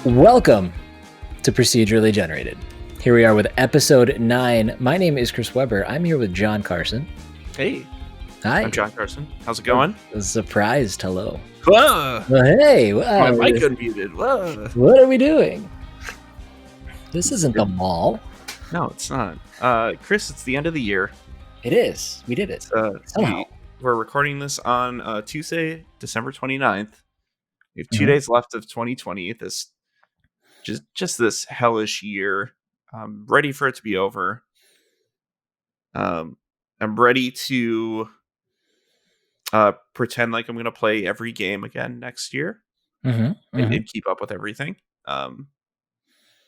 Welcome to Procedurally Generated. Here we are with episode 9. My name is Chris Weber. I'm here with John Carson. Hey. Hi. I'm John Carson. How's it going? A surprised hello. Whoa. Well, hey. My mic unmuted. Whoa. What are we doing? This isn't the mall. No, it's not. Chris, it's the end of the year. It is. We did it. We're recording this on Tuesday, December 29th. We have 2 days left of 2020. This just this hellish year. I'm ready for it to be over. I'm ready to pretend like I'm going to play every game again next year and keep up with everything.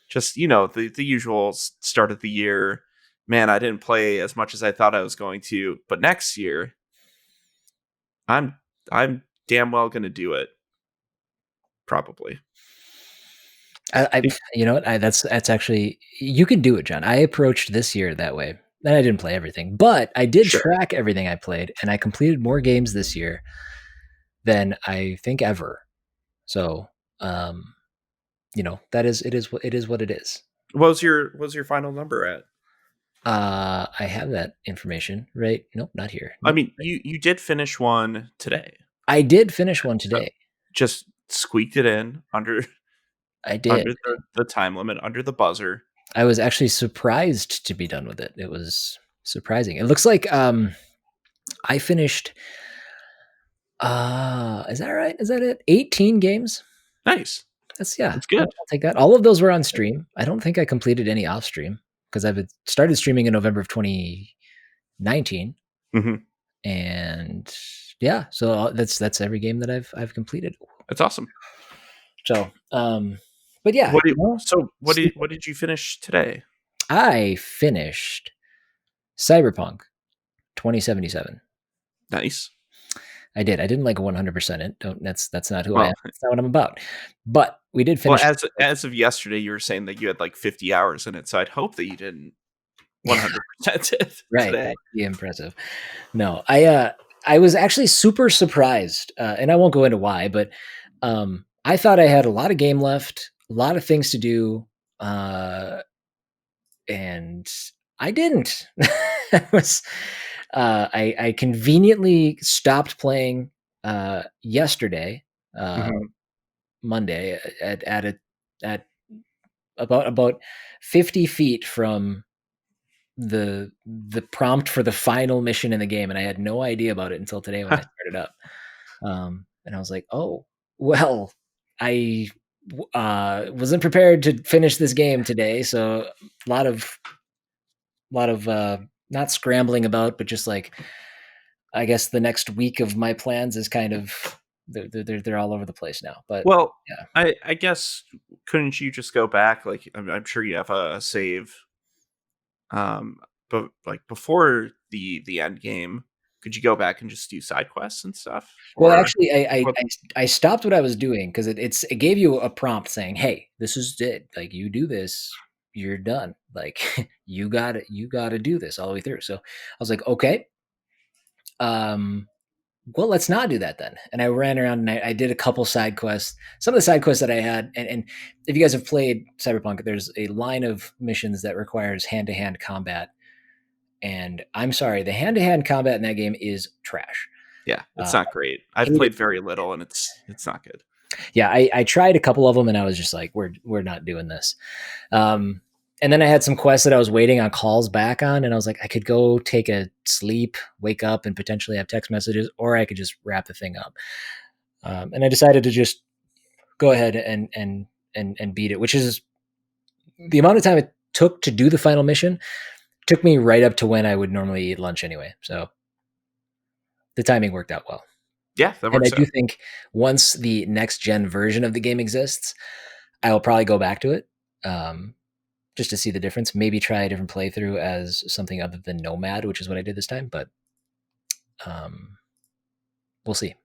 Just, the usual start of the year. Man, I didn't play as much as I thought I was going to, but next year, I'm damn well going to do it. Probably. You know what? That's actually, you can do it, John. I approached this year that way. And I didn't play everything, but I did track everything I played, and I completed more games this year than I think ever. So, it is what it is. What was your final number at? I have that information, right? Nope, not here. Nope. I mean, you did finish one today. I did finish one today. Just squeaked it in under. I did under the time limit, under the buzzer. I was actually surprised to be done with it. It was surprising. It looks like I finished. Is that right? Is that it? 18 games. Nice. That's good. I'll take that. All of those were on stream. I don't think I completed any off stream because I've started streaming in November of 2019. And yeah, so that's every game that I've completed. That's awesome. So, but yeah. What did you finish today? I finished Cyberpunk 2077. Nice. I did. I didn't like 100% it. That's not who I am. That's not what I'm about. But we did finish. Well, as of yesterday, you were saying that you had like 50 hours in it, so I'd hope that you didn't 100% it. Right. Today. That'd be impressive. No, I was actually super surprised, and I won't go into why, but I thought I had a lot of game left, a lot of things to do, and I didn't. I conveniently stopped playing yesterday, Monday, at about 50 feet from the prompt for the final mission in the game, and I had no idea about it until today when I started up. And I was like, oh, well, I wasn't prepared to finish this game today, so a lot of not scrambling about, but just like, I guess the next week of my plans is kind of they're all over the place now. But yeah, I guess couldn't you just go back? Like I'm sure you have a save, but like before the end game, could you go back and just do side quests and stuff? Well, actually, I stopped what I was doing because it gave you a prompt saying, "Hey, this is it. Like you do this, you're done. Like you gotta do this all the way through." So I was like, okay, well, let's not do that then. And I ran around and I did a couple side quests. Some of the side quests that I had, and if you guys have played Cyberpunk, there's a line of missions that requires hand-to-hand combat. And I'm sorry, the hand-to-hand combat in that game is trash. Yeah, it's not great. I've played very little, and it's not good. Yeah, I tried a couple of them, and I was just like, we're not doing this. And then I had some quests that I was waiting on calls back on, and I was like, I could go take a sleep, wake up, and potentially have text messages, or I could just wrap the thing up. And I decided to just go ahead and beat it, which is the amount of time it took to do the final mission. Took me right up to when I would normally eat lunch anyway. So the timing worked out well. Yeah, that works. And I do think once the next gen version of the game exists, I will probably go back to it just to see the difference. Maybe try a different playthrough as something other than Nomad, which is what I did this time. But we'll see.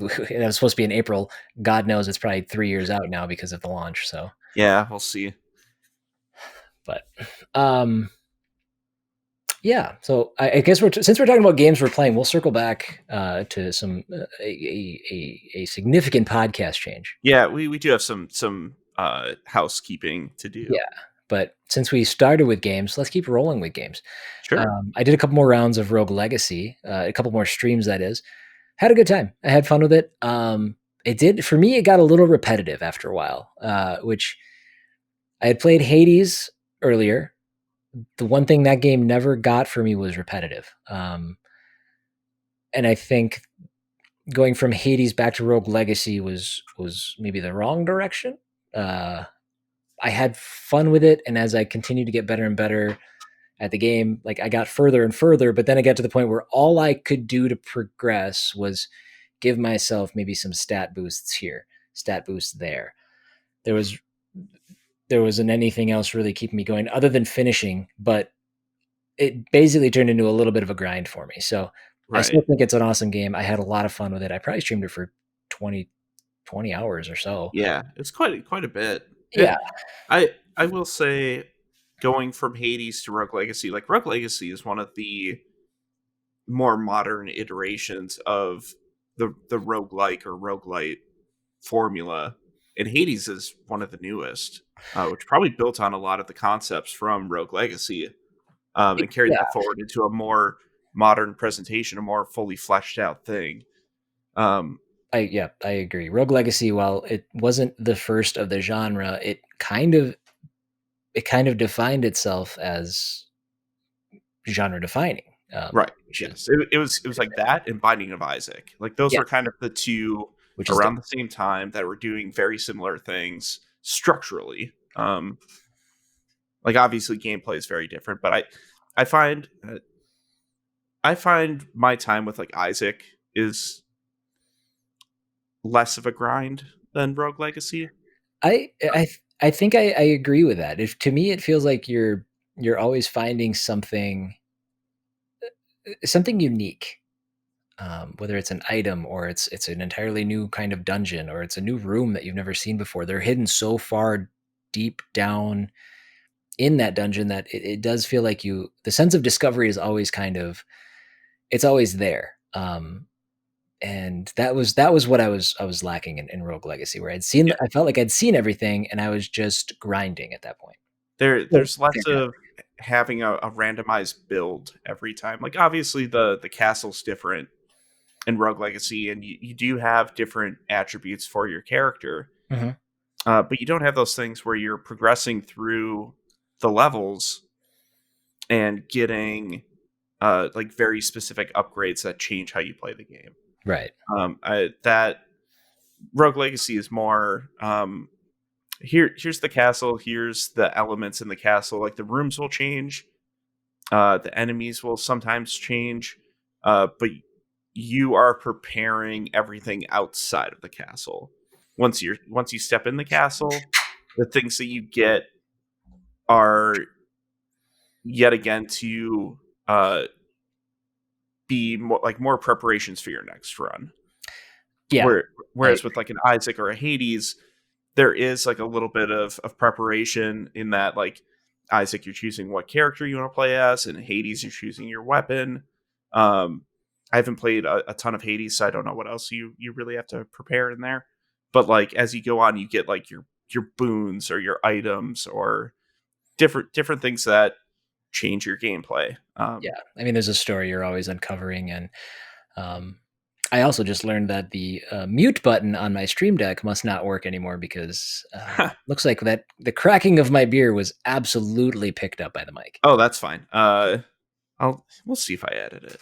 It was supposed to be in April. God knows it's probably 3 years out now because of the launch. So yeah, we'll see. But yeah, so I guess since we're talking about games we're playing, we'll circle back to some a significant podcast change. Yeah, we do have some housekeeping to do. Yeah, but since we started with games, let's keep rolling with games. Sure. I did a couple more rounds of Rogue Legacy, a couple more streams, that is. Had a good time. I had fun with it. It did, for me, it got a little repetitive after a while, which I had played Hades earlier. The one thing that game never got for me was repetitive. And I think going from Hades back to Rogue Legacy was maybe the wrong direction. I had fun with it, and as I continued to get better and better at the game, like I got further and further, but then I got to the point where all I could do to progress was give myself maybe some stat boosts here, stat boosts there. There wasn't anything else really keeping me going other than finishing, but it basically turned into a little bit of a grind for me. So I still think it's an awesome game. I had a lot of fun with it. I probably streamed it for 20 hours or so. Yeah, it's quite a bit. Yeah. I will say, going from Hades to Rogue Legacy, like Rogue Legacy is one of the more modern iterations of the roguelike or roguelite formula, and Hades is one of the newest, which probably built on a lot of the concepts from Rogue Legacy, and carried that forward into a more modern presentation, a more fully fleshed out thing. I agree. Rogue Legacy, while it wasn't the first of the genre, it kind of defined itself as genre defining. Right. Yes. It was like that and Binding of Isaac. Like those were kind of the two around the same time that were doing very similar things structurally. Like obviously gameplay is very different, but I find my time with like Isaac is less of a grind than Rogue Legacy. I think I agree with that. To me, it feels like you're always finding something unique, whether it's an item or it's an entirely new kind of dungeon or it's a new room that you've never seen before. They're hidden so far deep down in that dungeon that it does feel like the sense of discovery is always it's always there. And that was what I was lacking in Rogue Legacy, where I felt like I'd seen everything and I was just grinding at that point. There's less of having a randomized build every time. Like obviously the castle's different in Rogue Legacy, and you do have different attributes for your character. Mm-hmm. But you don't have those things where you're progressing through the levels and getting like very specific upgrades that change how you play the game. Right. That Rogue Legacy is more here's the castle, here's the elements in the castle. Like the rooms will change, the enemies will sometimes change, but you are preparing everything outside of the castle. Once you step in the castle, the things that you get are yet again to be more preparations for your next run. Yeah. Whereas with like an Isaac or a Hades, there is like a little bit of preparation in that, like Isaac, you're choosing what character you want to play as, and Hades, you're choosing your weapon. I haven't played a ton of Hades, so I don't know what else you really have to prepare in there. But like as you go on, you get like your boons or your items or different things that change your gameplay. Yeah, I mean, there's a story you're always uncovering, and I also just learned that the mute button on my Stream Deck must not work anymore because looks like that the cracking of my beer was absolutely picked up by the mic. Oh, that's fine. We'll see if I edit it.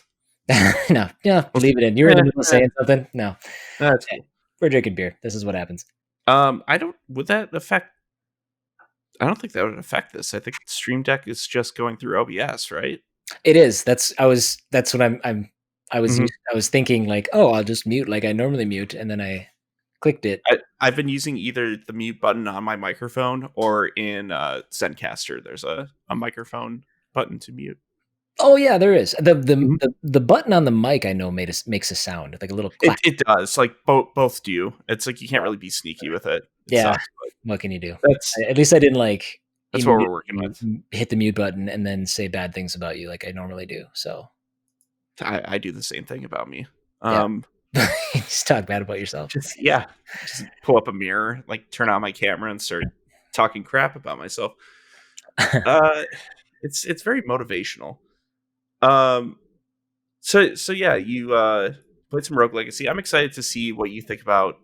No, leave it in. You were in the middle of saying something. No, that's cool. We're drinking beer. This is what happens. Would that affect? I don't think that would affect this. I think Stream Deck is just going through OBS, right? It is. That's what I was thinking, like, oh, I'll just mute like I normally mute, and then I clicked it. I've been using either the mute button on my microphone or in Zencaster. There's a microphone button to mute. Oh yeah, there is. The button on the mic I know makes a sound, like a little clack. It does. Like both do. It's like you can't really be sneaky with it. Sucks, what can you do? At least I didn't like. That's what we're working with. Hit the mute button and then say bad things about you like I normally do. So I do the same thing about me. Just talk bad about yourself. Just pull up a mirror, like turn on my camera and start talking crap about myself. It's very motivational. So yeah, you played some Rogue Legacy. I'm excited to see what you think about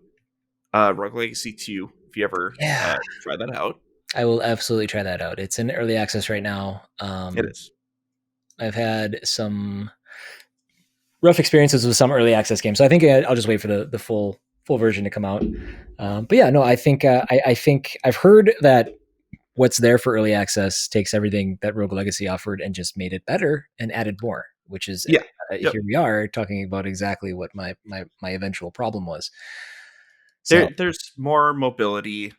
Rogue Legacy 2 if you ever Yeah, try that out. I will absolutely try that out. It's in early access right now. It is. I've had some rough experiences with some early access games, so I think I'll just wait for the full version to come out. But yeah, no, I think I think I've heard that what's there for early access takes everything that Rogue Legacy offered and just made it better and added more, which is Yeah. Yep. here we are talking about exactly what my eventual problem was. So There's more mobility.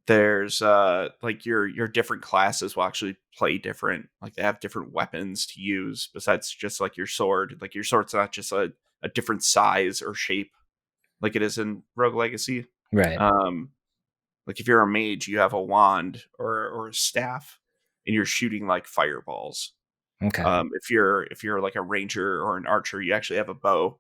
There's like your different classes will actually play different. Like they have different weapons to use besides just like your sword. Like your sword's not just a different size or shape like it is in Rogue Legacy. right, Like if you're a mage, you have a wand or a staff, and you're shooting like fireballs. okay, If you're like a ranger or an archer, you actually have a bow,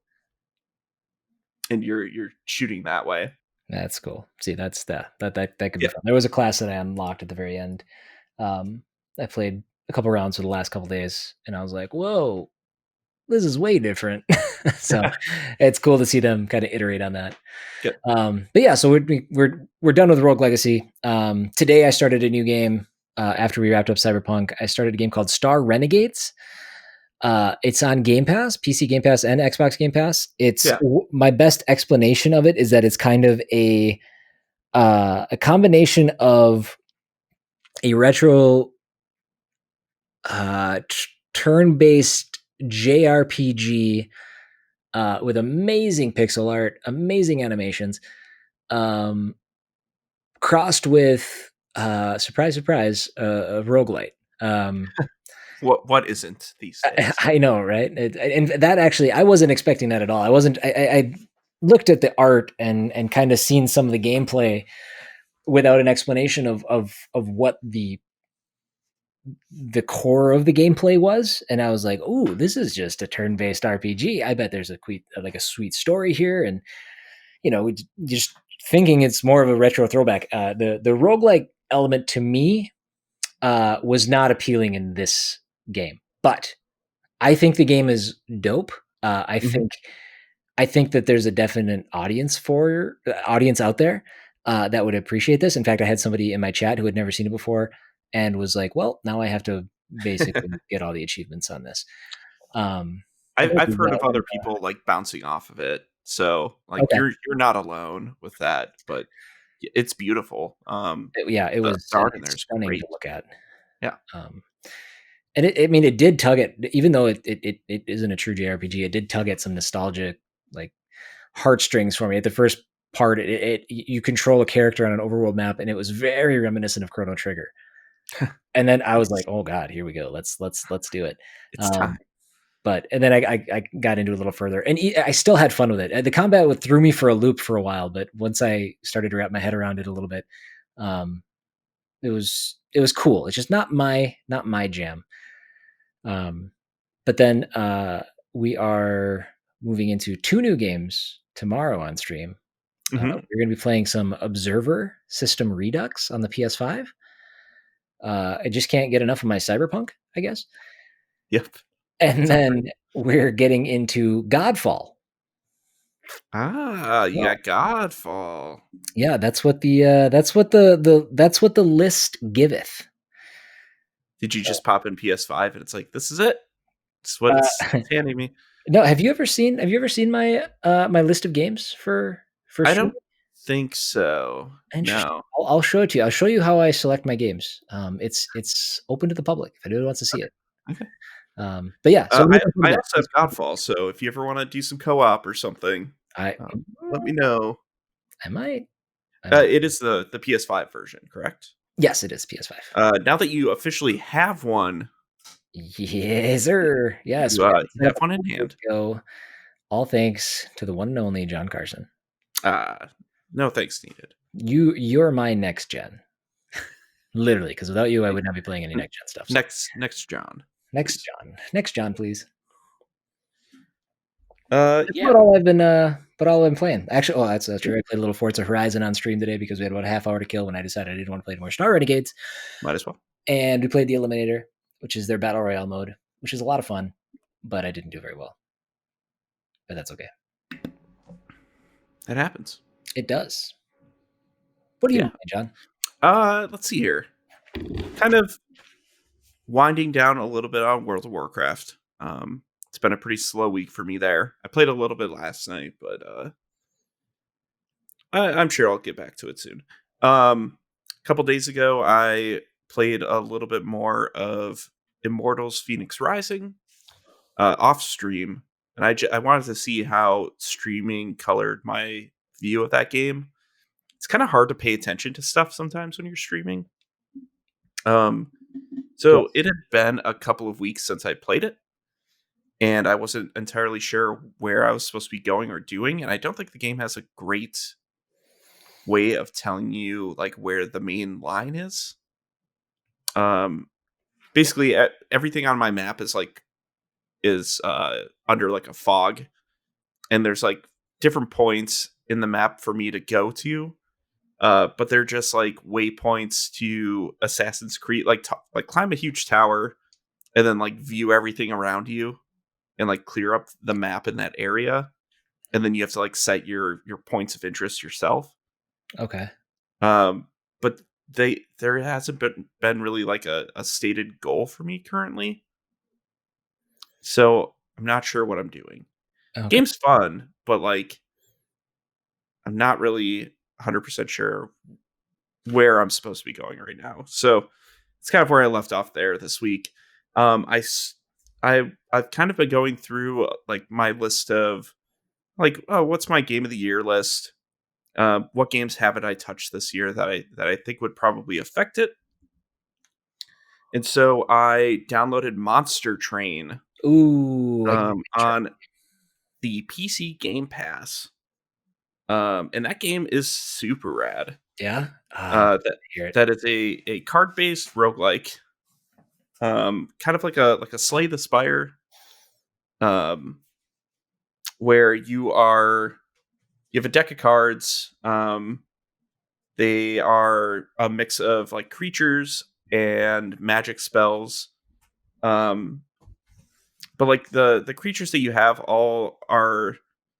and you're shooting that way. that's cool. See, that's that could be Yeah, fun. There was a class that I unlocked at the very end. I played a couple rounds for the last couple days, and I was like, "Whoa, this is way different." So it's cool to see them kind of iterate on that. good. But yeah, so we're done with Rogue Legacy. Today I started a new game. After we wrapped up Cyberpunk, I started a game called Star Renegades. It's on Game Pass, PC Game Pass, and Xbox Game Pass. It's Yeah. my best explanation of it is that it's kind of a combination of a retro turn-based JRPG with amazing pixel art, amazing animations, crossed with surprise, surprise, a roguelite. What isn't these days? I know, right? And that actually, I wasn't expecting that at all. I wasn't. I looked at the art and kind of seen some of the gameplay without an explanation of what the core of the gameplay was, and I was like, "Ooh, this is just a turn-based RPG. I bet there's a sweet story here." And just thinking it's more of a retro throwback. The roguelike element to me was not appealing in this game, but I think the game is dope. Mhm. I think that there's a definite audience out there that would appreciate this. In fact, I had somebody in my chat who had never seen it before and was like, "Well, now I have to basically get all the achievements on this." I've heard of other people like bouncing off of it, so like Okay, you're not alone with that. But it's beautiful. yeah, The art in there it's is stunning to great. look at. Yeah. Um, and I mean, it did tug at, even though it isn't a true JRPG, it did tug at some nostalgic like heartstrings for me. At the first part, you control a character on an overworld map, and it was very reminiscent of Chrono Trigger. And then I was like, It's "Oh God, here we go. Let's do it." it's time. Um, but and then I got into it a little further, and I still had fun with it. The combat threw me for a loop for a while, but once I started to wrap my head around it a little bit, um, it was cool. It's just not my jam. Um, but then we are moving into two new games tomorrow on stream. Hmm. We're going to be playing some Observer System Redux on the PS5. I just can't get enough of my Cyberpunk, I guess. Yep. And Sounds then great. we're getting into Godfall. You So got Godfall. yeah, that's what the list giveth. Did you So, just pop in PS5 and it's like, this is it? It's what uh, it's handing me. no, have you ever seen my my list of games for I stream? don't think so. Interesting. No. I'll show it to you. I'll show you how I select my games. It's open to the public if anyone wants to see Okay. it. Okay. But yeah, so I'm I looking forward I to also have that. Godfall, so if you ever want to do some co-op or something, I let me know. I might. I might. It is the PS5 version, correct? Yes, it is PS5. Now that you officially have one, Yes, sir. Yes, you we got it you set up have a one in couple days hand. ago. All thanks to the one and only John Carson. No thanks needed. You're my next gen. Literally, because without you, I would not be playing any next gen stuff. So Next John, next please. John. Next John, please. Yeah, But all I've been playing. Actually, oh, that's true. I played a little Forza Horizon on stream today because we had about a half hour to kill when I decided I didn't want to play any more Star Renegades. might as well. And we played the Eliminator, which is their battle royale mode, which is a lot of fun, but I didn't do very well. But that's okay. It happens. It does. What do you mean, John? Let's see here. Kind of winding down a little bit on World of Warcraft. It's been a pretty slow week for me there. I played a little bit last night, but I'm sure I'll get back to it soon. A couple days ago, I played a little bit more of Immortals Phoenix Rising off stream, and I wanted to see how streaming colored my view of that game. It's kind of hard to pay attention to stuff sometimes when you're streaming. So it had been a couple of weeks since I played it, and I wasn't entirely sure where I was supposed to be going or doing, and I don't think the game has a great way of telling you like where the main line is. Basically everything on my map is under like a fog, and there's like different points in the map for me to go to. But they're just like waypoints to Assassin's Creed, like climb a huge tower and then like view everything around you and like clear up the map in that area. And then you have to like set your points of interest yourself. Okay. But there hasn't been really like a stated goal for me currently. So I'm not sure what I'm doing. Okay. Game's fun, but like I'm not really 100% sure where I'm supposed to be going right now. So it's kind of where I left off there this week. I've kind of been going through like my list of like, oh, what's my game of the year list? What games haven't I touched this year that I think would probably affect it? And so I downloaded Monster Train. Ooh, on the PC Game Pass. And that game is super rad. Yeah. That is a card-based roguelike. Kind of like a Slay the Spire. Where you have a deck of cards. They are a mix of like creatures and magic spells. But like the creatures that you have all are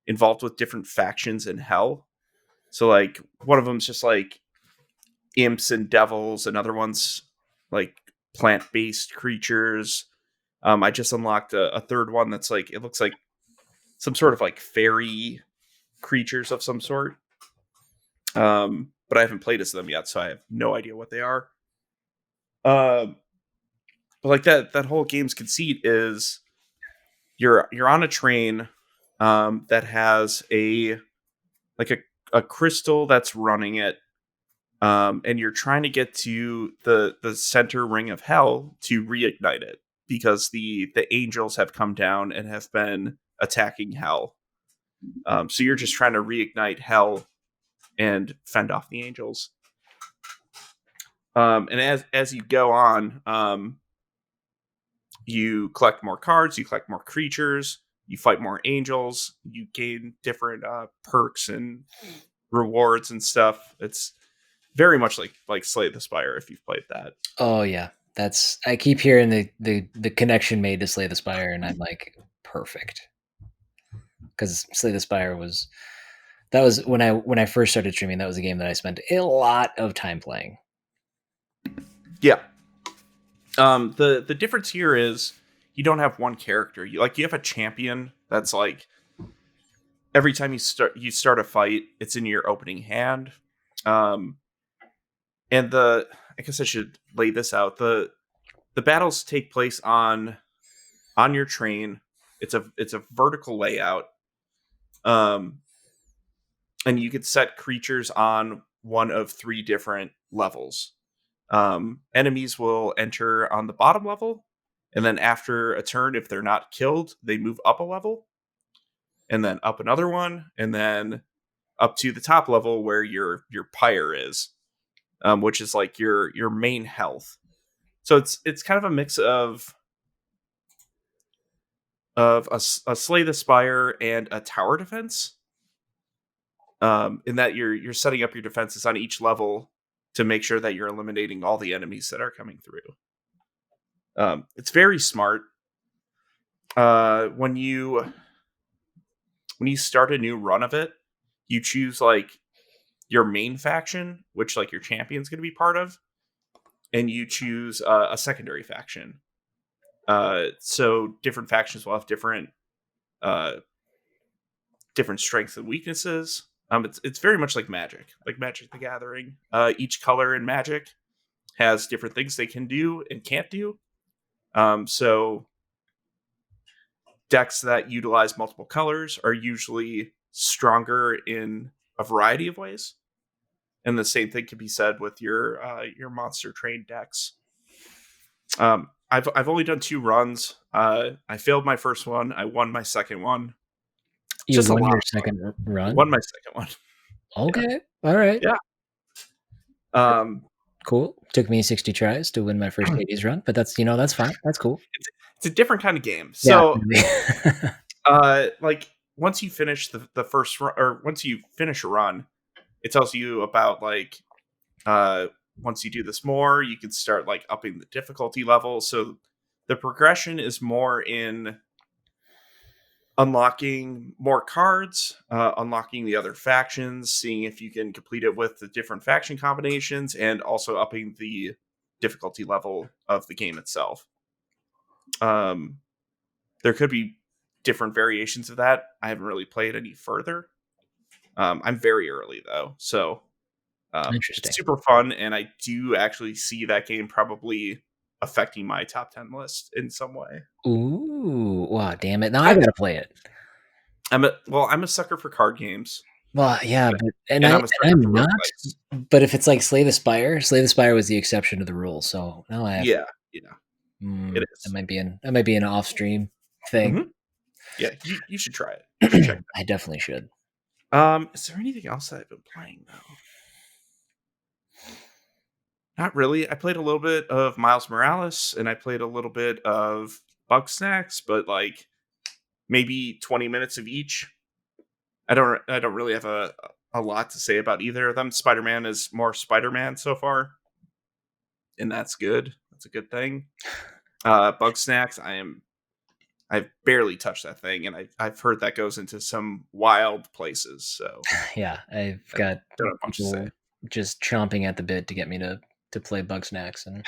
involved with different factions in hell. So like one of them's just like imps and devils, another one's like plant-based creatures. I just unlocked a third one that's like, it looks like some sort of like fairy creatures of some sort. But I haven't played as them yet, so I have no idea what they are. But like that whole game's conceit is you're on a train that has a crystal that's running it, and you're trying to get to the center ring of hell to reignite it because the angels have come down and have been attacking hell. So you're just trying to reignite hell and fend off the angels. And as you go on, you collect more cards, you collect more creatures, you fight more angels, you gain different perks and rewards and stuff. It's very much like Slay the Spire if you've played that. Oh yeah, I keep hearing the connection made to Slay the Spire, and I'm like, perfect, because Slay the Spire was when I first started streaming. That was a game that I spent a lot of time playing. Yeah. The difference here is you don't have one character. You have a champion that's like every time you start a fight, it's in your opening hand. And I guess I should lay this out. The battles take place on your train. It's a vertical layout. And you could set creatures on one of 3 different levels. Enemies will enter on the bottom level, and then after a turn, if they're not killed, they move up a level, and then up another one, and then up to the top level where your pyre is, which is like your main health. So it's kind of a mix of of a Slay the Spire and a tower defense. In that you're setting up your defenses on each level to make sure that you're eliminating all the enemies that are coming through. It's very smart. When you start a new run of it, you choose like your main faction, which like your champion's going to be part of, and you choose a secondary faction. So different factions will have different strengths and weaknesses. It's very much like Magic the Gathering. Each color in Magic has different things they can do and can't do. So decks that utilize multiple colors are usually stronger in a variety of ways. And the same thing can be said with your monster train decks. I've only done 2 runs. I failed my first one. I won my second one. You won your second run? Won my second one. Okay. Yeah. All right. Yeah. Cool. Took me 60 tries to win my first Hades run, but that's fine. That's cool. It's a different kind of game. So, yeah, like once you finish the first run, or once you finish a run, it tells you about like, once you do this more, you can start like upping the difficulty level. So the progression is more in unlocking more cards, unlocking the other factions, seeing if you can complete it with the different faction combinations, and also upping the difficulty level of the game itself. There could be different variations of that. I haven't really played any further. I'm very early though, so it's super fun, and I do actually see that game probably affecting my top 10 list in some way. Ooh, wow, damn it. Now I gotta play it. I'm a sucker for card games. Well, yeah, but I'm not. But if it's like Slay the Spire was the exception to the rule. So now I have. Yeah. It is. That might be an off stream thing. Mm-hmm. Yeah, you should try it. You should check it. I definitely should. Is there anything else that I've been playing though? Not really. I played a little bit of Miles Morales, and I played a little bit of Bugsnax, but like maybe 20 minutes of each. I don't really have a lot to say about either of them. Spider-Man is more Spider-Man so far, and that's good. That's a good thing. Bugsnax, I've barely touched that thing, and I've heard that goes into some wild places. So yeah, I've got people just chomping at the bit to get me to play Bugsnax, and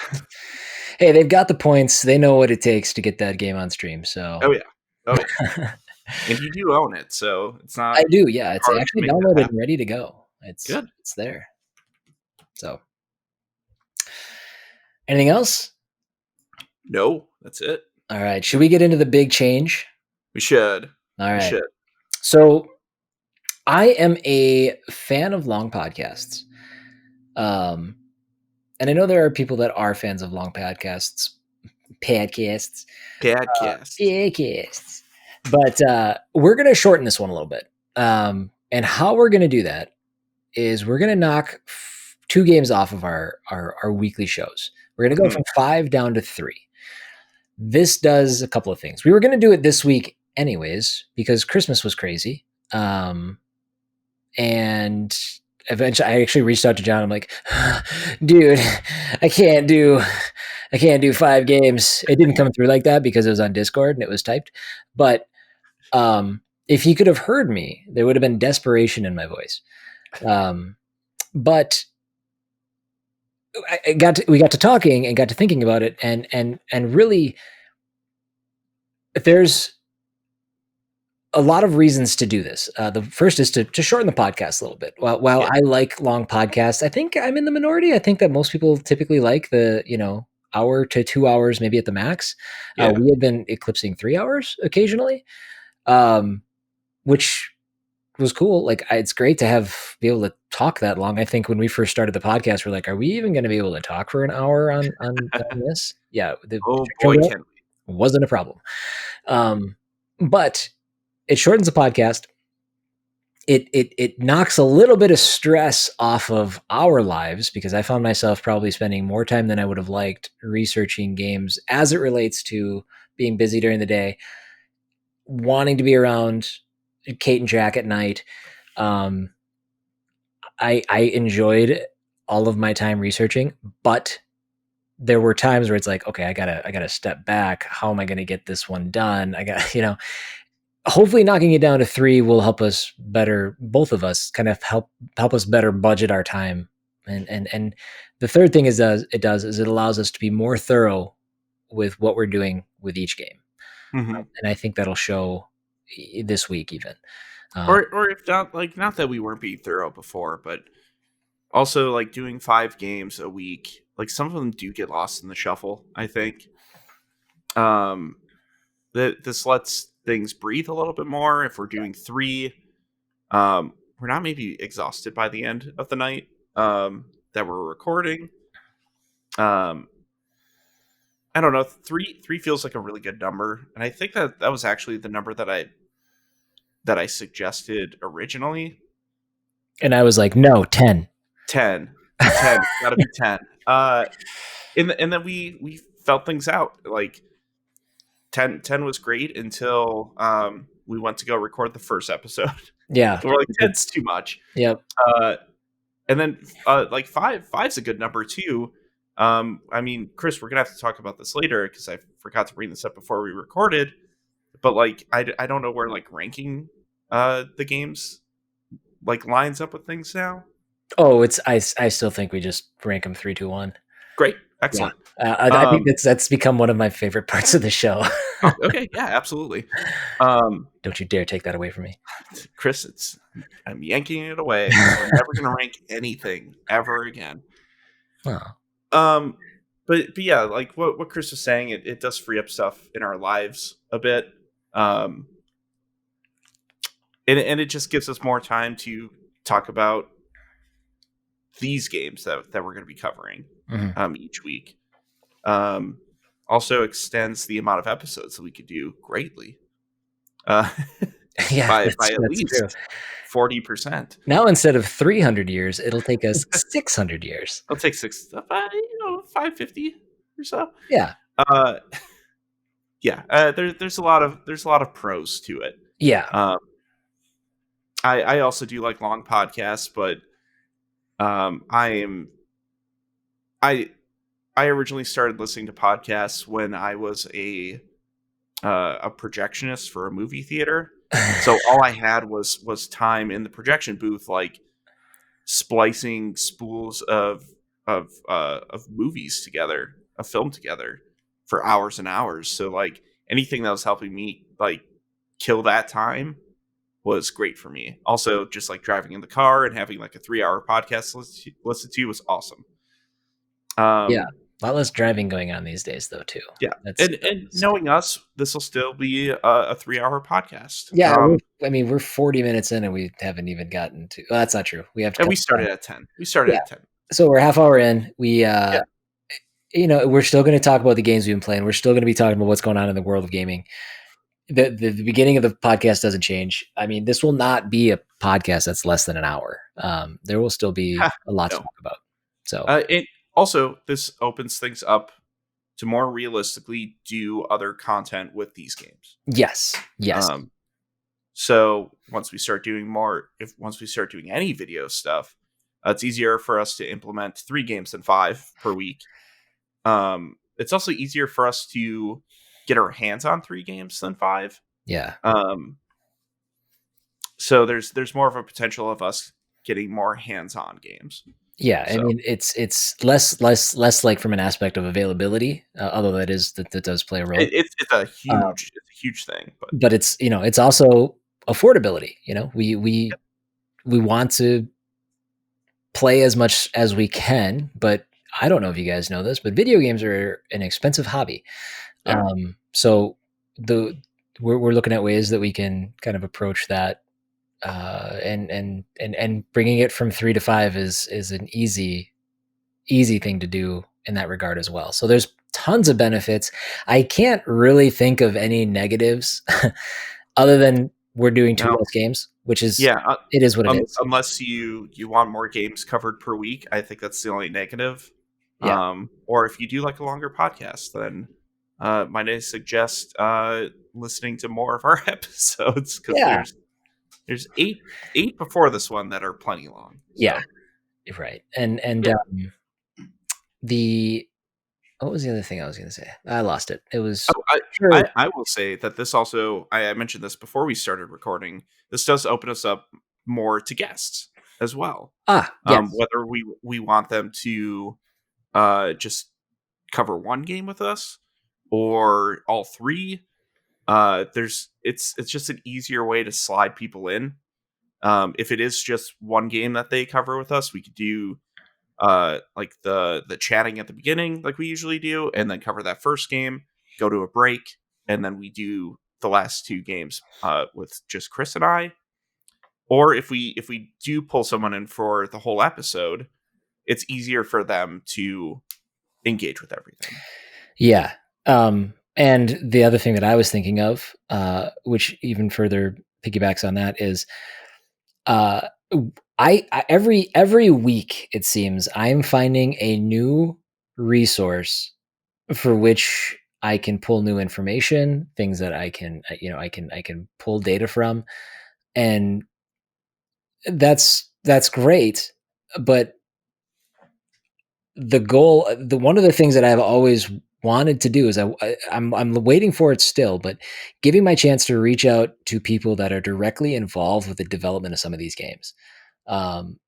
hey, they've got the points. They know what it takes to get that game on stream. So oh yeah. And you do own it, so it's not. I do, yeah. It's actually downloaded and ready to go. It's good. It's there. So, anything else? No, that's it. All right. Should we get into the big change? We should. All right. We should. So, I am a fan of long podcasts. And I know there are people that are fans of long podcasts. Podcasts. But we're going to shorten this one a little bit. And how we're going to do that is we're going to knock 2 games off of our weekly shows. We're going to go from 5 down to 3. This does a couple of things. We were going to do it this week anyways, because Christmas was crazy. And eventually I actually reached out to John. I'm like, dude, I can't do 5 games. It didn't come through like that because it was on Discord and it was typed. But if he could have heard me, there would have been desperation in my voice. But we got to talking and got to thinking about it, and really, there's a lot of reasons to do this. The first is to shorten the podcast a little bit. While I like long podcasts, I think I'm in the minority. I think that most people typically like the hour to 2 hours, maybe at the max. We have been eclipsing 3 hours occasionally, which was cool. Like, it's great to be able to talk that long. I think when we first started the podcast, we're like, are we even going to be able to talk for an hour on this? Yeah. Wasn't a problem. But it shortens the podcast. It knocks a little bit of stress off of our lives, because I found myself probably spending more time than I would have liked researching games as it relates to being busy during the day. wanting to be around Kate and Jack at night. I enjoyed all of my time researching, but there were times where it's like, okay, I gotta step back. How am I going to get this one done? I got, hopefully knocking it down to 3 will help us better, both of us kind of help us better budget our time. And the third thing is it allows us to be more thorough with what we're doing with each game. And I think that'll show this week even. Or if not, like, not that we weren't being thorough before, but also like doing 5 games a week, like some of them do get lost in the shuffle, I think. This lets things breathe a little bit more. If we're doing 3, we're not maybe exhausted by the end of the night that we're recording. I don't know. 3 feels like a really good number, and I think that was actually the number that I suggested originally. And I was like, no, 10. 10. Gotta be 10. And then we felt things out. Like 10 was great until we went to go record the first episode. Yeah. We're like, 10's too much. Yep. And then like 5's a good number too. I mean, Chris, we're gonna have to talk about this later because I forgot to bring this up before we recorded. But like, I don't know where like ranking the games like lines up with things now. Oh, I still think we just rank them 3, 2, 1. Great, excellent. Yeah. I think that's become one of my favorite parts of the show. Okay, yeah, absolutely. Don't you dare take that away from me, Chris. I'm yanking it away. We're never gonna rank anything ever again. Oh. But yeah, like what Chris was saying, it does free up stuff in our lives a bit. And it just gives us more time to talk about these games that we're going to be covering each week. Also extends the amount of episodes that we could do greatly. Yeah, by at least 40%. Now instead of 300 years, it'll take us 600 years. It'll take 550 or so. Yeah. There's a lot of pros to it. Yeah. I also do like long podcasts, but I originally started listening to podcasts when I was a projectionist for a movie theater. So all I had was time in the projection booth, like splicing spools of movies together, a film together for hours and hours. So like anything that was helping me like kill that time was great for me. Also, just like driving in the car and having like a 3-hour podcast listen to was awesome. Yeah, a lot less driving going on these days, though, too. Yeah, and knowing us, this will still be a 3-hour podcast. Yeah, we're 40 minutes in and we haven't even gotten to. Well, that's not true. We have to. And we started at 10. At 10. So we're half hour in. We we're still going to talk about the games we've been playing. We're still going to be talking about what's going on in the world of gaming. The beginning of the podcast doesn't change. I mean, this will not be a podcast that's less than an hour. There will still be a lot to talk about. So also, this opens things up to more realistically do other content with these games. Yes. So once we start doing any video stuff, it's easier for us to implement 3 games than 5 per week. It's also easier for us to get our hands on 3 games than 5. Yeah. So there's more of a potential of us getting more hands-on games. Yeah, so. I mean it's less like from an aspect of availability, although that does play a role. It's a huge thing, but it's it's also affordability. We want to play as much as we can, but I don't know if you guys know this, but video games are an expensive hobby. Yeah. So we're looking at ways that we can kind of approach that. And bringing it from 3 to 5 is an easy thing to do in that regard as well. So there's tons of benefits. I can't really think of any negatives other than we're doing 2 less games, which is it is what it is. Unless you want more games covered per week, I think that's the only negative. Yeah. Or if you do like a longer podcast, then might I suggest listening to more of our episodes, because Yeah. there's eight before this one that are plenty long. Yeah. So Right. And yeah. the what was the other thing I was going to say? I lost it. It was Oh, sure. I will say that this also, I mentioned this before we started recording. This does open us up more to guests as well. Yes. Whether we want them to just cover one game with us or all three, it's just an easier way to slide people in. If it is just one game that they cover with us, we could do like the chatting at the beginning like we usually do, and then cover that first game, go to a break, and then we do the last two games with just Chris and I. Or if we do pull someone in for the whole episode, it's easier for them to engage with everything. Yeah. And the other thing that I was thinking of, which even further piggybacks on that, is I every week it seems I'm finding a new resource for which I can pull new information, things that I can I can pull data from, and that's great. But the one of the things that I've always wanted to do is I'm waiting for it still, but giving my chance to reach out to people that are directly involved with the development of some of these games. Um,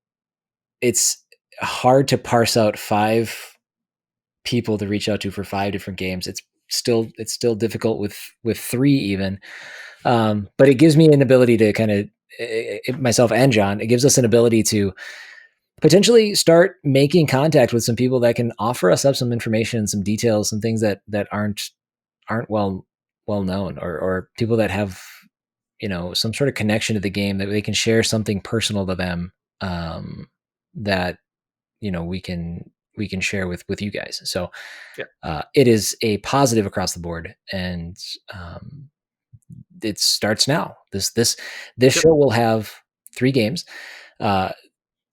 it's hard to parse out 5 people to reach out to for 5 different games. It's still difficult with 3 even. But it gives me an ability to kind of myself and John. It gives us an ability to potentially start making contact with some people that can offer us up some information, some details, some things that aren't well known, or people that have some sort of connection to the game that they can share something personal to them, that we can share with you guys. So it is a positive across the board, and it starts now. This Yep. show will have 3 games. Uh,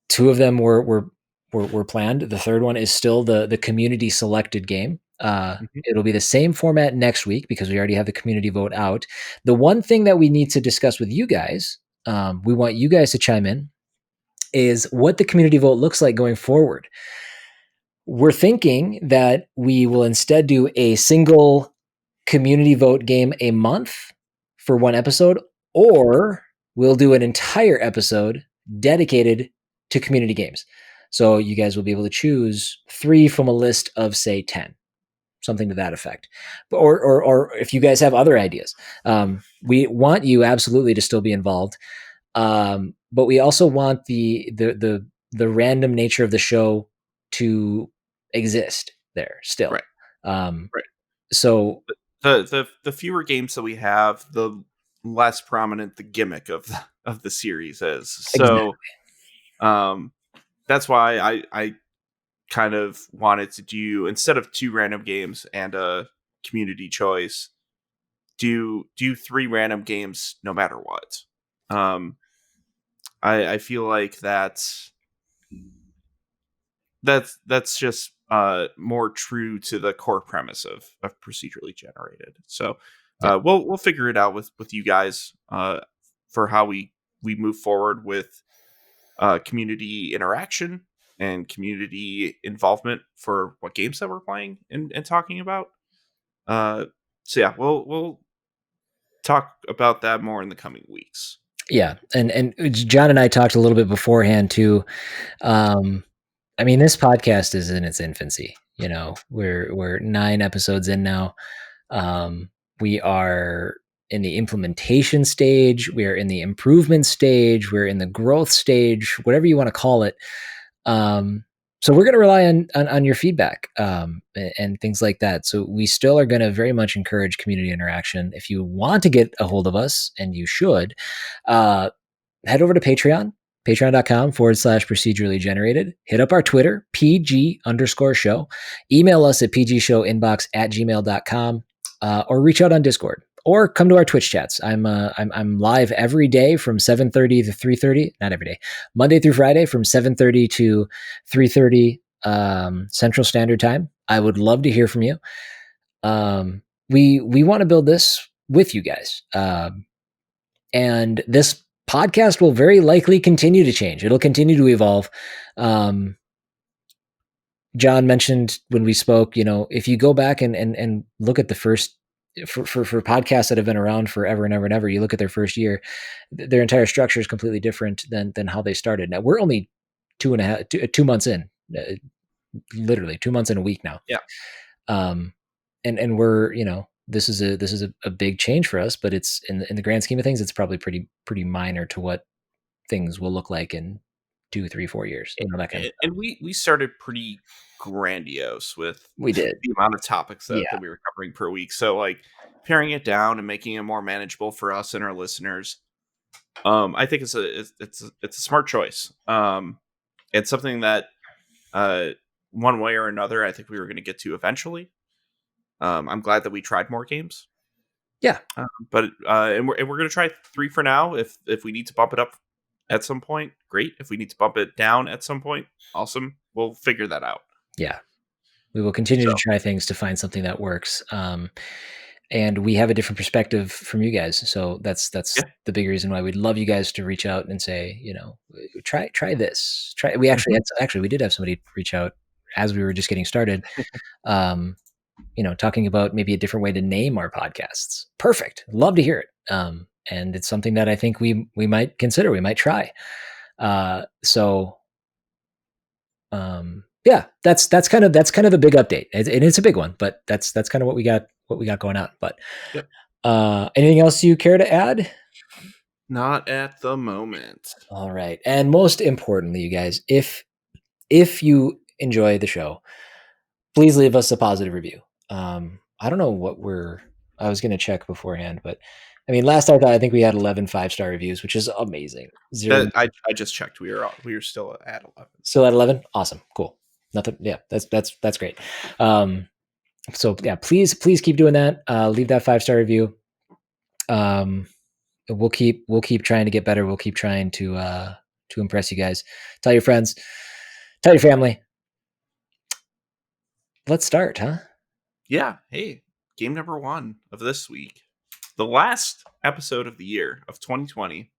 2 of them were planned. The third one is still the community selected game. Mhm. It'll be the same format next week because we already have the community vote out. The one thing that we need to discuss with you guys, we want you guys to chime in, is what the community vote looks like going forward. We're thinking that we will instead do a single community vote game a month for one episode, or we'll do an entire episode dedicated to community games. So you guys will be able to choose 3 from a list of, say, 10, something to that effect. Or if you guys have other ideas, we want you absolutely to still be involved. But we also want the random nature of the show to exist there still. Right. Um, Right. so The fewer games that we have, the less prominent the gimmick of the series is. exactly. So that's why I kind of wanted to do, instead of 2 random games and a community choice, do 3 random games no matter what. I feel like that's just more true to the core premise of procedurally generated. So Yeah. we'll figure it out with you guys for how we move forward with community interaction and community involvement for what games that we're playing and talking about. So yeah, we'll talk about that more in the coming weeks. Yeah. And John and I talked a little bit beforehand too. I mean, this podcast is in its infancy. We're 9 episodes in now. We are in the implementation stage. We're in the improvement stage. We're in the growth stage, whatever you want to call it. So we're going to rely on your feedback, and things like that. So we still are going to very much encourage community interaction. If you want to get a hold of us, and you should, head over to Patreon, patreon.com/procedurally generated. Hit up our Twitter, PG_show. Email us at pgshow_inbox@gmail.com, or reach out on Discord, or come to our Twitch chats. I'm live every day from 7:30 to 3:30. Not every day, Monday through Friday from 7:30 to 3:30 Central Standard Time. I would love to hear from you. We want to build this with you guys. And this podcast will very likely continue to change. It'll continue to evolve. John mentioned when we spoke, if you go back and look at the first for podcasts that have been around forever and ever and ever, you look at their first year, their entire structure is completely different than how they started. Now we're only 2 months in, literally 2 months in a week now. Yeah. And we're, this is a big change for us, but it's in the grand scheme of things, it's probably pretty minor to what things will look like in 2, 3, 4 years. That kind of stuff. And we started pretty grandiose with we did the amount of topics that we were covering per week. So like paring it down and making it more manageable for us and our listeners. I think it's a smart choice. It's something that one way or another, I think we were going to get to eventually. I'm glad that we tried more games. Yeah. But we're going to try 3 for now. If we need to bump it up at some point, great. If we need to bump it down at some point, awesome. We'll figure that out. Yeah. We will continue to try things to find something that works. And we have a different perspective from you guys. So that's the big reason why we'd love you guys to reach out and say, try this. We actually we did have somebody reach out as we were just getting started. Talking about maybe a different way to name our podcasts. Perfect. Love to hear it. And it's something that I think we might consider, we might try. Yeah, that's kind of the big update. It's a big one, but that's kind of what we got going on. But anything else you care to add? Not at the moment. All right. And most importantly, you guys, if you enjoy the show, please leave us a positive review. I don't know what I was going to check beforehand, but I mean, last I thought, I think we had 11 5-star reviews, which is amazing. I just checked. We are still at 11. Still at 11? Awesome. Cool. Nothing. Yeah, that's great. So yeah, please keep doing that. Leave that 5-star review. We'll keep trying to get better. We'll keep trying to impress you guys. Tell your friends, tell your family. Let's start, huh? Yeah. Hey, game number 1 of this week. The last episode of the year of 2020.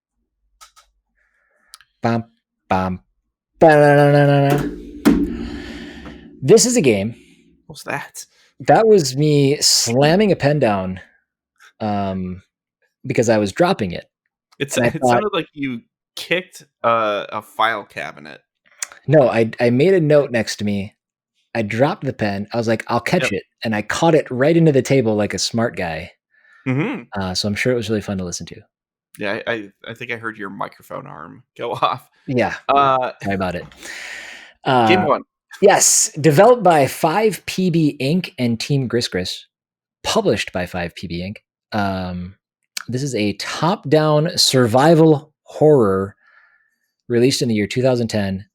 Bam, bam, this is a game. What's that? That was me slamming a pen down because I was dropping it. It sounded like you kicked a file cabinet. No, I made a note next to me. I dropped the pen. I was like, I'll catch it. And I caught it right into the table like a smart guy. Mm-hmm. So I'm sure it was really fun to listen to. Yeah, I think I heard your microphone arm go off. Yeah. Sorry about it. Game 1. Yes. Developed by 5PB Inc. and Team Gris. Published by 5PB Inc. This is a top-down survival horror released in the year 2010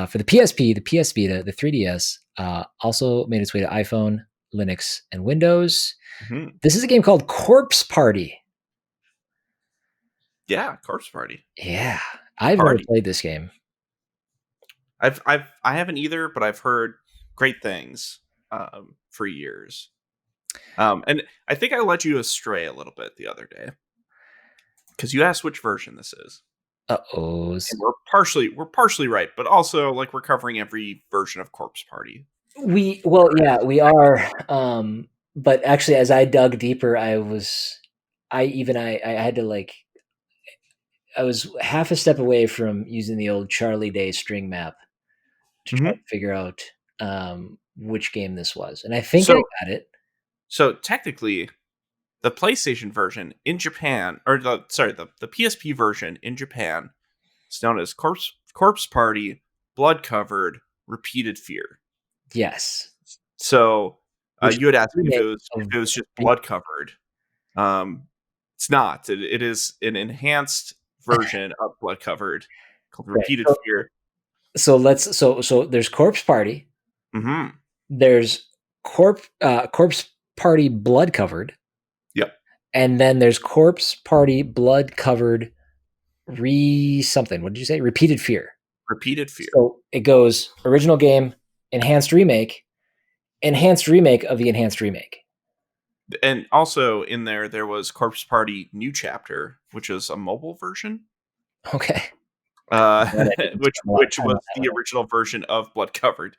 for the PSP, the PS Vita, the 3DS. Also made its way to iPhone, Linux, and Windows. Mm-hmm. This is a game called Corpse Party. Yeah, Corpse Party. Yeah, I've never played this game. I haven't either, but I've heard great things for years. And I think I led you astray a little bit the other day because you asked which version this is. Uh-oh. And we're partially right, but also like we're covering every version of Corpse Party. We are. But actually, as I dug deeper, I had to like. I was half a step away from using the old Charlie Day string map to try to figure out which game this was, and I think I got it. So technically, the PlayStation version in Japan, or the PSP version in Japan, is known as Corpse Party, Blood Covered, Repeated Fear. Yes. So you had asked me if it was just blood covered. It's not. It is an enhanced version of Blood Covered called Repeated Fear. So there's Corpse Party. Mm-hmm. There's Corpse Party Blood Covered. Yep. And then there's Corpse Party Blood Covered something. What did you say? Repeated Fear. Repeated Fear. So it goes original game, enhanced remake of the enhanced remake. And also in there was Corpse Party New Chapter, which is a mobile version. Okay. Uh, Glad I didn't which spend a lot of which time on was that the one. original version of Blood Covered.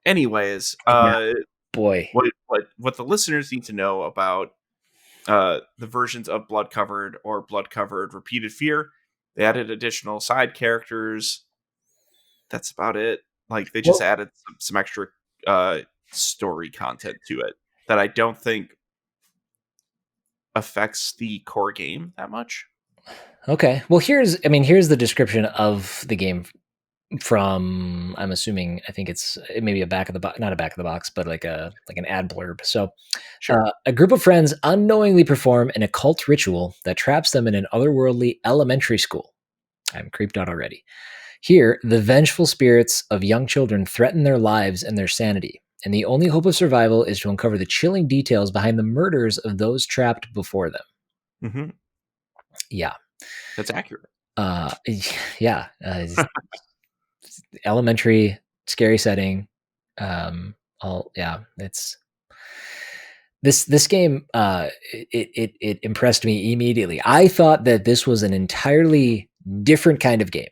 Anyways, Yeah, boy. what the listeners need to know about the versions of Blood Covered or Blood Covered Repeated Fear, they added additional side characters. That's about it. Like they just Well, added some extra story content to it that I don't think affects the core game that much. okay. Well, here's the description of the game from, I'm assuming, I think it may be a back of the box, not a back of the box, but like an ad blurb. So, Sure. a group of friends unknowingly perform an occult ritual that traps them in an otherworldly elementary school. I'm creeped out already. Here, the vengeful spirits of young children threaten their lives and their sanity, and the only hope of survival is to uncover the chilling details behind the murders of those trapped before them. Mm-hmm. Yeah. That's accurate. Yeah. Elementary, scary setting. Yeah, it's this game. It impressed me immediately. I thought that this was an entirely different kind of game.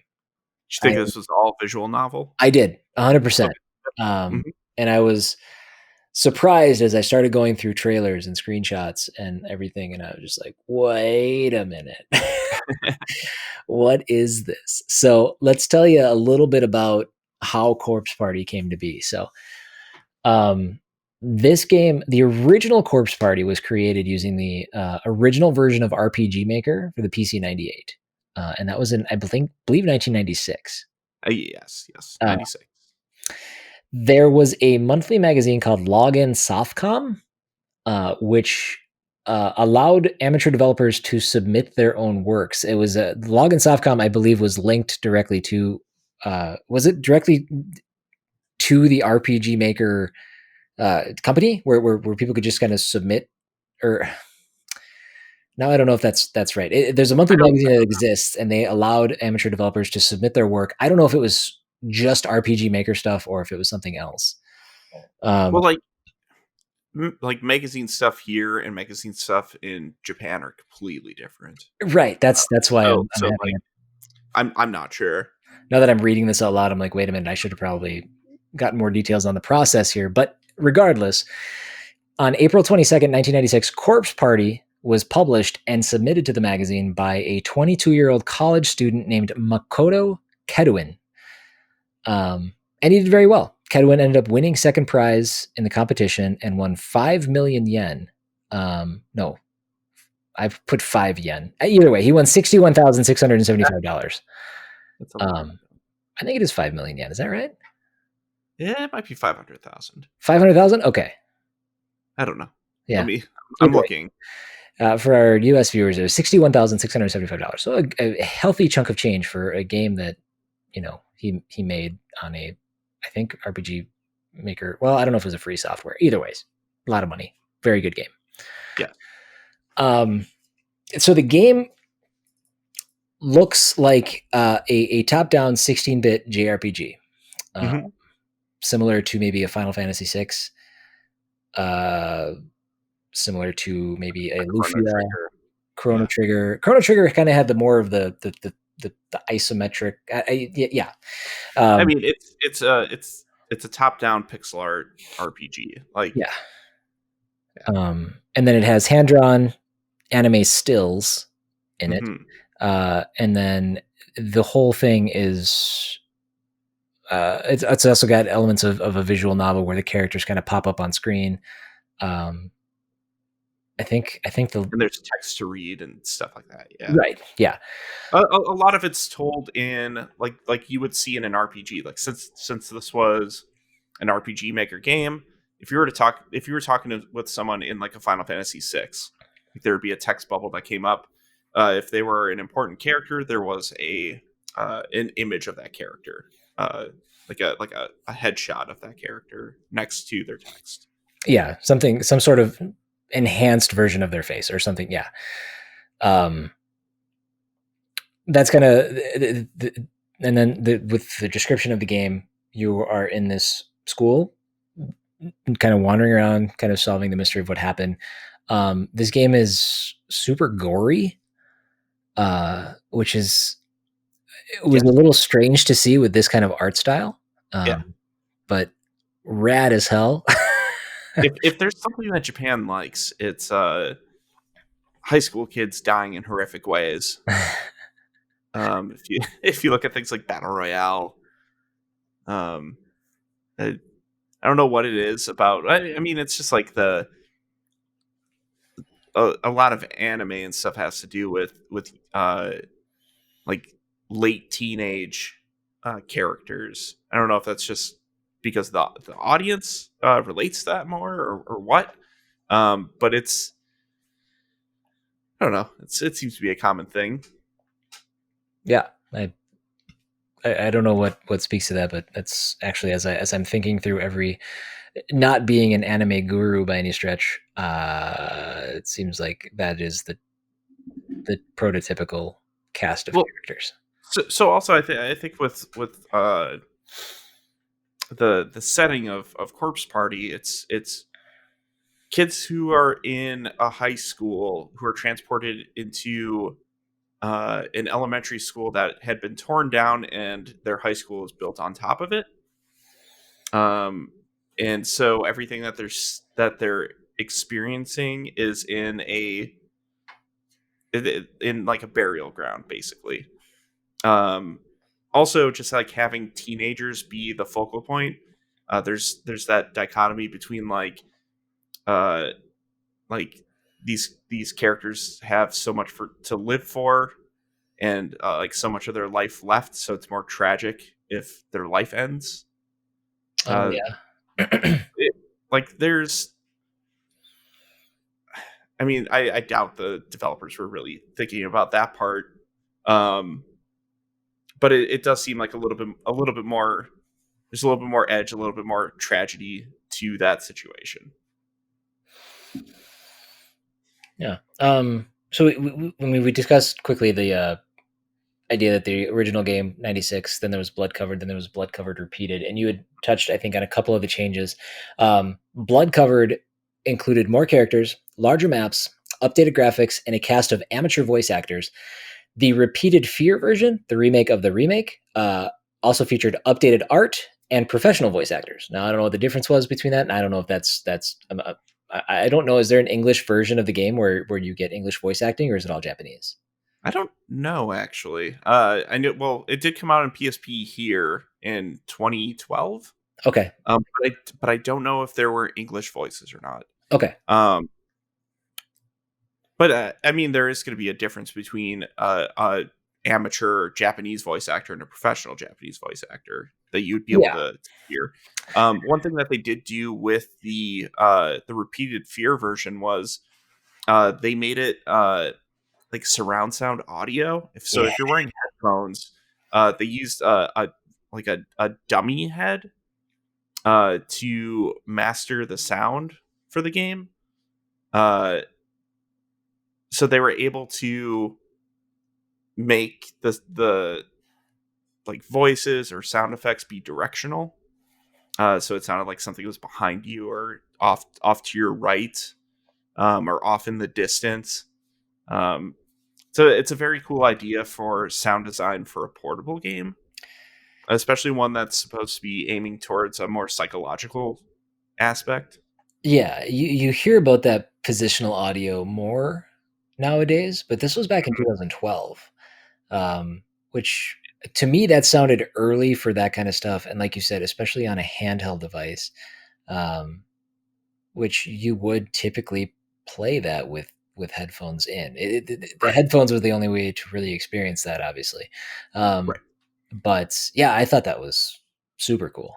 Did you think this was all visual novel? I did 100%. Okay. Mhm. And I was surprised as I started going through trailers and screenshots and everything, and I was just like, wait a minute. What is this? So let's tell you a little bit about how Corpse Party came to be. So this game, the original Corpse Party, was created using the original version of RPG Maker for the PC 98. And that was in, I believe 1996. Yes, 96. There was a monthly magazine called Login Softcom, which allowed amateur developers to submit their own works. It was Login Softcom, I believe, was linked directly to. Was it directly to the RPG Maker company, where people could just kind of submit? Or now I don't know if that's right. There's a monthly I don't magazine that exists, and they allowed amateur developers to submit their work. I don't know if it was just RPG Maker stuff or if it was something else. well, like magazine stuff here and magazine stuff in Japan are completely different. Right. That's why I'm So having like it. I'm not sure. Now that I'm reading this out loud, I'm like, wait a minute, I should have probably gotten more details on the process here. But regardless, on April 22nd, 1996, Corpse Party was published and submitted to the magazine by a 22-year-old college student named Makoto Karowin. And he did very well. Karowin ended up winning second prize in the competition and won 5 million yen. No, I've put 5 yen. Either way, he won $61,675. That's a lot. I think it is 5 million yen. Is that right? Yeah, it might be 500,000. 500,000? Okay. I don't know. Yeah. I'm looking. For our US viewers, it was $61,675. So a healthy chunk of change for a game that, he made on a, I think, RPG Maker. Well, I don't know if it was a free software. Either ways, a lot of money. Very good game. Yeah. So the game looks like a top-down 16-bit JRPG, similar to maybe a Final Fantasy VI, similar to maybe a Lufia, Chrono Trigger. Chrono Trigger kind of had the more of the isometric. Yeah. I mean, it's a top-down pixel art RPG. Like, yeah. And then it has hand-drawn anime stills in it. And then the whole thing is it's also got elements of a visual novel where the characters kind of pop up on screen. I think and there's text to read and stuff like that. Yeah. Right. Yeah. A lot of it's told in like you would see in an RPG. Like since this was an RPG Maker game, if you were talking with someone in like a Final Fantasy VI, there would be a text bubble that came up. If they were an important character, there was an image of that character, like a headshot of that character next to their text. Yeah, some sort of enhanced version of their face or something. Yeah. That's kind of, and then with the description of the game, you are in this school kind of wandering around, kind of solving the mystery of what happened. This game is super gory, which is it was Yeah. a little strange to see with this kind of art style, Yeah. but rad as hell. If there's something that Japan likes, it's high school kids dying in horrific ways. If you if you look at things like Battle Royale, um, I, I don't know what it is about. I mean, it's just like a lot of anime and stuff has to do with like late teenage characters. I don't know if that's just because the audience relates to that more or what. But it's I don't know. It seems to be a common thing. Yeah, I don't know what speaks to that, but that's actually as I'm thinking through every, not being an anime guru by any stretch, it seems like that is the prototypical cast of Well, characters. so also I think with the setting of Corpse Party, it's kids who are in a high school who are transported into an elementary school that had been torn down, and their high school is built on top of it. Um, and so everything that they're experiencing is in like a burial ground, basically. Um, Also, just like having teenagers be the focal point. There's that dichotomy between uh, like these characters have so much to live for, and like so much of their life left, so it's more tragic if their life ends. Oh Uh, yeah. it, like there's, I mean, I doubt the developers were really thinking about that part, um, but it does seem like a little bit more. There's a little bit more edge, a little bit more tragedy to that situation. Yeah. So we discussed quickly the idea that the original game 96, then there was Blood Covered, then there was Blood Covered Repeated, and you had touched, I think, on a couple of the changes. Blood Covered included more characters, larger maps, updated graphics, and a cast of amateur voice actors. The Repeated Fear version, the remake of the remake, also featured updated art and professional voice actors. Now I don't know what the difference was between that, and I don't know if that's I don't know. Is there an English version of the game where you get English voice acting, or is it all Japanese? I don't know actually. I knew well, it did come out on PSP here in 2012. Okay. But I don't know if there were English voices or not. Okay. Um, but I mean, there is going to be a difference between a amateur Japanese voice actor and a professional Japanese voice actor that you'd be able Yeah. to hear. One thing that they did do with the Repeated Fear version was they made it like surround sound audio. Yeah. If you're wearing headphones, they used a dummy head to master the sound for the game. So they were able to make the like voices or sound effects be directional. So it sounded like something was behind you or off to your right, or off in the distance. Um, so it's a very cool idea for sound design for a portable game, especially one that's supposed to be aiming towards a more psychological aspect. Yeah, you hear about that positional audio more nowadays, but this was back in 2012, which to me that sounded early for that kind of stuff. And like you said, especially on a handheld device, um, which you would typically play that with headphones in. The Right. headphones was the only way to really experience that, obviously. Um, Right. but yeah, I thought that was super cool.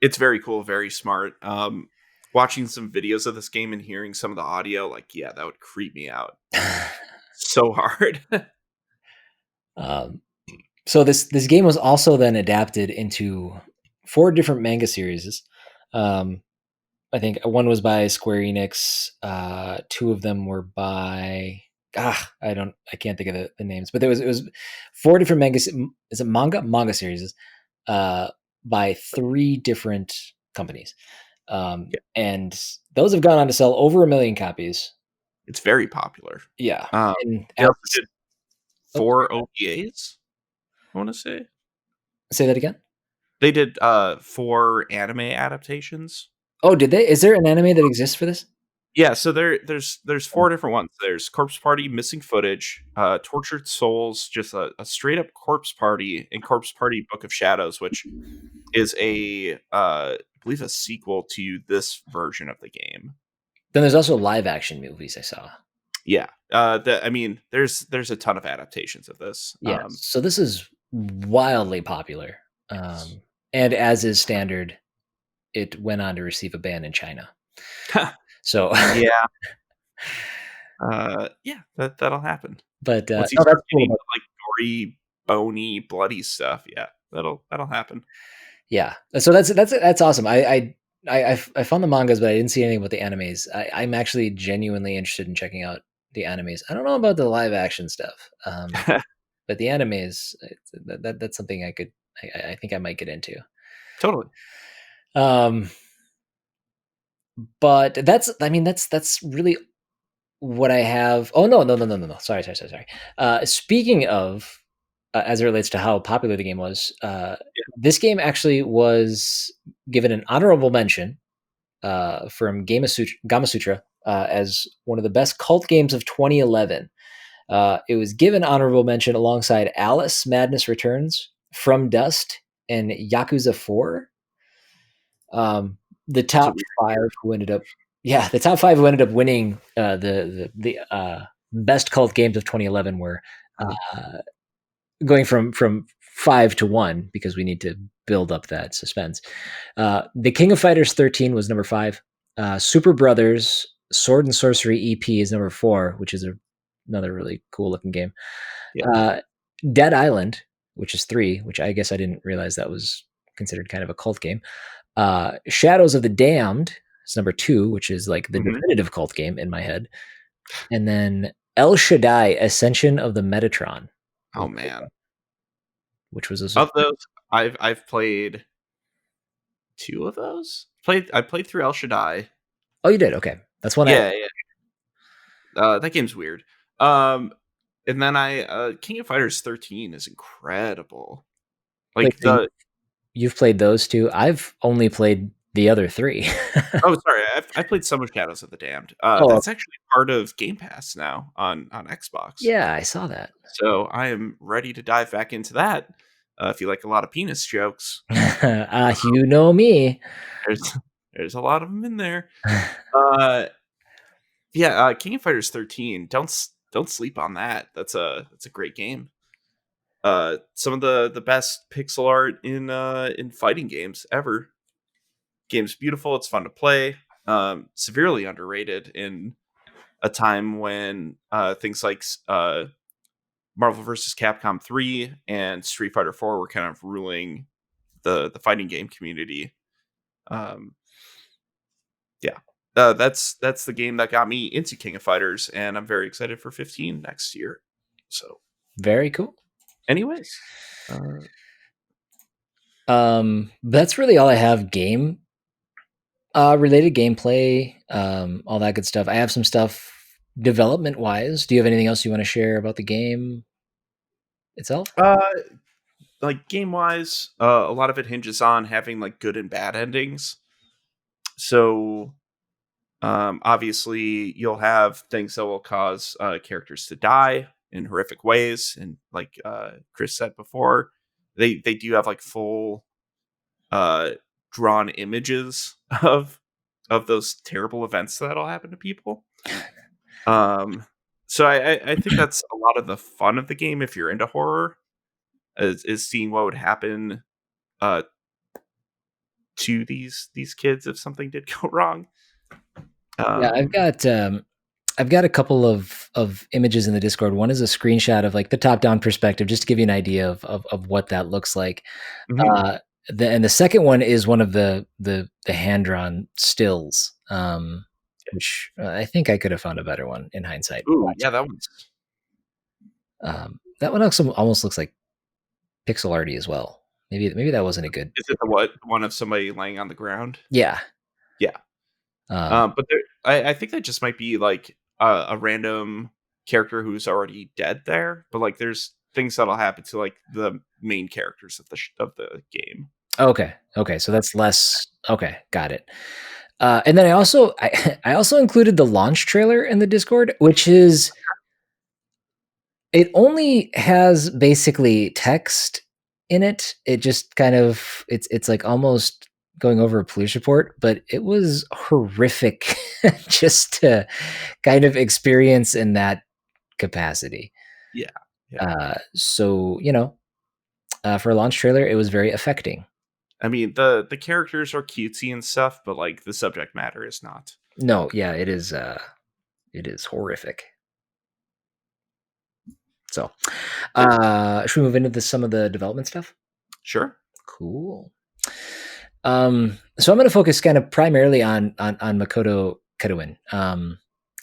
It's very cool, very smart. Watching some videos of this game and hearing some of the audio, like, yeah, that would creep me out so hard. um, so this game was also then adapted into 4 different manga series. Um, I think one was by Square Enix. 2 of them were by I can't think of the names, but it was 4 different manga. Is it manga series? Uh, by 3 different companies. Yeah. And those have gone on to sell over 1 million copies. It's very popular. Yeah. And They also did oh, 4 OVAs, I want to say. say that again? They did 4 anime adaptations. Oh, did they? Is there an anime that exists for this? Yeah, so there's 4 different ones. There's Corpse Party, Missing Footage, Tortured Souls, just a straight up Corpse Party, and Corpse Party Book of Shadows, which is I believe a sequel to this version of the game. Then there's also live action movies I saw. Yeah, I mean, there's a ton of adaptations of this. Yeah, so this is wildly popular, and as is standard, it went on to receive a ban in China. So yeah, yeah, that'll happen. But once you start getting like gory, bony, bloody stuff, yeah, that'll happen. Yeah, so that's awesome. I found the mangas, but I didn't see anything about the animes. I'm actually genuinely interested in checking out the animes. I don't know about the live action stuff, but the animes, that's something I think I might get into. Totally. But that's really what I have. Oh no. Sorry. Speaking of, as it relates to how popular the game was, this game actually was given an honorable mention from Gamasutra as one of the best cult games of 2011. It was given honorable mention alongside Alice Madness Returns, From Dust, and Yakuza 4. The top 5 who ended up winning the best cult games of 2011 were going from 5 to 1 because we need to build up that suspense. The King of Fighters 13 was number 5. Super Brothers Sword and Sorcery EP is number 4, which is another really cool looking game. Yeah. Dead Island, which is 3, which I guess I didn't realize that was considered kind of a cult game. Shadows of the Damned is number 2, which is like the definitive cult game in my head. And then El Shaddai Ascension of the Metatron. Oh man. Which was of those I've played 2 of those. I played through El Shaddai. Oh, you did? Okay. That's one. Yeah. That game's weird. And then King of Fighters 13 is incredible. Like you've played those 2. I've only played the other 3. Oh, sorry. I played some of Shadows of the Damned. That's actually part of Game Pass now on Xbox. Yeah, I saw that. So I am ready to dive back into that. If you like a lot of penis jokes, you know me. There's a lot of them in there. King of Fighters 13. Don't sleep on that. That's a great game. Some of the best pixel art in fighting games ever. Game's beautiful. It's fun to play. Severely underrated in a time when things like Marvel vs. Capcom 3 and Street Fighter 4 were kind of ruling the fighting game community. That's the game that got me into King of Fighters, and I'm very excited for 15 next year. So very cool. Anyways, that's really all I have. Game related gameplay, all that good stuff. I have some stuff development wise. Do you have anything else you want to share about the game itself? Like game wise, a lot of it hinges on having like good and bad endings. So obviously you'll have things that will cause characters to die in horrific ways, and like Chris said before, they do have like full drawn images of those terrible events that'll happen to people. So I think that's a lot of the fun of the game if you're into horror, is seeing what would happen to these kids if something did go wrong. I've got a couple of images in the Discord. One is a screenshot of like the top down perspective, just to give you an idea of what that looks like. And the second one is one of the hand drawn stills, which I think I could have found a better one in hindsight. Ooh, yeah, that one's. That one also almost looks like pixel arty as well. Maybe that wasn't a good. Is it the one of somebody laying on the ground? Yeah. Yeah. But I think that just might be like a random character who's already dead there. But like, there's things that'll happen to like the main characters of the game. Okay, so that's less. Okay, got it. And then I also included the launch trailer in the Discord, which is it only has basically text in it. It just kind of it's like almost going over a police report, but it was horrific just to kind of experience in that capacity. Yeah. Yeah. So for a launch trailer, it was very affecting. I mean, the characters are cutesy and stuff, but like the subject matter is not. No, yeah, it is. It is horrific. So, should we move into some of the development stuff? Sure. Cool. So I'm going to focus kind of primarily on Makoto Karowin.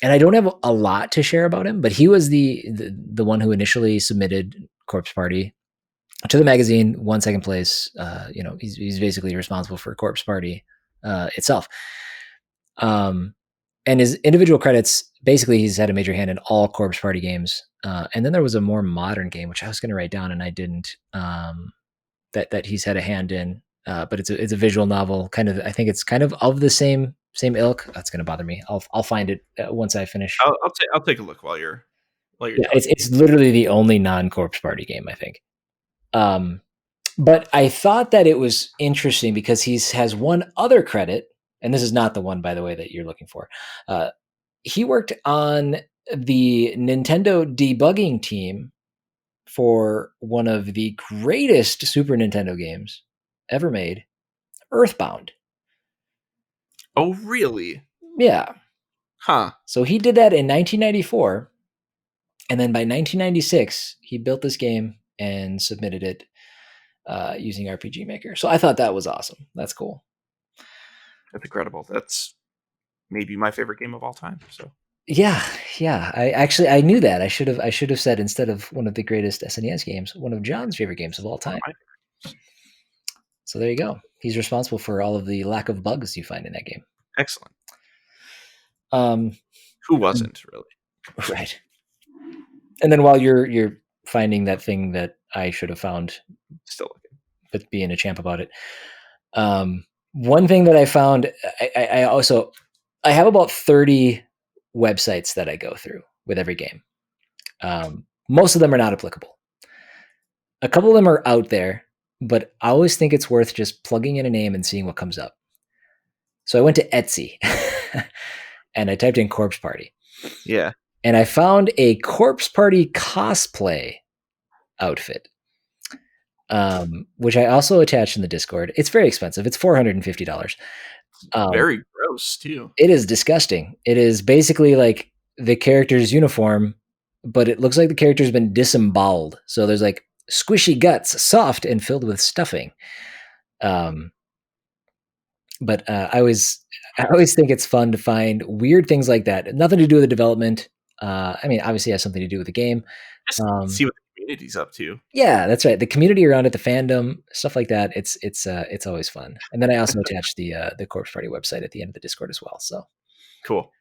And I don't have a lot to share about him, but he was the one who initially submitted Corpse Party to the magazine, won second place. He's basically responsible for Corpse Party itself. And his individual credits, basically, he's had a major hand in all Corpse Party games. And then there was a more modern game, which I was going to write down and I didn't. That he's had a hand in, but it's a visual novel. Kind of, I think it's kind of the same ilk. That's going to bother me. I'll find it once I finish. I'll take a look while you're yeah, it's literally the only non-Corpse Party game, I think. But I thought that it was interesting because he has one other credit, and this is not the one, by the way, that you're looking for. He worked on the Nintendo debugging team for one of the greatest Super Nintendo games ever made, Earthbound. Oh, really? Yeah. Huh. So he did that in 1994. And then by 1996, he built this game and submitted it using RPG Maker. So I thought that was awesome. That's cool. That's incredible. That's maybe my favorite game of all time. So yeah. I knew that. I should have said, instead of one of the greatest SNES games, one of John's favorite games of all time. So there you go. He's responsible for all of the lack of bugs you find in that game. Excellent. Who wasn't, really? Right. And then while you're finding that thing that I should have found, still looking, but being a champ about it. One thing that I found, I have about 30 websites that I go through with every game. Most of them are not applicable. A couple of them are out there, but I always think it's worth just plugging in a name and seeing what comes up. So I went to Etsy and I typed in Corpse Party. Yeah. And I found a Corpse Party cosplay outfit, which I also attached in the Discord. It's very expensive. It's $450. Very gross, too. It is disgusting. It is basically like the character's uniform, but it looks like the character's been disemboweled. So there's like squishy guts, soft and filled with stuffing. But I always think it's fun to find weird things like that. Nothing to do with the development. I mean, obviously, it has something to do with the game. Just see what the community's up to. Yeah, that's right. The community around it, the fandom, stuff like that. It's always fun. And then I also attached the Corpse Party website at the end of the Discord as well. So cool.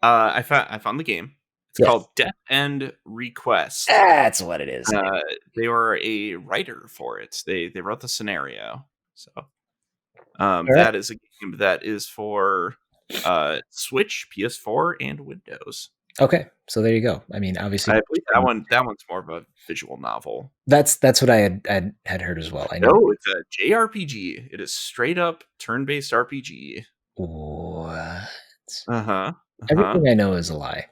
I found the game. It's called Death End Request. That's what it is. They were a writer for it. They wrote the scenario. So that is a game that is for Switch, PS4, and Windows. Okay, so there you go. I mean, obviously, I believe that one's more of a visual novel. That's what I had heard as well. I know. No, it's a JRPG. It is straight up turn-based RPG. What? Uh-huh. Everything I know is a lie.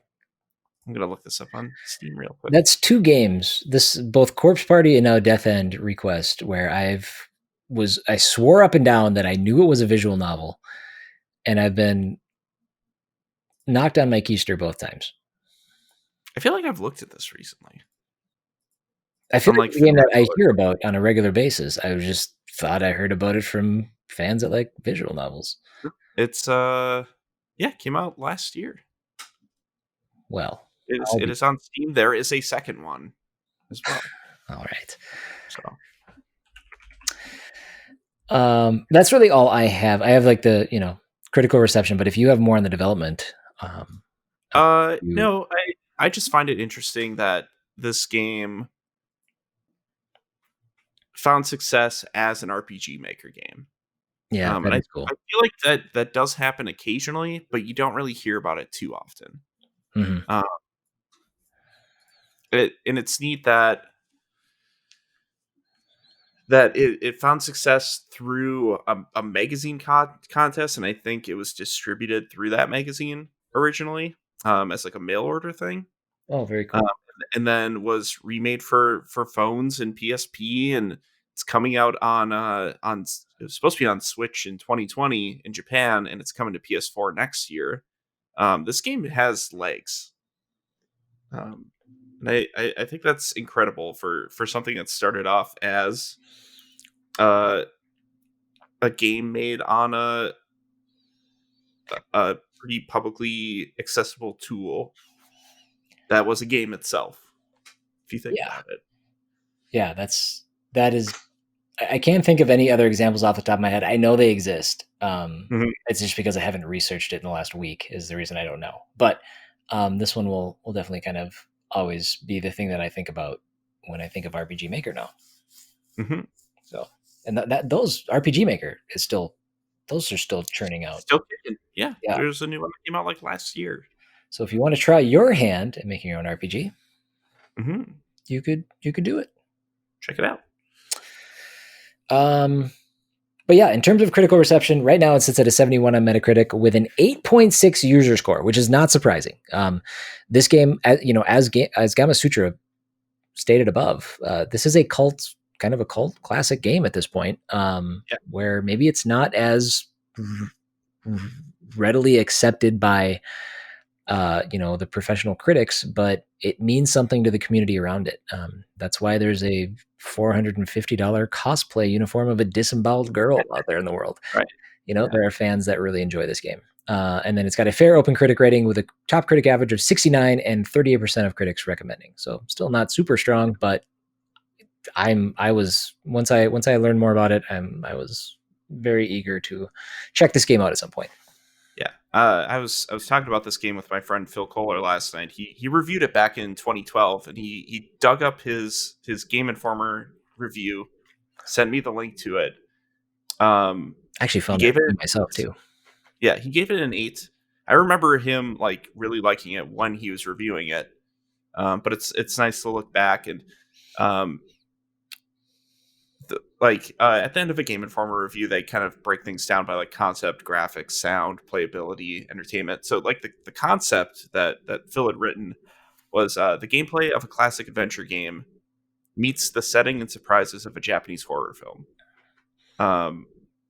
I'm gonna look this up on Steam real quick. That's two games. Both Corpse Party and now Death End Request, where I swore up and down that I knew it was a visual novel, and I've been knocked on my keister both times. I feel like I've looked at this recently. I feel like the game that I hear about on a regular basis. I just thought I heard about it from fans that like visual novels. It's came out last year. Well, it is on Steam. There is a second one as well. All right. So that's really all I have. I have like the critical reception, but if you have more on the development, no, I just find it interesting that this game found success as an RPG Maker game. Yeah, And that is cool. I feel like that does happen occasionally, but you don't really hear about it too often. Mm-hmm. And it's neat that it found success through a magazine contest, and I think it was distributed through that magazine originally as like a mail order thing. Oh, very cool. And then was remade for phones and PSP, and it's coming out on it was supposed to be on Switch in 2020 in Japan, and it's coming to PS4 next year. This game has legs. And I think that's incredible for something that started off as a game made on a pretty publicly accessible tool that was a game itself, if you think about it. Yeah, that is. I can't think of any other examples off the top of my head. I know they exist. It's just because I haven't researched it in the last week is the reason I don't know. But this one will definitely kind of always be the thing that I think about when I think of RPG Maker now. Mm-hmm. So, and that those RPG Maker is still, those are still churning out. Still kicking. Yeah. There's a new one that came out like last year. So if you want to try your hand at making your own RPG, you could do it. Check it out. But yeah, in terms of critical reception, right now it sits at a 71 on Metacritic with an 8.6 user score, which is not surprising. This game, as Gamasutra stated above, this is kind of a cult classic game at this point, where maybe it's not as readily accepted by the professional critics, but it means something to the community around it. That's why there's a $450 cosplay uniform of a disemboweled girl out there in the world. Right. There are fans that really enjoy this game. And then it's got a fair open critic rating with a top critic average of 69 and 38% of critics recommending. So still not super strong, but I was once I learned more about it, I was very eager to check this game out at some point. Yeah. I was talking about this game with my friend Phil Kohler last night. He reviewed it back in 2012, and he dug up his Game Informer review, sent me the link to it. Actually found it myself too. Yeah, he gave it an 8. I remember him like really liking it when he was reviewing it. But it's nice to look back and at the end of a Game Informer review, they kind of break things down by like concept, graphics, sound, playability, entertainment. So like the concept that Phil had written was the gameplay of a classic adventure game meets the setting and surprises of a Japanese horror film,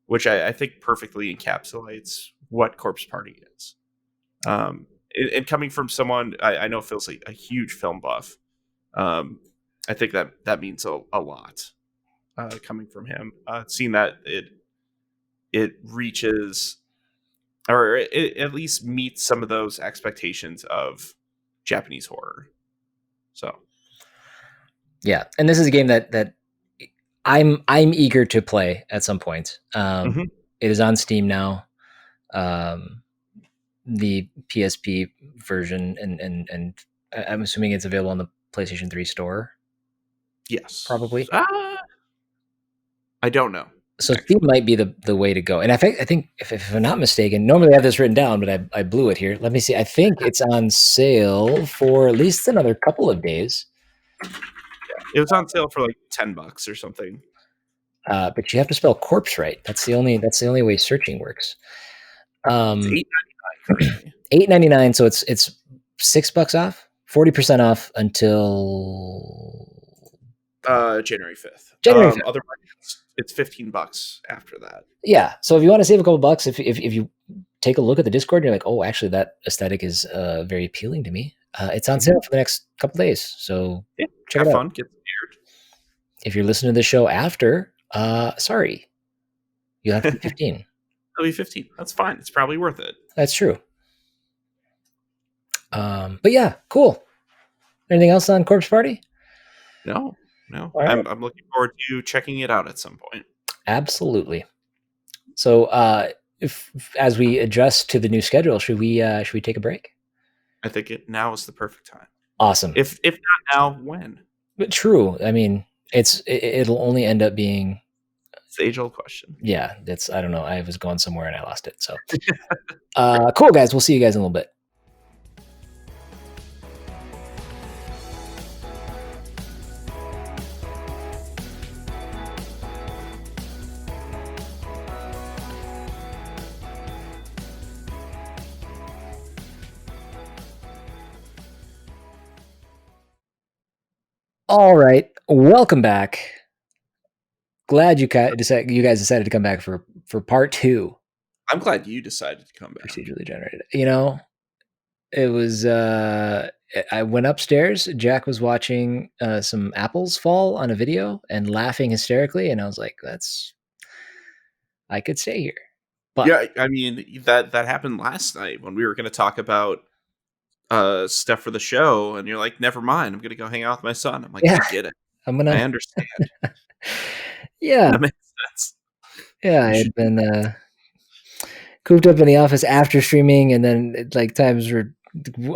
which I think perfectly encapsulates what Corpse Party is. And coming from someone, I know Phil's a huge film buff. I think that means a lot. Coming from him, seeing that it reaches, or it at least meets some of those expectations of Japanese horror. So, yeah, and this is a game that I'm eager to play at some point. It is on Steam now, the PSP version, and I'm assuming it's available on the PlayStation 3 store. Yes, probably. I don't know. So Steam might be the way to go. And I think if I'm not mistaken, normally I have this written down, but I blew it here. Let me see. I think it's on sale for at least another couple of days. Yeah, it was on sale for like $10 or something. But you have to spell corpse right. That's the only way searching works. It's $8.99. $8.99. So it's $6 off, 40% off until January 5th. January 5th. Otherwise, it's $15 after that. Yeah. So if you want to save a couple bucks, if you take a look at the Discord and you're like, oh, actually that aesthetic is very appealing to me. It's on sale for the next couple days. So check it out. Fun, get scared. If you're listening to the show after, sorry, you'll have to be 15. It'll be 15. That's fine. It's probably worth it. That's true. But yeah, cool. Anything else on Corpse Party? No. Right. I'm looking forward to checking it out at some point. Absolutely. So if as we adjust to the new schedule, should we take a break? I think now is the perfect time. Awesome. If not now, when? But true. I mean, it'll only end up being. It's the age-old question. Yeah, that's, I don't know. I was going somewhere and I lost it. So, cool, guys. We'll see you guys in a little bit. All right, welcome back. Glad you guys decided to come back for part 2. I'm glad you decided to come back. Procedurally generated. You know, it was. I went upstairs. Jack was watching some apples fall on a video and laughing hysterically, and I was like, I could stay here. But yeah, I mean that happened last night when we were going to talk about stuff for the show, and you're like, never mind, I'm gonna go hang out with my son. I'm like, yeah, I get it. I understand. Yeah, that makes sense. Yeah, I had been cooped up in the office after streaming, and then like times were,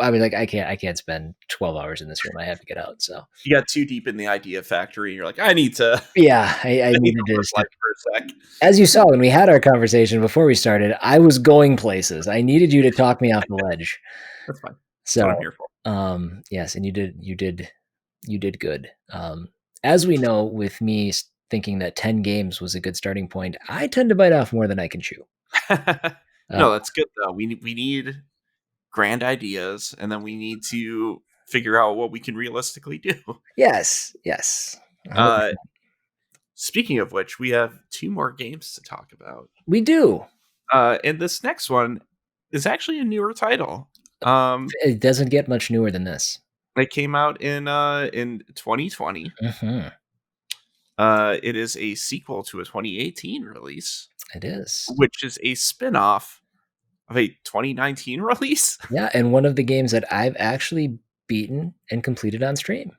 I mean, like I can't spend 12 hours in this room. I have to get out. So you got too deep in the idea factory. You're like, I need to. Yeah, I needed to for a sec. As you saw when we had our conversation before we started, I was going places. I needed you to talk me off the ledge. That's fine. So That's what I'm here for. Yes, and you did good. As we know, with me thinking that 10 games was a good starting point, I tend to bite off more than I can chew. No, that's good though. We need grand ideas, and then we need to figure out what we can realistically do. Yes. Speaking of which, we have 2 more games to talk about. We do. And this next one is actually a newer title. It doesn't get much newer than this. It came out in 2020. Mm-hmm. It is a sequel to a 2018 release. It is. Which is a spin-off of a 2019 release. Yeah, and one of the games that I've actually beaten and completed on stream.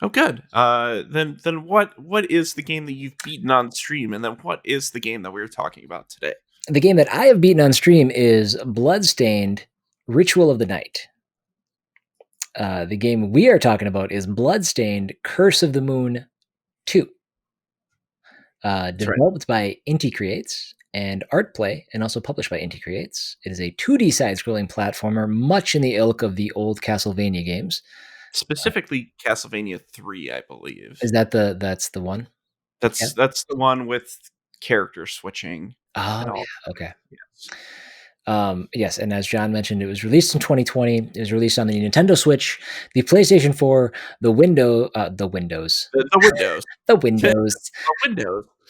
Oh, good. Then what is the game that you've beaten on stream, and then what is the game that we're talking about today? The game that I have beaten on stream is Bloodstained, Ritual of the Night. The game we are talking about is Bloodstained, Curse of the Moon 2. Developed by Inti Creates and Artplay, and also published by Inti Creates. It is a 2D side-scrolling platformer, much in the ilk of the old Castlevania games. Specifically, Castlevania 3, I believe. Is that that's the one? That's the one with character switching. Oh, yeah. Okay. Yes. Yes, and as John mentioned, it was released in 2020. It was released on the Nintendo Switch, the PlayStation 4, the Windows,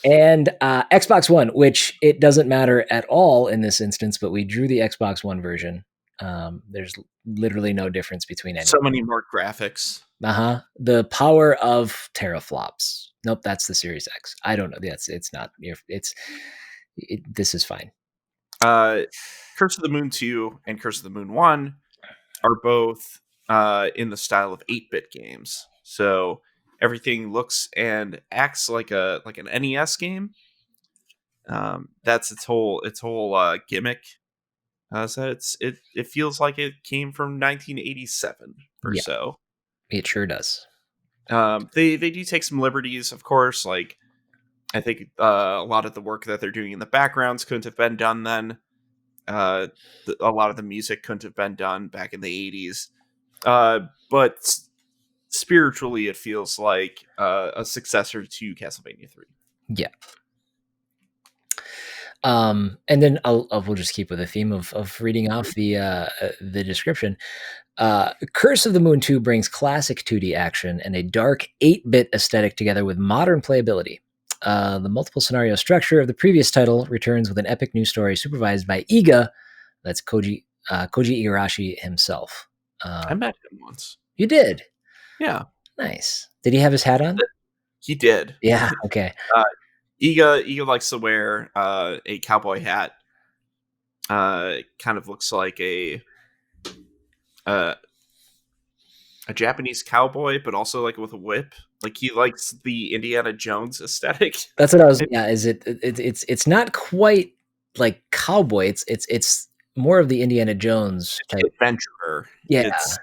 and Xbox One, which it doesn't matter at all in this instance, but we drew the Xbox One version. There's literally no difference between any. So many more graphics. The power of teraflops. Nope, that's the Series X. I don't know. It's not. This is fine. Curse of the Moon 2 and Curse of the Moon 1 are both in the style of 8-bit games. So everything looks and acts like an NES game. That's its whole gimmick. So it feels like it came from 1987 or so. It sure does. They do take some liberties, of course. Like, I think a lot of the work that they're doing in the backgrounds couldn't have been done then. A lot of the music couldn't have been done back in the 80s. But spiritually, it feels like a successor to Castlevania 3. Yeah. And then we'll just keep with the theme of reading off the description. Curse of the Moon 2 brings classic 2D action and a dark 8-bit aesthetic together with modern playability. The multiple scenario structure of the previous title returns with an epic new story supervised by Iga. That's Koji Igarashi himself. I met him once. You did? Yeah. Nice. Did he have his hat on? He did. Yeah. Okay. Iga likes to wear a cowboy hat. Kind of looks like a Japanese cowboy, but also like with a whip. Like, he likes the Indiana Jones aesthetic. That's what I was. Yeah, it's not quite like cowboy. It's more of the Indiana Jones It's type. the adventurer. Yeah. It's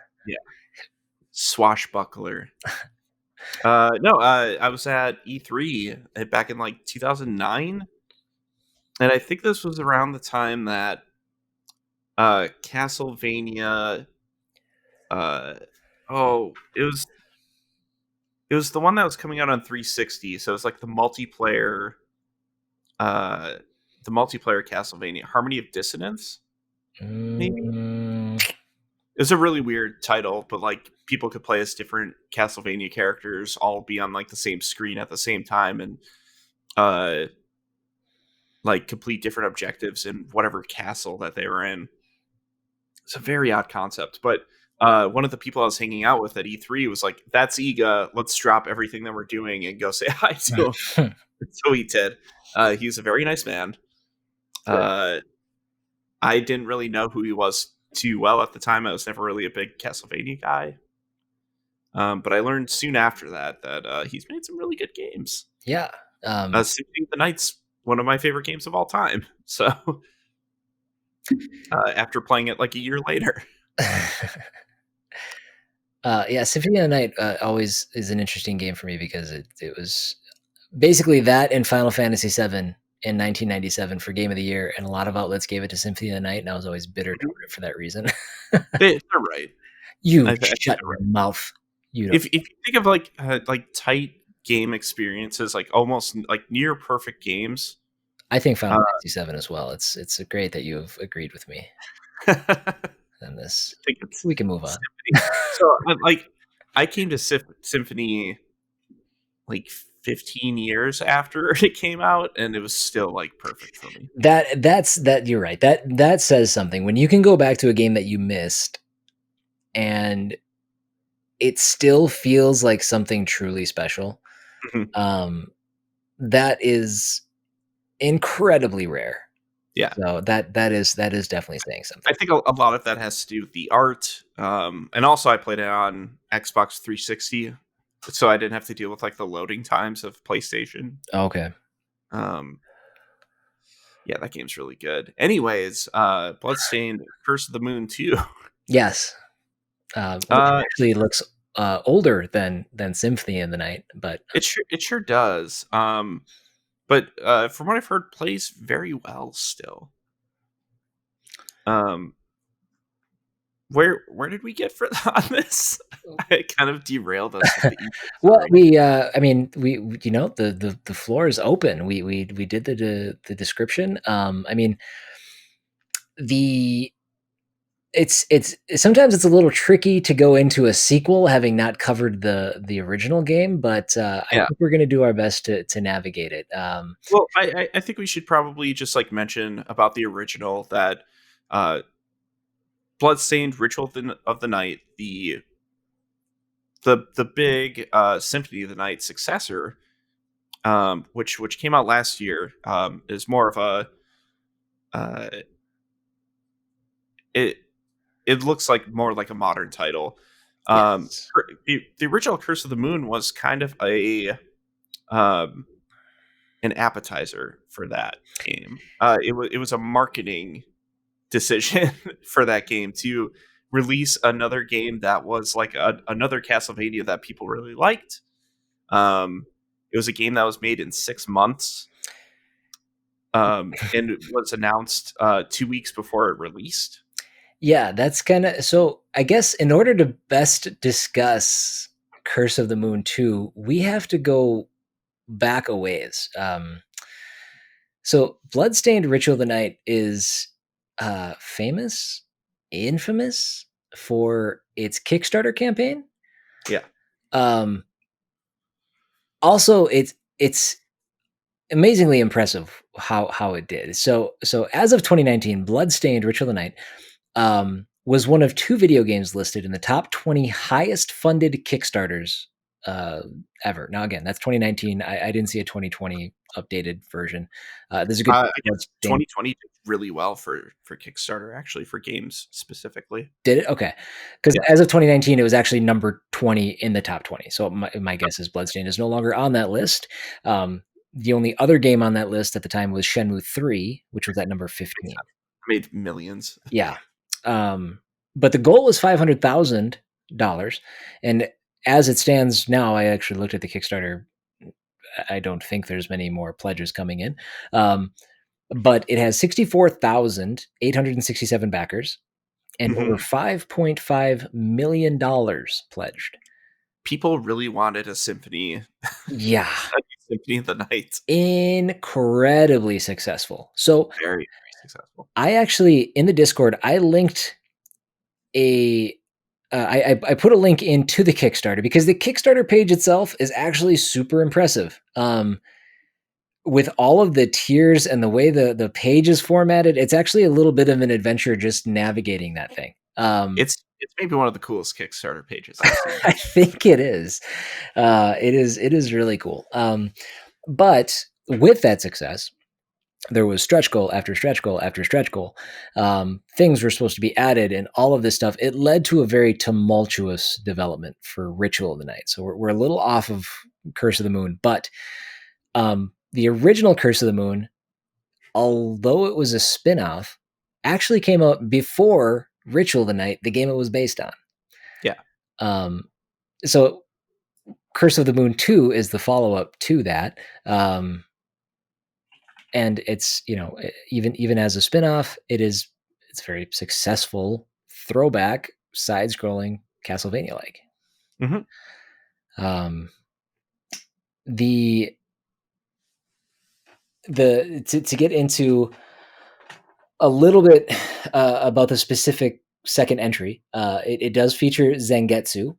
swashbuckler. No, I was at E3 back in like 2009, and I think this was around the time that Castlevania. Oh, it was the one that was coming out on 360. So it was like uh, the multiplayer Castlevania, Harmony of Dissonance. Maybe it was a really weird title, but like people could play as different Castlevania characters, all be on like the same screen at the same time, and uh, like complete different objectives in whatever castle that they were in. It's a very odd concept, but one of the people I was hanging out with at E3 was like, "That's Iga. Let's drop everything that we're doing and go say hi to him." So he did. He's a very nice man. I didn't really know who he was too well at the time. I was never really a big Castlevania guy. But I learned soon after that he's made some really good games. Yeah. Symphony of the Night's one of my favorite games of all time. So after playing it like a year later. Yeah, Symphony of the Night always is an interesting game for me because it was basically that and Final Fantasy VII in 1997 for Game of the Year, and a lot of outlets gave it to Symphony of the Night, and I was always bitter toward it for that reason. They're right. You shut your mouth. You don't. If you think of like tight game experiences, like almost like near perfect games, I think Final Fantasy VII as well. It's great that you have agreed with me on this. We can move on. So like I came to Symphony like 15 years after it came out, and it was still like perfect for me. That's you're right. That says something when you can go back to a game that you missed and it still feels like something truly special. Mm-hmm. That is incredibly rare. Yeah. So that is definitely saying something. I think a lot of that has to do with the art. And also I played it on Xbox 360, so I didn't have to deal with like the loading times of PlayStation. Okay. Yeah, that game's really good. Anyways, Bloodstained, Curse of the Moon 2. Yes. Which actually looks older than Symphony of the Night, but it sure does. But from what I've heard, plays very well still. Where did we get on this? I kind of derailed us. Well, I mean, you know, the floor is open. We did the description. I mean, it's sometimes it's a little tricky to go into a sequel having not covered the original game, but I think we're going to do our best to navigate it. Well, I think we should probably just like mention about the original that Bloodstained, Ritual of the Night, the big Symphony of the Night successor, which came out last year, is more of a it looks like more like a modern title. Yes. The original Curse of the Moon was kind of an appetizer for that game. It was a marketing decision for that game to release another game that was like another Castlevania that people really liked. It was a game that was made in 6 months, and it was announced 2 weeks before it released. Yeah, that's kind of so. I guess in order to best discuss Curse of the Moon 2, we have to go back a ways. So Bloodstained Ritual of the Night is infamous for its Kickstarter campaign. Yeah. Also, it's amazingly impressive how it did. So as of 2019, Bloodstained Ritual of the Night was one of 2 video games listed in the top 20 highest funded Kickstarters ever. Now, again, that's 2019. I didn't see a 2020 updated version. There's a good. I guess 2020 did really well for Kickstarter, actually, for games specifically. Did it? Okay, because as of 2019, it was actually number 20 in the top 20. So my guess is Bloodstained is no longer on that list. The only other game on that list at the time was Shenmue 3, which was at number 15. Made millions. Yeah. But the goal was $500,000. And as it stands now, I actually looked at the Kickstarter. I don't think there's many more pledges coming in. But it has 64,867 backers and over $5.5 million pledged. People really wanted a symphony. Yeah. Symphony of the Night. Incredibly successful. So very, very successful. I actually, in the Discord, I linked I put a link into the Kickstarter because the Kickstarter page itself is actually super impressive. With all of the tiers and the way the page is formatted, it's actually a little bit of an adventure just navigating that thing. It's maybe one of the coolest Kickstarter pages I've seen. I think it is. It is really cool. But with that success, there was stretch goal after stretch goal after stretch goal. Things were supposed to be added and all of this stuff. It led to a very tumultuous development for Ritual of the Night. So we're a little off of Curse of the Moon, but the original Curse of the Moon, although it was a spin-off, actually came out before Ritual of the Night, the game it was based on. Yeah. So Curse of the Moon 2 is the follow-up to that. And it's, even as a spin-off, it's very successful throwback, side-scrolling Castlevania-like. Mm-hmm. To get into a little bit about the specific second entry, it does feature Zangetsu,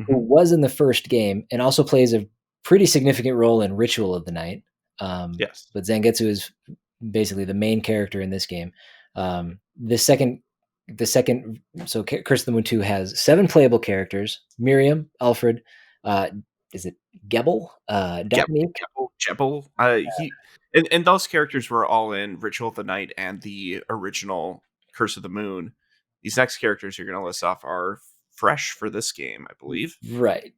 who was in the first game and also plays a pretty significant role in Ritual of the Night. Yes. But Zangetsu is basically the main character in this game. The second, so Curse of the Moon 2 has 7 playable characters: Miriam, Alfred, is it Gebel? Dominique? Gebel. And those characters were all in Ritual of the Night and the original Curse of the Moon. These next characters you're going to list off are fresh for this game, I believe. Right.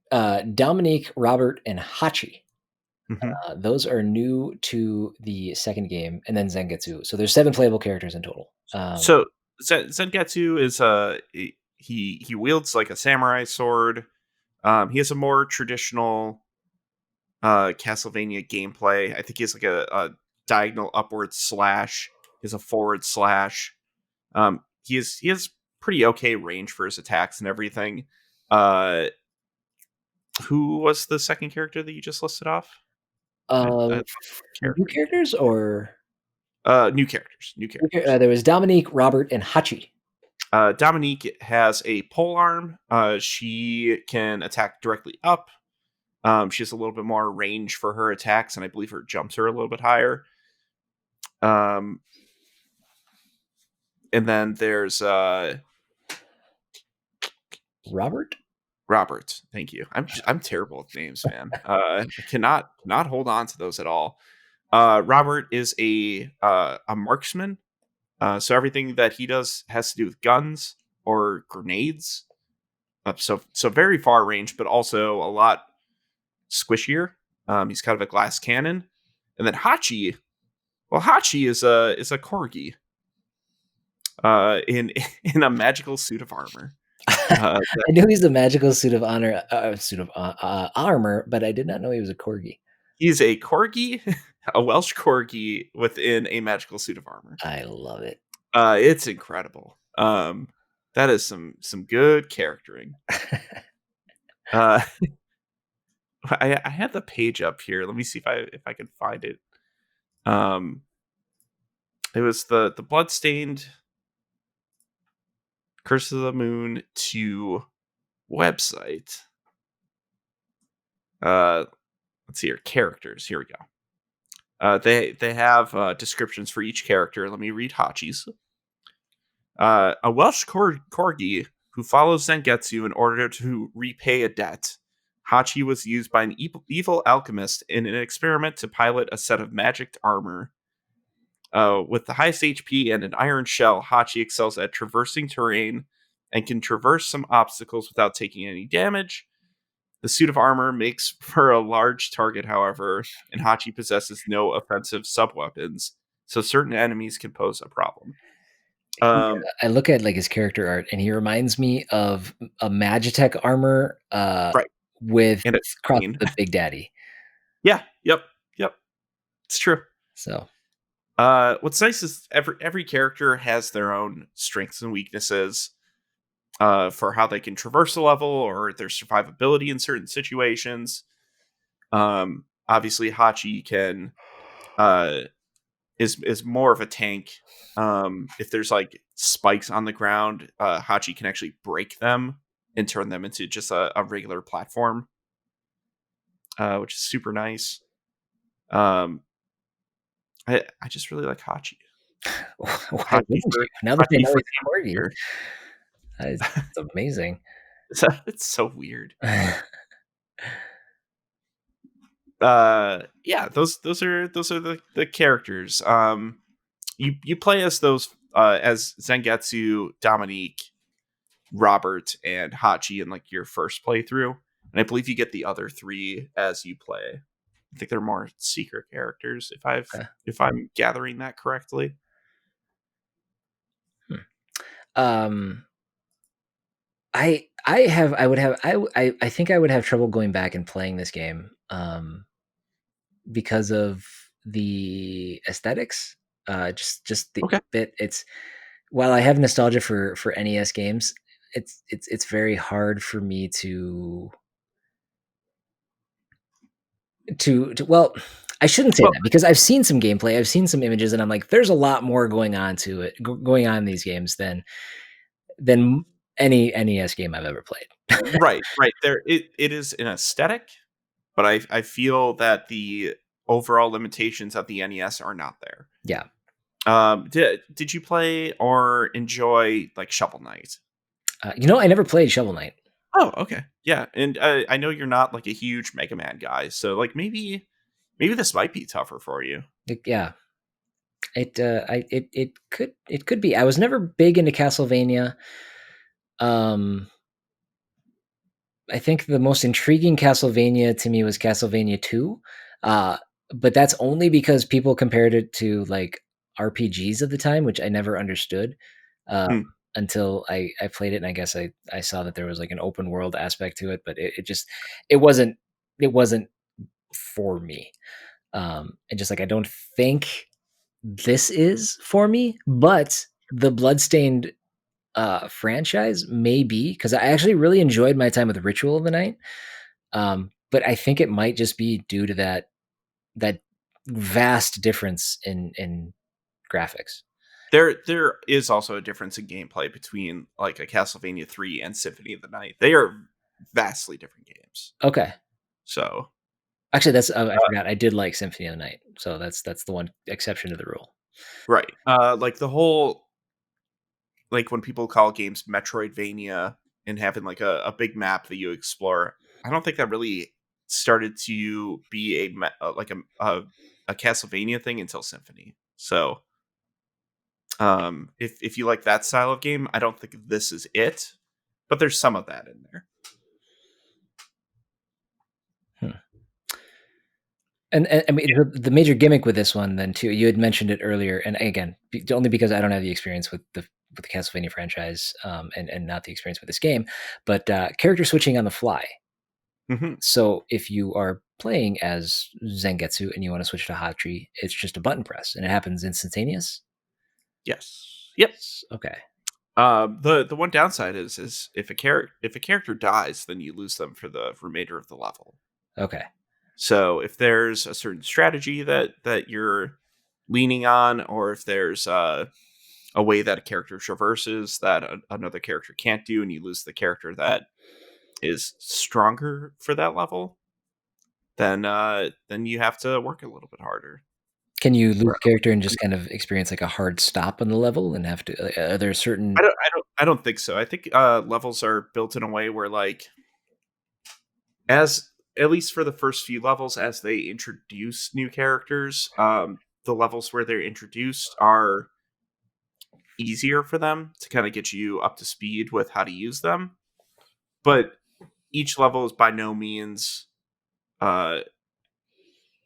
Dominique, Robert, and Hachi. Those are new to the second game, and then Zangetsu. So there's 7 playable characters in total. So Zangetsu is he wields like a samurai sword. He has a more traditional Castlevania gameplay. I think he has like a diagonal upward slash. He has a forward slash. He has pretty okay range for his attacks and everything. Who was the second character that you just listed off? New characters or new characters? New characters. There was Dominique, Robert, and Hachi. Dominique has a pole arm. She can attack directly up. She has a little bit more range for her attacks, and I believe her jumps are a little bit higher. And then there's Robert. Thank you. I'm terrible with names, man. I cannot hold on to those at all. Robert is a marksman. So everything that he does has to do with guns or grenades. So very far range, but also a lot squishier. He's kind of a glass cannon. And then Hachi is a corgi. In a magical suit of armor. I knew he's a magical suit of armor, but I did not know he was a corgi. He's a corgi, a Welsh corgi within a magical suit of armor. I love it. It's incredible. That is some good charactering. I had the page up here. Let me see if I can find it. It was the Bloodstained Curse of the Moon 2 website. Let's see here. Characters. Here we go. They have descriptions for each character. Let me read Hachi's. A Welsh corgi who follows Zangetsu in order to repay a debt. Hachi was used by an evil alchemist in an experiment to pilot a set of magic armor. With the highest HP and an iron shell, Hachi excels at traversing terrain and can traverse some obstacles without taking any damage. The suit of armor makes for a large target, however, and Hachi possesses no offensive sub-weapons, so certain enemies can pose a problem. I look at like his character art, and he reminds me of a Magitech armor Right. with And it's Cross clean. the Big Daddy. Yeah. Yep. It's true. So What's nice is every character has their own strengths and weaknesses for how they can traverse a level or their survivability in certain situations. Obviously, Hachi can is more of a tank. If there's like spikes on the ground, Hachi can actually break them and turn them into just a regular platform, which is super nice. I just really like Hachi. why Hachi wouldn't for you? Now that they Hachi know for it's corgi, here. it's amazing. It's so weird. Those are the characters. You play as those as Zangetsu, Dominique, Robert, and Hachi in like your first playthrough, and I believe you get the other three as you play. I think they're more secret characters if I'm gathering that correctly. I think I would have trouble going back and playing this game because of the aesthetics. Just the Okay. bit. It's while I have nostalgia for NES games, it's very hard for me to well, I shouldn't say Well, that because I've seen some gameplay, I've seen some images, and I'm like, there's a lot more going on in these games than any NES game I've ever played. right. There it is an aesthetic, but I feel that the overall limitations of the NES are not there. Yeah. Did you play or enjoy like Shovel Knight? I never played Shovel Knight. Oh, okay, yeah, and I know you're not like a huge Mega Man guy, so like maybe this might be tougher for you. Yeah, it could be. I was never big into Castlevania. I think the most intriguing Castlevania to me was Castlevania 2. But that's only because people compared it to like RPGs of the time, which I never understood Hmm. until I played it, and I guess I saw that there was like an open world aspect to it, but it wasn't it wasn't for me. And just like I don't think this is for me, but the Bloodstained franchise maybe because I actually really enjoyed my time with Ritual of the Night. But I think it might just be due to that vast difference in graphics. There is also a difference in gameplay between like a Castlevania 3 and Symphony of the Night. They are vastly different games. Okay. So Actually, that's I forgot. I did like Symphony of the Night, so that's the one exception to the rule. right, like the whole like when people call games Metroidvania and having like a big map that you explore, I don't think that really started to be like a Castlevania thing until Symphony. So, if you like that style of game, I don't think this is it, but there's some of that in there. And I mean, the major gimmick with this one, then too, you had mentioned it earlier, and again, only because I don't have the experience with the Castlevania franchise, and not the experience with this game, but character switching on the fly. Mm-hmm. So if you are playing as Zangetsu and you want to switch to Hachi, it's just a button press, and it happens instantaneous. Yes. Yep. Okay. The one downside is if a character dies, then you lose them for the remainder of the level. Okay. So if there's a certain strategy that you're leaning on, or if there's a way that a character traverses that another character can't do, and you lose the character that is stronger for that level, then you have to work a little bit harder. Can you lose a character and just kind of experience like a hard stop on the level and have to? Are there certain? I don't think so. I think levels are built in a way where like as at least for the first few levels, as they introduce new characters, the levels where they're introduced are easier for them to kind of get you up to speed with how to use them. But each level is by no means uh,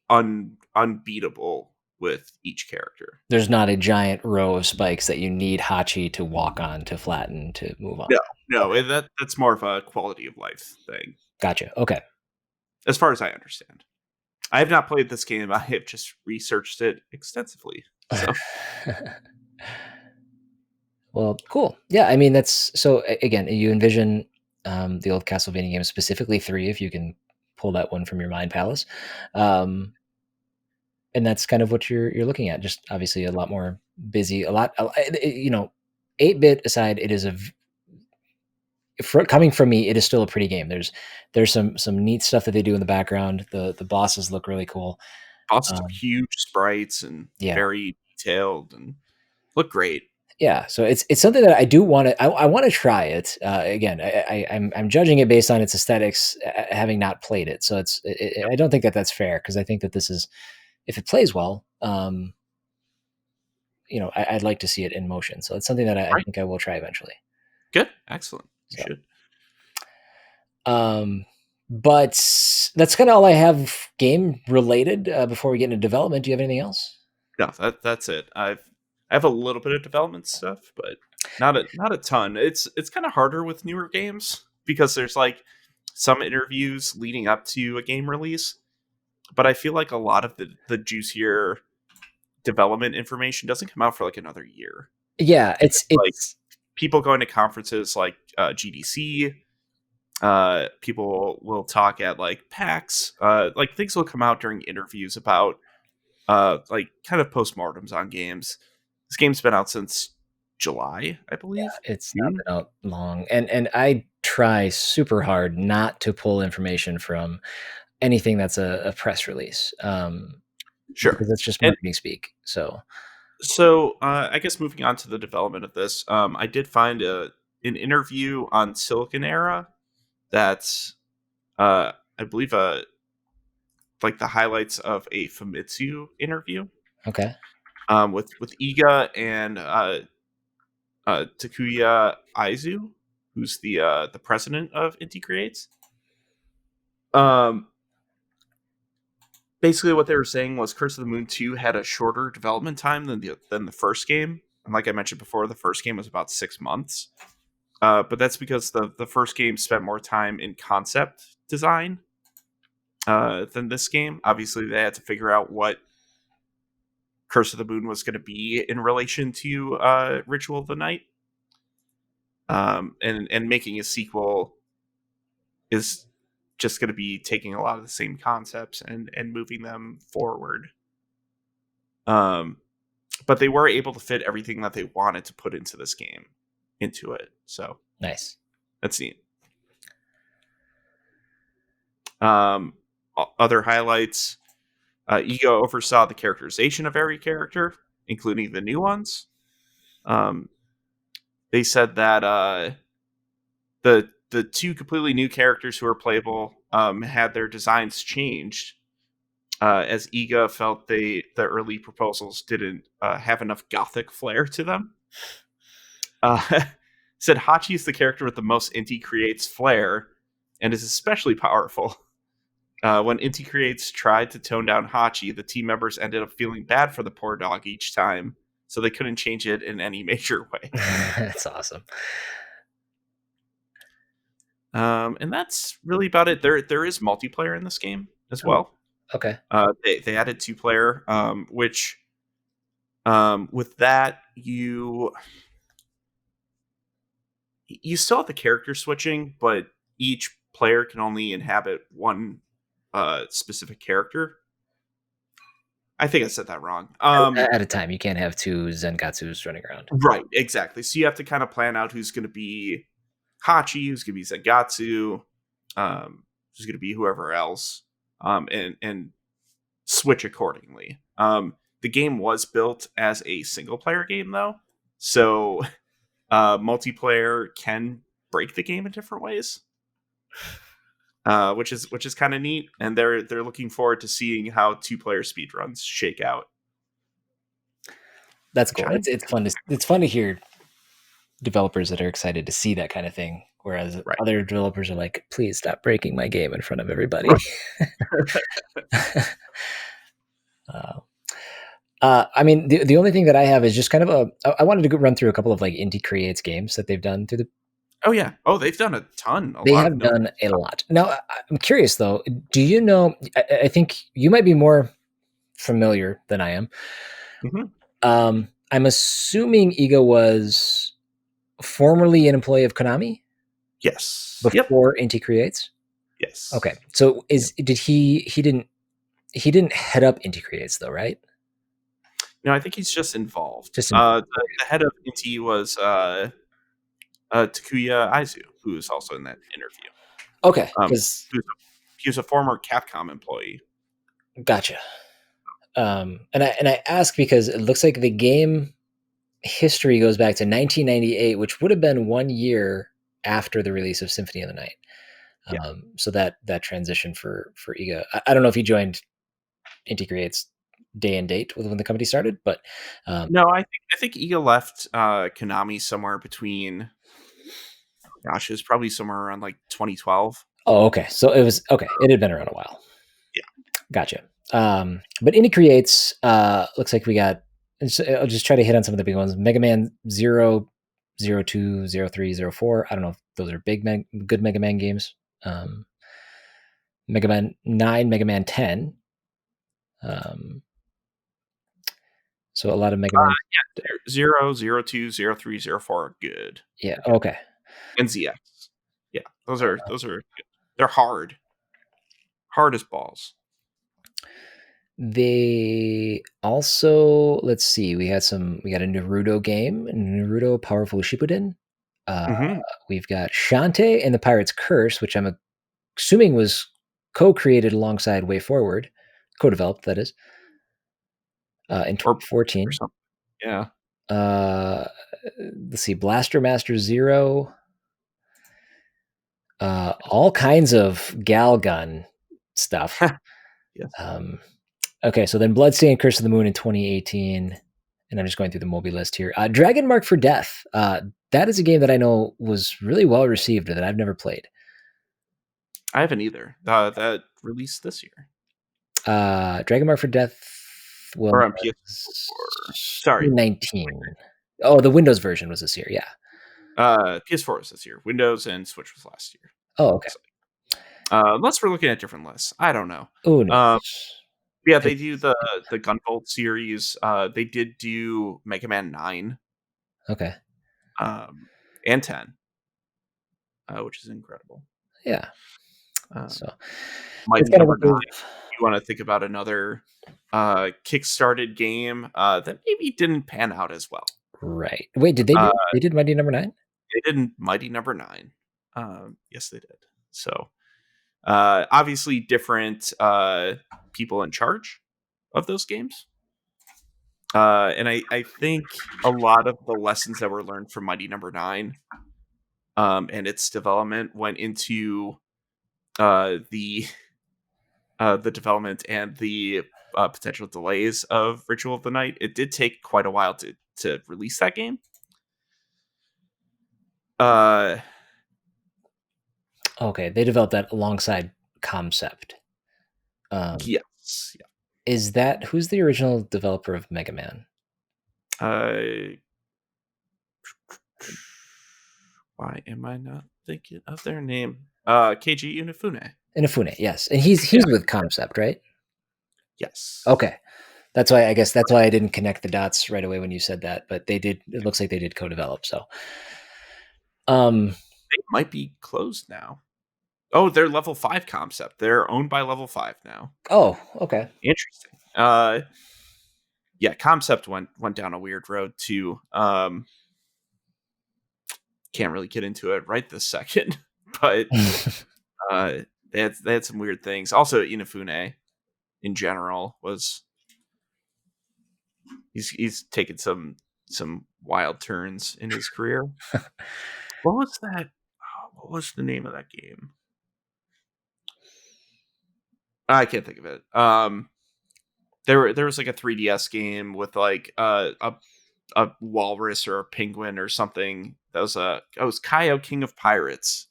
unbeatable with each character. There's not a giant row of spikes that you need Hachi to walk on to flatten to move on. No, that's more of a quality of life thing. Gotcha. Okay. As far as I understand. I have not played this game. I have just researched it extensively. So. Well, cool. Yeah, I mean, that's so. Again, you envision the old Castlevania games, specifically 3, if you can pull that one from your mind palace, and that's kind of what you're looking at. Just obviously a lot more busy, a lot. 8-bit aside, it is coming from me, it is still a pretty game. There's some neat stuff that they do in the background. The bosses look really cool. Bosses are huge sprites and very detailed and look great. Yeah, so it's something that I do want to. I want to try it again. I'm judging it based on its aesthetics, having not played it. So I don't think that that's fair, because I think that this is, if it plays well, I'd like to see it in motion. So it's something that I think I will try eventually. Good, excellent. You should. But that's kind of all I have game related. Before we get into development, do you have anything else? No, that's it. I have a little bit of development stuff, but not a ton. It's kind of harder with newer games because there's like some interviews leading up to a game release, but I feel like a lot of the juicier development information doesn't come out for like another year. Yeah, it's like people going to conferences like GDC. People will talk at like PAX. Like things will come out during interviews about like kind of postmortems on games. This game's been out since July, I believe. Yeah, it's not been out long, and I try super hard not to pull information from anything that's a press release. Sure, because that's just marketing speak. So I guess moving on to the development of this, I did find an interview on Silicon Era that's I believe like the highlights of a Famitsu interview. Okay. With Iga and Takuya Aizu, who's the president of Inti Creates. Basically what they were saying was Curse of the Moon 2 had a shorter development time than the first game. And like I mentioned before, the first game was about 6 months. But that's because the first game spent more time in concept design than this game. Obviously, they had to figure out what Curse of the Moon was going to be in relation to Ritual of the Night. And making a sequel is just going to be taking a lot of the same concepts and moving them forward. But they were able to fit everything that they wanted to put into this game into it. So nice. That's neat. Other highlights. Ego oversaw the characterization of every character, including the new ones. They said that the 2 completely new characters who are playable had their designs changed, as Iga felt the early proposals didn't have enough gothic flair to them. Said Hachi is the character with the most Inti Creates flair and is especially powerful. When Inti Creates tried to tone down Hachi, the team members ended up feeling bad for the poor dog each time, so they couldn't change it in any major way. That's awesome. And that's really about it. There is multiplayer in this game as well. Okay. They added 2-player, which with that you still have the character switching, but each player can only inhabit one specific character. I think I said that wrong. At a time, you can't have 2 Zengatsus running around. Right, exactly. So you have to kind of plan out who's going to be Hachi, who's going to be Zengatsu, who's going to be whoever else, and switch accordingly. The game was built as a single-player game, though, so multiplayer can break the game in different ways, which is kind of neat. And they're looking forward to seeing how 2-player speedruns shake out. That's cool. It's fun to hear developers that are excited to see that kind of thing whereas Right. other developers are like, please stop breaking my game in front of everybody. Right. I mean, the only thing that I have is just kind of I wanted to run through a couple of like Indie Creates games that they've done through the. Oh yeah. Oh, they've done a ton. A They lot of have no. done a lot. Now, I'm curious though. Do you know? I think you might be more familiar than I am. Mm-hmm. I'm assuming Iga was formerly an employee of Konami Yes. Yep. before Inti Creates. Yes. Okay, so Yep. did he didn't head up Inti Creates though, right? No, I think he's just involved. Just involved. The head of Inti was Takuya Aizu, who is also in that interview. Okay, Um, because he was a former Capcom employee. gotcha. And I ask because it looks like the game history goes back to 1998, which would have been 1 year after the release of Symphony of the Night. Yeah. So that transition for Iga, I don't know if he joined Inti Creates day and date when the company started, but No, I think Iga left Konami somewhere between. Gosh, it was probably somewhere around like 2012. oh, okay. So it was okay. It had been around a while. Yeah. Gotcha. But Indie Creates, looks like we got. I'll just try to hit on some of the big ones. Mega Man 0, 02, 03, 04. I don't know if those are good Mega Man games. Mega Man 9, Mega Man 10. So a lot of Mega Man. Yeah, 0, 02, 03, 04 are good. Yeah. Good. Okay. And ZX. Yeah, those are good. They're hard. Hard as balls. They also, let's see, we got a Naruto game, Naruto Powerful Shippuden. Mm-hmm. We've got Shantae and the Pirate's Curse, which I'm assuming was co-created alongside Way Forward, co-developed, that is, in Or 2014. something. Yeah. Let's see, Blaster Master Zero, all kinds of gal gun stuff. Yes. Okay, so then Bloodstained Curse of the Moon in 2018. And I'm just going through the Moby list here. Dragon Mark for Death. That is a game that I know was really well received that I've never played. I haven't either. That released this year. Dragon Mark for Death was Or on PS4. Sorry. 2019. Oh, the Windows version was this year, yeah. PS4 was this year. Windows and Switch was last year. Oh, okay. So, unless we're looking at different lists. I don't know. Oh, no. Yeah, they do the Gunvolt series. They did do Mega Man 9. Okay. And 10. Which is incredible. Yeah. So Mighty Number 9. You want to think about another kickstarted game that maybe didn't pan out as well. Right. Wait, did they did Mighty Number 9? They did Mighty Number 9. Yes, they did. So obviously different people in charge of those games. And I think a lot of the lessons that were learned from Mighty Number 9 and its development went into the development and the potential delays of Ritual of the Night. It did take quite a while to release that game. Okay, they developed that alongside Concept. Yes. Yeah. Is that who's the original developer of Mega Man? Why am I not thinking of their name? Keiji Inafune. Inafune, yes, and he's with Concept, right? Yes. Okay, that's why I didn't connect the dots right away when you said that, but they did. It looks like they did co-develop. So, they might be closed now. Oh, they're Level 5 Concept. They're owned by Level 5 now. Oh, okay. Interesting. Yeah, Concept went down a weird road too. Can't really get into it right this second, but they had some weird things. Also, Inafune in general was he's taken some wild turns in his career. What was that? What was the name of that game? I can't think of it. There was like a 3DS game with like a a walrus or a penguin or something. That was it was Kaio, King of Pirates.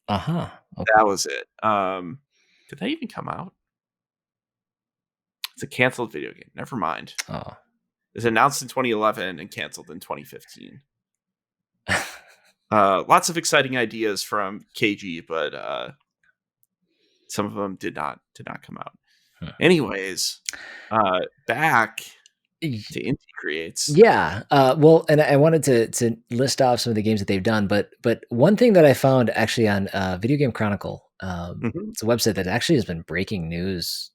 Okay. That was it. Did that even come out? It's a canceled video game. Never mind. Oh. It was announced in 2011 and canceled in 2015. Lots of exciting ideas from KG, but some of them did not come out. Anyways, back to Indie Creates. Yeah. Well, and I wanted to list off some of the games that they've done, but one thing that I found actually on Video Game Chronicle, it's a website that actually has been breaking news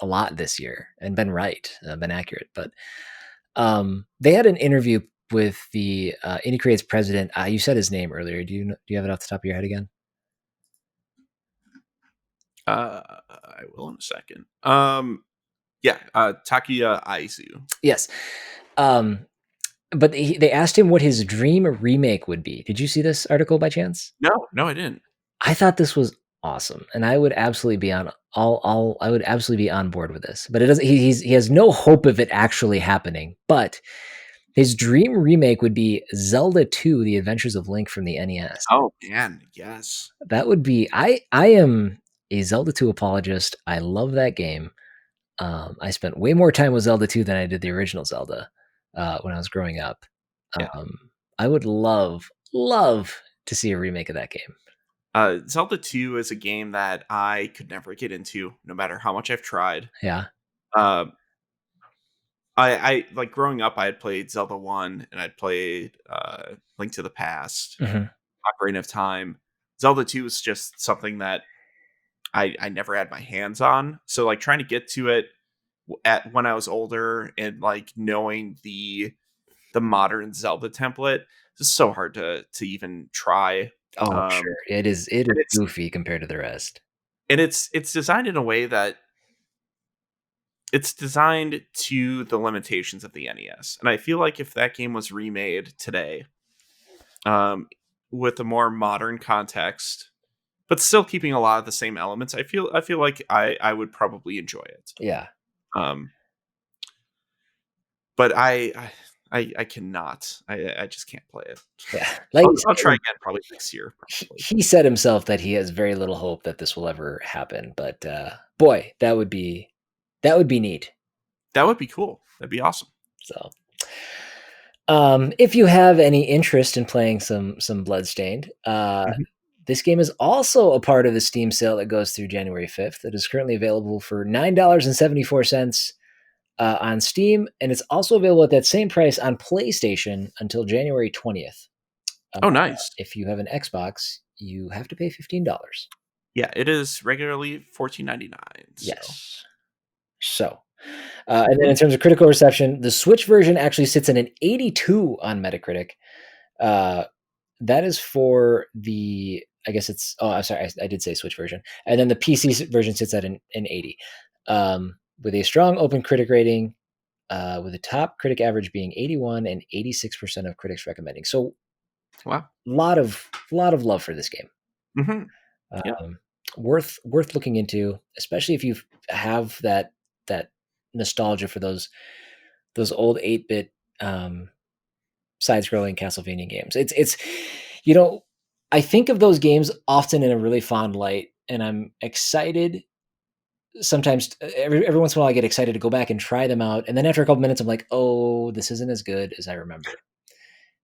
a lot this year and been been accurate. But they had an interview with the Indie Creates president. You said his name earlier. Do you have it off the top of your head again? I will in a second. Yeah, Takuya Aizu. Yes. But they asked him what his dream remake would be. Did you see this article by chance? No, I didn't. I thought this was awesome, and I would absolutely be on I would absolutely be on board with this. But it doesn't. He has no hope of it actually happening. But his dream remake would be Zelda 2: The Adventures of Link from the NES. Oh man, yes. That would be. I am a Zelda 2 apologist. I love that game. I spent way more time with Zelda 2 than I did the original Zelda when I was growing up. Yeah. I would love to see a remake of that game. Zelda 2 is a game that I could never get into, no matter how much I've tried. Yeah. I like growing up, I had played Zelda 1 and I'd played Link to the Past, Ocarina of Time. Zelda 2 is just something that I never had my hands on. So like trying to get to it when I was older and like knowing the modern Zelda template, it's so hard to even try. Oh, sure. It is goofy compared to the rest. And it's designed in a way that it's designed to the limitations of the NES. And I feel like if that game was remade today, with a more modern context, but still keeping a lot of the same elements, I feel like I would probably enjoy it. Yeah. But I cannot. I just can't play it. Yeah, like I'll try again probably next year. Probably. He said himself that he has very little hope that this will ever happen. But boy, that would be neat. That would be cool. That'd be awesome. So, if you have any interest in playing some Bloodstained, this game is also a part of the Steam sale that goes through January 5th. It is currently available for $9.74 on Steam, and it's also available at that same price on PlayStation until January 20th. Oh, nice. If you have an Xbox, you have to pay $15. Yeah, it is regularly $14.99. Yes. So, and then in terms of critical reception, the Switch version actually sits at an 82 on Metacritic. That is for the, I guess it's, oh, I'm sorry, I did say Switch version. And then the PC version sits at an 80. With a strong open critic rating, with the top critic average being 81 and 86% of critics recommending. So, wow, lot of love for this game. Yeah. Worth looking into, especially if you have that nostalgia for those old 8-bit side-scrolling Castlevania games. It's I think of those games often in a really fond light, and I'm excited. Sometimes every once in a while I get excited to go back and try them out. And then after a couple minutes, I'm like, oh, this isn't as good as I remember.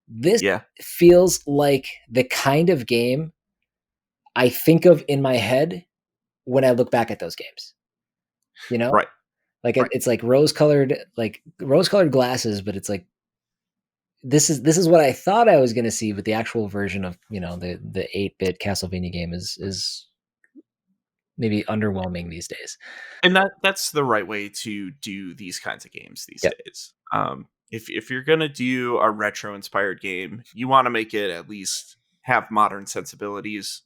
This feels like the kind of game I think of in my head when I look back at those games, right. Like it's like rose-colored glasses, but it's like, this is what I thought I was going to see, but the actual version of, the 8-bit Castlevania game is maybe underwhelming these days. And that's the right way to do these kinds of games these days. If you're going to do a retro inspired game, you want to make it at least have modern sensibilities.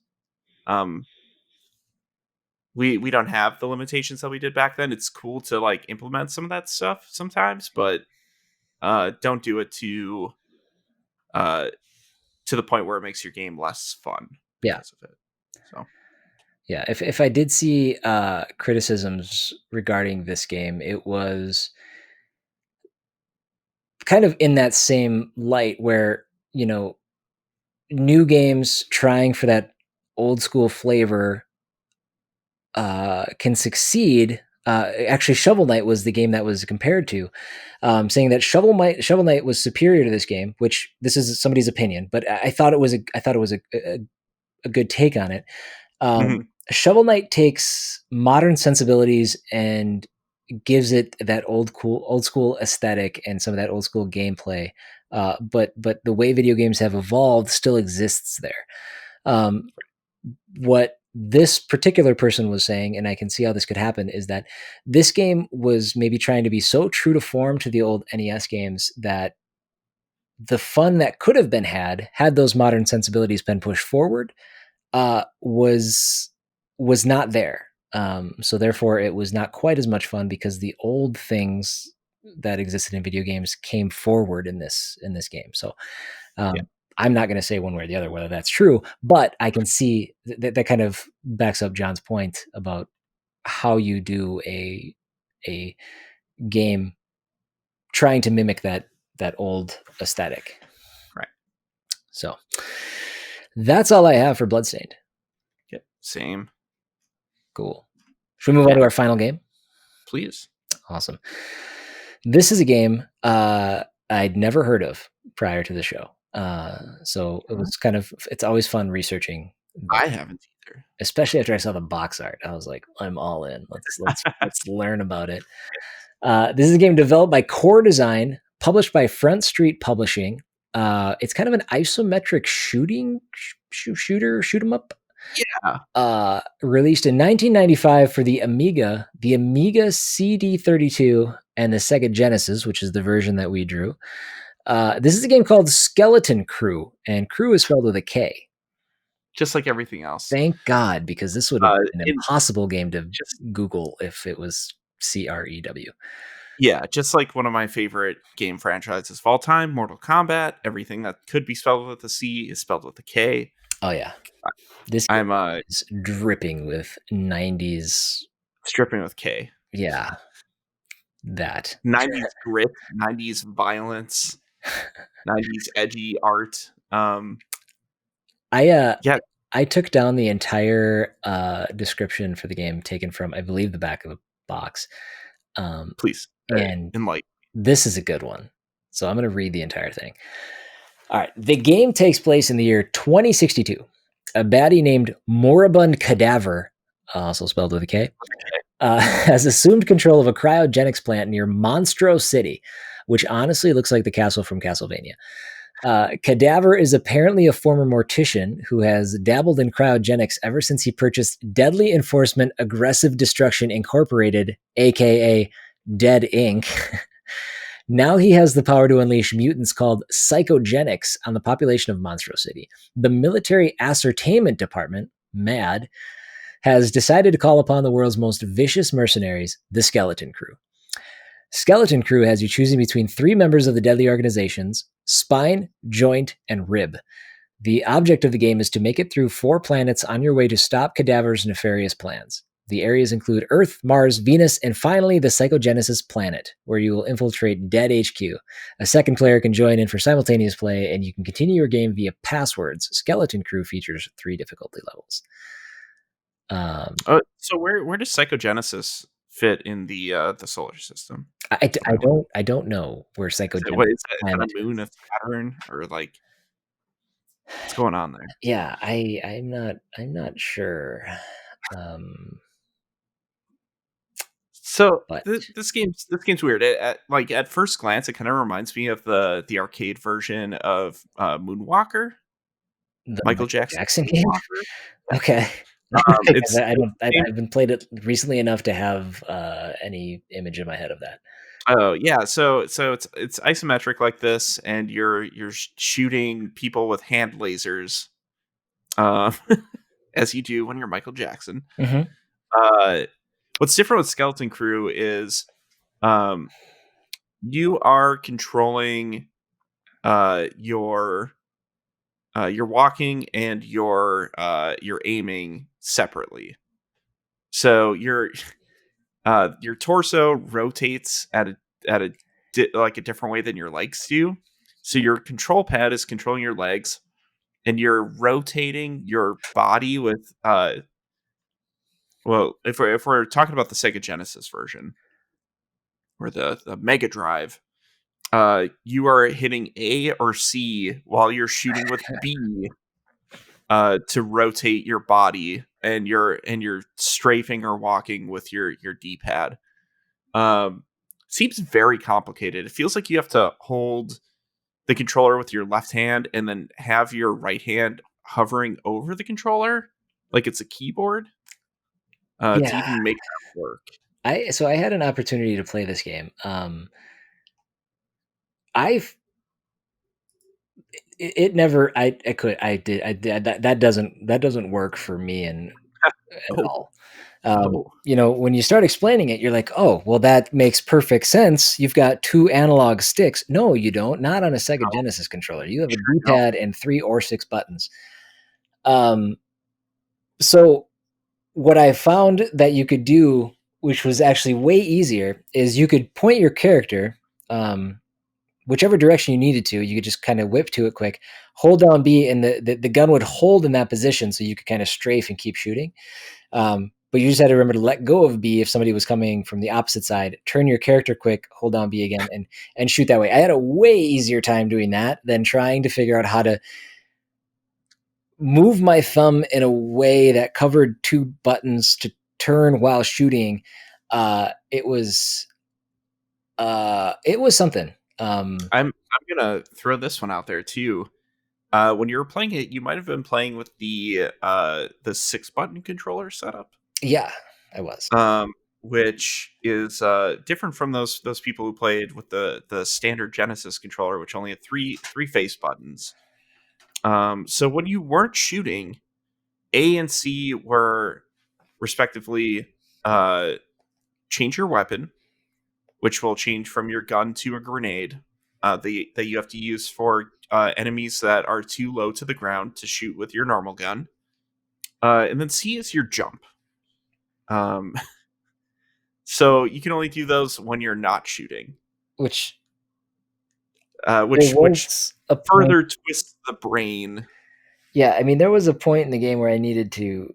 We don't have the limitations that we did back then. It's cool to like implement some of that stuff sometimes, but don't do it to the point where it makes your game less fun because of it. So yeah, if I did see criticisms regarding this game, it was kind of in that same light where, you know, new games trying for that old school flavor can succeed. Actually, Shovel Knight was the game that was compared to, saying that Shovel Knight was superior to this game. Which this is somebody's opinion, but I thought it was a good take on it. Mhm. Shovel Knight takes modern sensibilities and gives it that old school aesthetic and some of that old school gameplay. But the way video games have evolved still exists there. What this particular person was saying, and I can see how this could happen, is that this game was maybe trying to be so true to form to the old NES games that the fun that could have been had those modern sensibilities been pushed forward, was not there. So therefore, it was not quite as much fun because the old things that existed in video games came forward in this game. So Yeah. I'm not going to say one way or the other whether that's true, but I can see that kind of backs up John's point about how you do a game trying to mimic that old aesthetic. Right. So that's all I have for Bloodstained. Yep. Same. Cool. Should we move on to our final game? Please. Awesome. This is a game I'd never heard of prior to the show. So it was it's always fun researching. I haven't either. Especially after I saw the box art. I was like, I'm all in. Let's learn about it. This is a game developed by Core Design, published by Front Street Publishing. It's kind of an isometric shoot 'em up. Yeah. Released in 1995 for the Amiga CD32, and the Sega Genesis, which is the version that we drew. This is a game called Skeleton Krew, and Krew is spelled with a K. Just like everything else. Thank God, because this would have been an impossible game to Google if it was CREW. Yeah, just like one of my favorite game franchises of all time, Mortal Kombat. Everything that could be spelled with a C is spelled with a K. Oh yeah, this game is dripping with 90s. Stripping with K. Yeah, that 90s grit, 90s violence, 90s edgy art. I took down the entire description for the game taken from, I believe, the back of the box. Please. And this is a good one. So I'm going to read the entire thing. All right. The game takes place in the year 2062. A baddie named Moribund Cadaver, also spelled with a K, has assumed control of a cryogenics plant near Monstro City, which honestly looks like the castle from Castlevania. Cadaver is apparently a former mortician who has dabbled in cryogenics ever since he purchased Deadly Enforcement Aggressive Destruction Incorporated, aka Dead Inc. Now he has the power to unleash mutants called psychogenics on the population of Monstro City. The Military Ascertainment Department, MAD, has decided to call upon the world's most vicious mercenaries, the Skeleton Krew. Skeleton Krew has you choosing between 3 members of the deadly organizations: Spine, Joint, and Rib. The object of the game is to make it through 4 planets on your way to stop Cadaver's nefarious plans. The areas include Earth, Mars, Venus, and finally the Psychogenesis planet, where you will infiltrate Dead HQ. A second player can join in for simultaneous play, and you can continue your game via passwords. Skeleton Krew features 3 difficulty levels. So where does Psychogenesis fit in the solar system? I don't know where Psychogenesis. What is that? Is that a moon of Saturn, or like what's going on there? Yeah, I'm not sure. So this game's weird. At first glance, it kind of reminds me of the arcade version of Moonwalker, the Michael Jackson game. Okay. I haven't played it recently enough to have any image in my head of that. Oh yeah, so it's isometric like this, and you're shooting people with hand lasers, as you do when you're Michael Jackson. Mm-hmm. What's different with Skeleton Krew is, you are controlling your walking and your aiming separately. So your torso rotates at a like a different way than your legs do. So your control pad is controlling your legs, and you're rotating your body with well, if we're talking about the Sega Genesis version or the Mega Drive, you are hitting A or C while you're shooting with B to rotate your body, and you're strafing or walking with your D-pad. Seems very complicated. It feels like you have to hold the controller with your left hand and then have your right hand hovering over the controller like it's a keyboard to Yeah. even make that work. I had an opportunity to play this game. I've it never that doesn't work for me and at Oh, all. oh, When you start explaining it, you're like, oh, well, that makes perfect sense. You've got 2 analog sticks. No, you don't. Not on a Sega no, Genesis controller. You have a no. D-pad and 3 or 6 buttons. So what I found that you could do, which was actually way easier, is you could point your character whichever direction you needed to. You could just kind of whip to it quick, hold down B, and the gun would hold in that position, so you could kind of strafe and keep shooting. But you just had to remember to let go of B if somebody was coming from the opposite side. Turn your character quick, hold down B again, and shoot that way. I had a way easier time doing that than trying to figure out how to move my thumb in a way that covered 2 buttons to turn while shooting. It was something. I'm gonna throw this one out there too. When you were playing it, you might have been playing with the 6-button controller setup. Yeah, I was. Which is different from those people who played with the standard Genesis controller, which only had three face buttons. So when you weren't shooting, A and C were respectively change your weapon, which will change from your gun to a grenade that you have to use for enemies that are too low to the ground to shoot with your normal gun. And then C is your jump. So you can only do those when you're not shooting, Which which a further twists the brain. Yeah, I mean, there was a point in the game where I needed to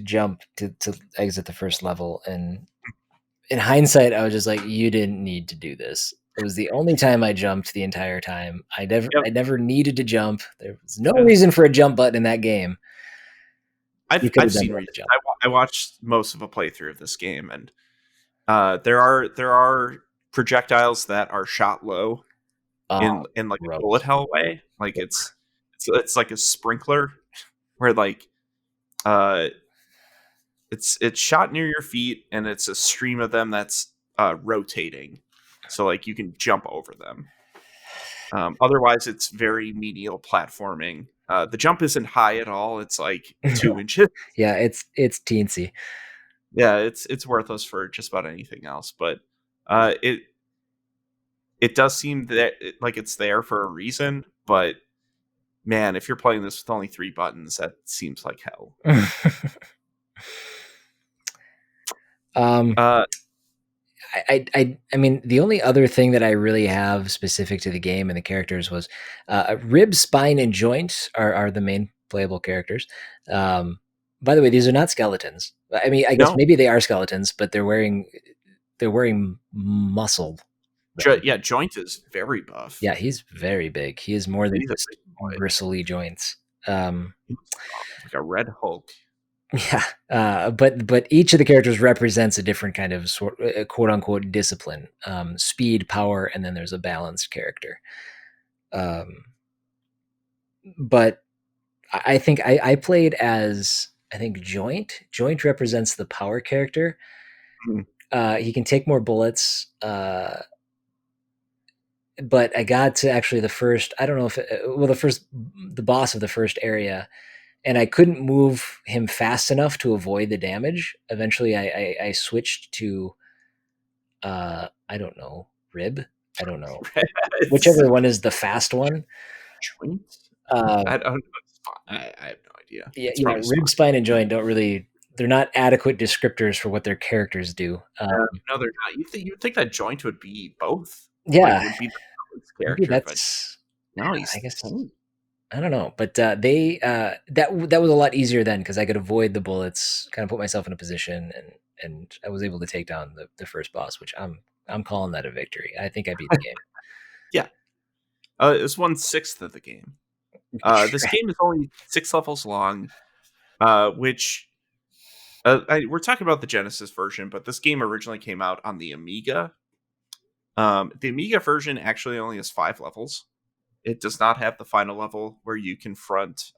jump to exit the first level, and in hindsight, I was just like, "You didn't need to do this." It was the only time I jumped the entire time. Yep. I never needed to jump. There was no Yeah. reason for a jump button in that game. I've seen reasons. I watched most of a playthrough of this game, and there are projectiles that are shot low in like a bullet hell way. Like it's like a sprinkler where like it's shot near your feet, and it's a stream of them that's rotating, so like you can jump over them. Otherwise, it's very menial platforming. The jump isn't high at all. It's like 2 inches. Yeah, it's teensy. Yeah, it's worthless for just about anything else. But it does seem that like it's there for a reason. But man, if you're playing this with only 3 buttons, that seems like hell. I mean, the only other thing that I really have specific to the game and the characters was rib, spine, and joint are the main playable characters. By the way, these are not skeletons. I mean, I guess maybe they are skeletons, but they're wearing muscle. Yeah, Joint is very buff. Yeah, he's very big. He is more than just bristly joints. Like a Red Hulk. Yeah, but each of the characters represents a different kind of quote unquote discipline, speed, power, and then there's a balanced character. But I think I played as Joint. Joint represents the power character. He can take more bullets. But I got to actually the first. I don't know if the boss of the first area. And I couldn't move him fast enough to avoid the damage. Eventually, I switched to, I don't know, rib. I don't know, whichever one is the fast one. Joint. I don't know. I have no idea. Yeah, rib, spine, and joint don't really. They're not adequate descriptors for what their characters do. No, they're not. You think that Joint would be both? Yeah, would be the maybe character, but that's. no, he's I the guess same. I don't know, but that was a lot easier then because I could avoid the bullets, kind of put myself in a position, and I was able to take down the first boss, which I'm calling that a victory. I think I beat the game. Yeah, it's 1/6 of the game. This Right. game is only 6 levels long, which we're talking about the Genesis version, but this game originally came out on the Amiga. The Amiga version actually only has 5 levels. It does not have the final level where you confront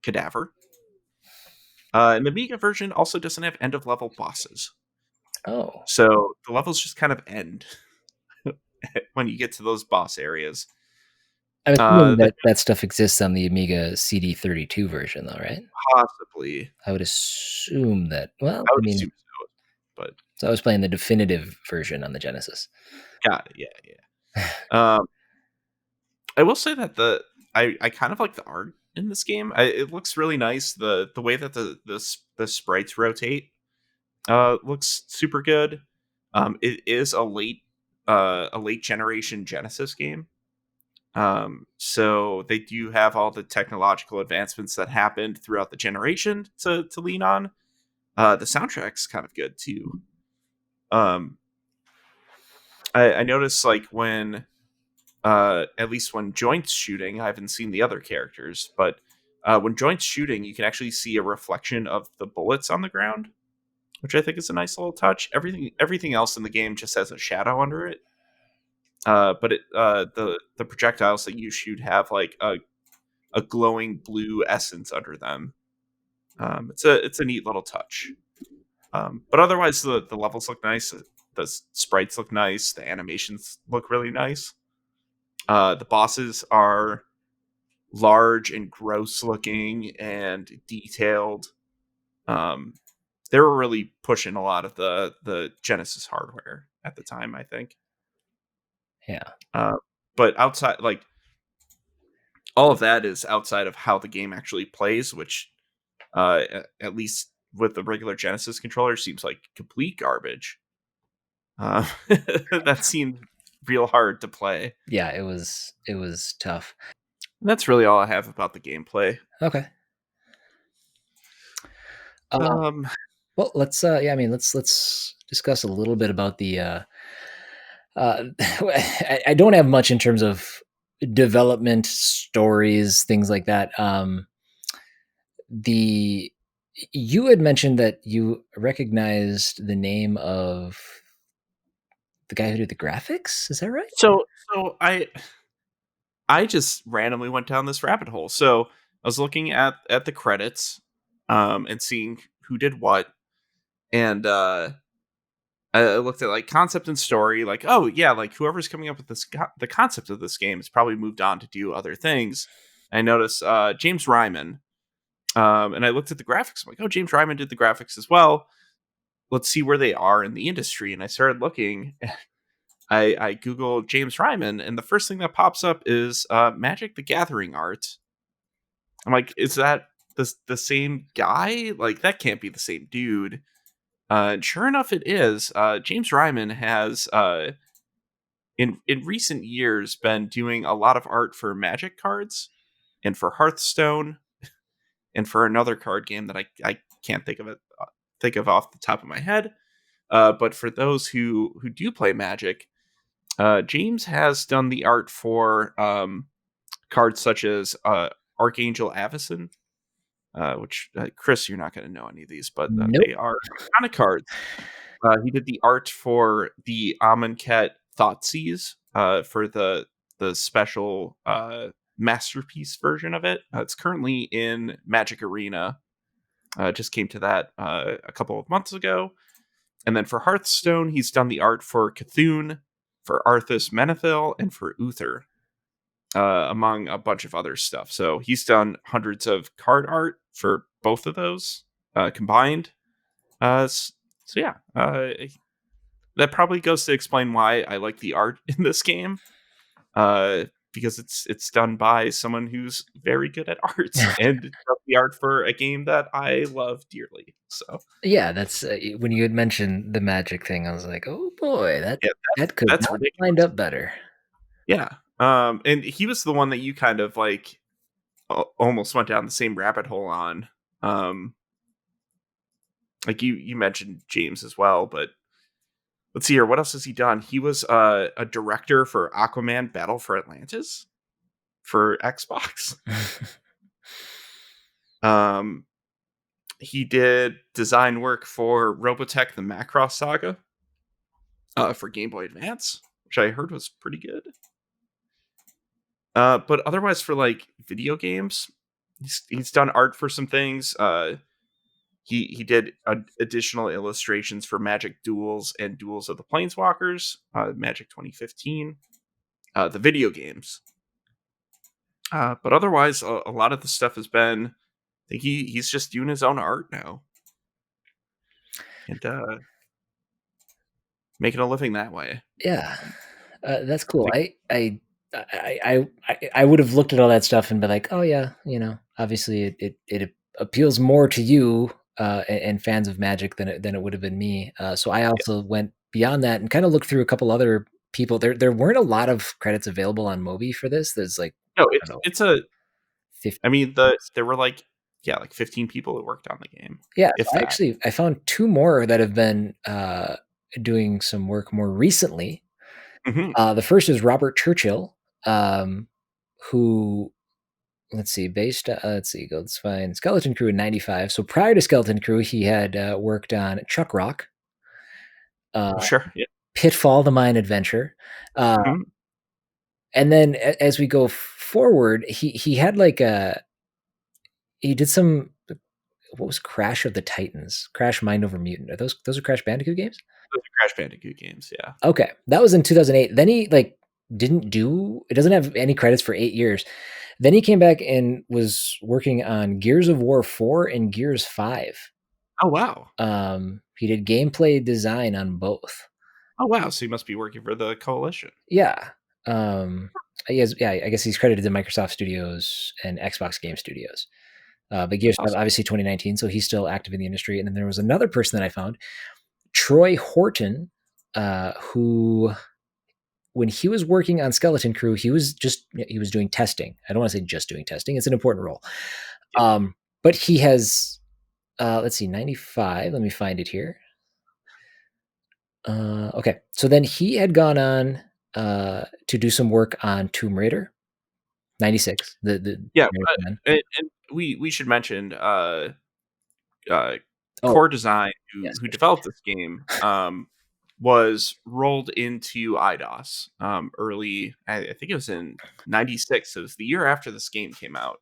Cadaver. And the Amiga version also doesn't have end of level bosses. Oh, So the levels just kind of end when you get to those boss areas. I'm assuming The that stuff exists on the Amiga CD32 version, though, right? Possibly, I would assume that. Well, I I would mean, assume so, but so I was playing the definitive version on the Genesis. got it. Yeah, yeah. I will say that I kind of like the art in this game. It looks really nice. The way that the sprites rotate looks super good. It is a late generation Genesis game. So they do have all the technological advancements that happened throughout the generation to lean on. The soundtrack's kind of good too. Um, I noticed like when at least when Joint's shooting, I haven't seen the other characters, but when Joint's shooting, you can actually see a reflection of the bullets on the ground, which I think is a nice little touch. Everything else in the game just has a shadow under it. But the projectiles that you shoot have like a glowing blue essence under them. It's a neat little touch. But otherwise, the levels look nice. The sprites look nice. The animations look really nice. The bosses are large and gross looking and detailed. Um, they were really pushing a lot of the Genesis hardware at the time, I think. Yeah. Uh, but outside, like all of that is outside of how the game actually plays, which at least with the regular Genesis controller seems like complete garbage. Uh, that seemed real hard to play. Yeah, it was tough. That's really all I have about the gameplay. Okay. Um, Well, let's yeah, I mean, let's discuss a little bit about the I don't have much in terms of development stories, things like that. The You had mentioned that you recognized the name of the guy who did the graphics. Is that right? so I just randomly went down this rabbit hole. So I was looking at the credits, and seeing who did what, and I looked at like concept and story. Like, oh yeah, like whoever's coming up with the concept of this game has probably moved on to do other things. I noticed James Ryman, and I looked at the graphics. I'm like, oh, James Ryman did the graphics as well. Let's see where they are in the industry. And I started looking. I Googled James Ryman, and the first thing that pops up is Magic the Gathering art. I'm like, is that the same guy? Like, that can't be the same dude. And sure enough, it is. James Ryman has, in recent years, been doing a lot of art for Magic cards and for Hearthstone and for another card game that I can't think of off the top of my head. But for those who do play Magic, James has done the art for cards such as Archangel Avacyn, which Chris, you're not going to know any of these, but Nope. they are Arcana cards. He did the art for the Amonkhet Thoughtseize for the special masterpiece version of it. It's currently in Magic Arena. Just came to that a couple of months ago. And then for Hearthstone, he's done the art for Cthulhu, for Arthas Menethil, and for Uther, among a bunch of other stuff. So he's done hundreds of card art for both of those combined. So yeah, that probably goes to explain why I like the art in this game. because it's done by someone who's very good at art and does the art for a game that I love dearly. So yeah, that's when you had mentioned the magic thing, I was like, oh boy, yeah, that could that's not have lined ridiculous. up better. Yeah. And he was the one that you kind of like almost went down the same rabbit hole on. Um, like you mentioned James as well, but let's see here. What else has he done? He was a director for Aquaman Battle for Atlantis for Xbox. Um, he did design work for Robotech the Macross Saga for Game Boy Advance, which I heard was pretty good. But otherwise, for like video games, he's done art for some things. He did additional illustrations for Magic Duels and Duels of the Planeswalkers, Magic 2015, the video games. But otherwise, a lot of the stuff has been. I think he's just doing his own art now, and making a living that way. Yeah, that's I cool. think, I would have looked at all that stuff and been like, oh yeah, obviously it appeals more to you and fans of Magic than it would have been me. So I yeah. also went beyond that and kind of looked through a couple other people. There weren't a lot of credits available on Moby for this. There's like, No, I don't know, it's a. 50. I mean, there were like 15 people that worked on the game, Yeah, if so that. I found two more that have been doing some work more recently. Hmm. The first is Robert Churchill, who, let's see, let's find Skeleton Crew in 95. So prior to Skeleton Crew, he had worked on Chuck Rock, Sure. Yeah. Pitfall, the Mine Adventure. Mhm. And then as we go forward, he had like he did some, what was Crash of the Titans, Crash Mind Over Mutant. Are those are Crash Bandicoot games? Those are Crash Bandicoot games. Yeah. Okay, that was in 2008. Then he like didn't do. It doesn't have any credits for 8 years. Then he came back and was working on Gears of War 4 and Gears 5. Oh wow. He did gameplay design on both. Oh wow. So you must be working for the coalition. Yeah. Yeah, I guess he's credited to Microsoft Studios and Xbox Game Studios. But Gears 5, Awesome. obviously 2019, so he's still active in the industry. And then there was another person that I found, Troy Horton, who, when he was working on Skeleton Crew, he was doing testing. I don't want to say just doing testing. It's an important role. Yeah. But he has, let's see, 95. Let me find it here. Okay. So then he had gone on to do some work on Tomb Raider 96. Yeah. And we should mention uh, Oh, Core Design, yes. who developed this game, was rolled into IDOS early. I think it was in '96. It was the year after this game came out.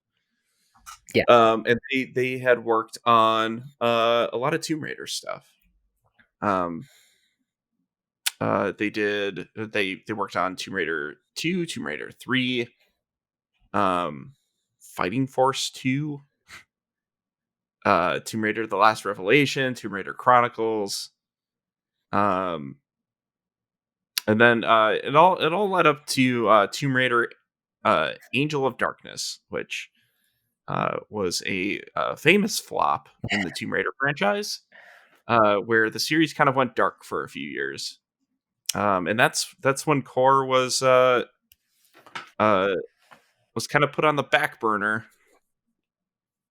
Yeah. And they had worked on a lot of Tomb Raider stuff. They worked on Tomb Raider 2, Tomb Raider 3, Fighting Force 2, Tomb Raider: The Last Revelation, Tomb Raider Chronicles, and then it all led up to Tomb Raider Angel of Darkness, which was a famous flop in the Tomb Raider franchise, where the series kind of went dark for a few years, and that's when Core was kind of put on the back burner.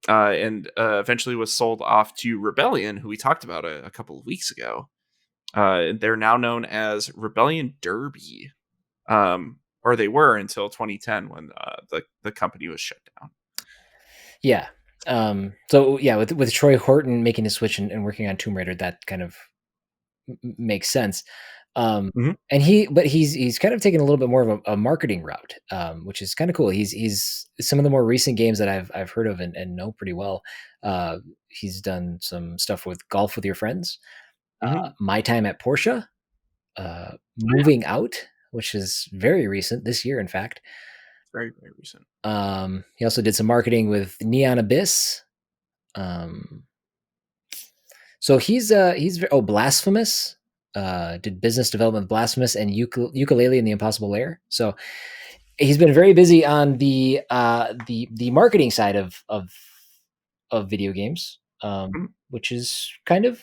And eventually was sold off to Rebellion, who we talked about a couple of weeks ago. They're now known as Rebellion Derby, or they were until 2010 when the company was shut down. Yeah. So yeah, with Troy Horton making a switch and working on Tomb Raider, that kind of makes sense. Mm-hmm. And he's kind of taken a little bit more of a marketing route, which is kind of cool. He's some of the more recent games that I've heard of and know pretty well. He's done some stuff with Golf with Your Friends, Mm-hmm. My Time at Porsche, Moving Out, which is very recent, this year, in fact. Very, very recent. He also did some marketing with Neon Abyss. So he's Blasphemous. Did business development with Blasphemous and Ukulele in the Impossible Lair. So he's been very busy on the marketing side of video games, Mhm. which is kind of,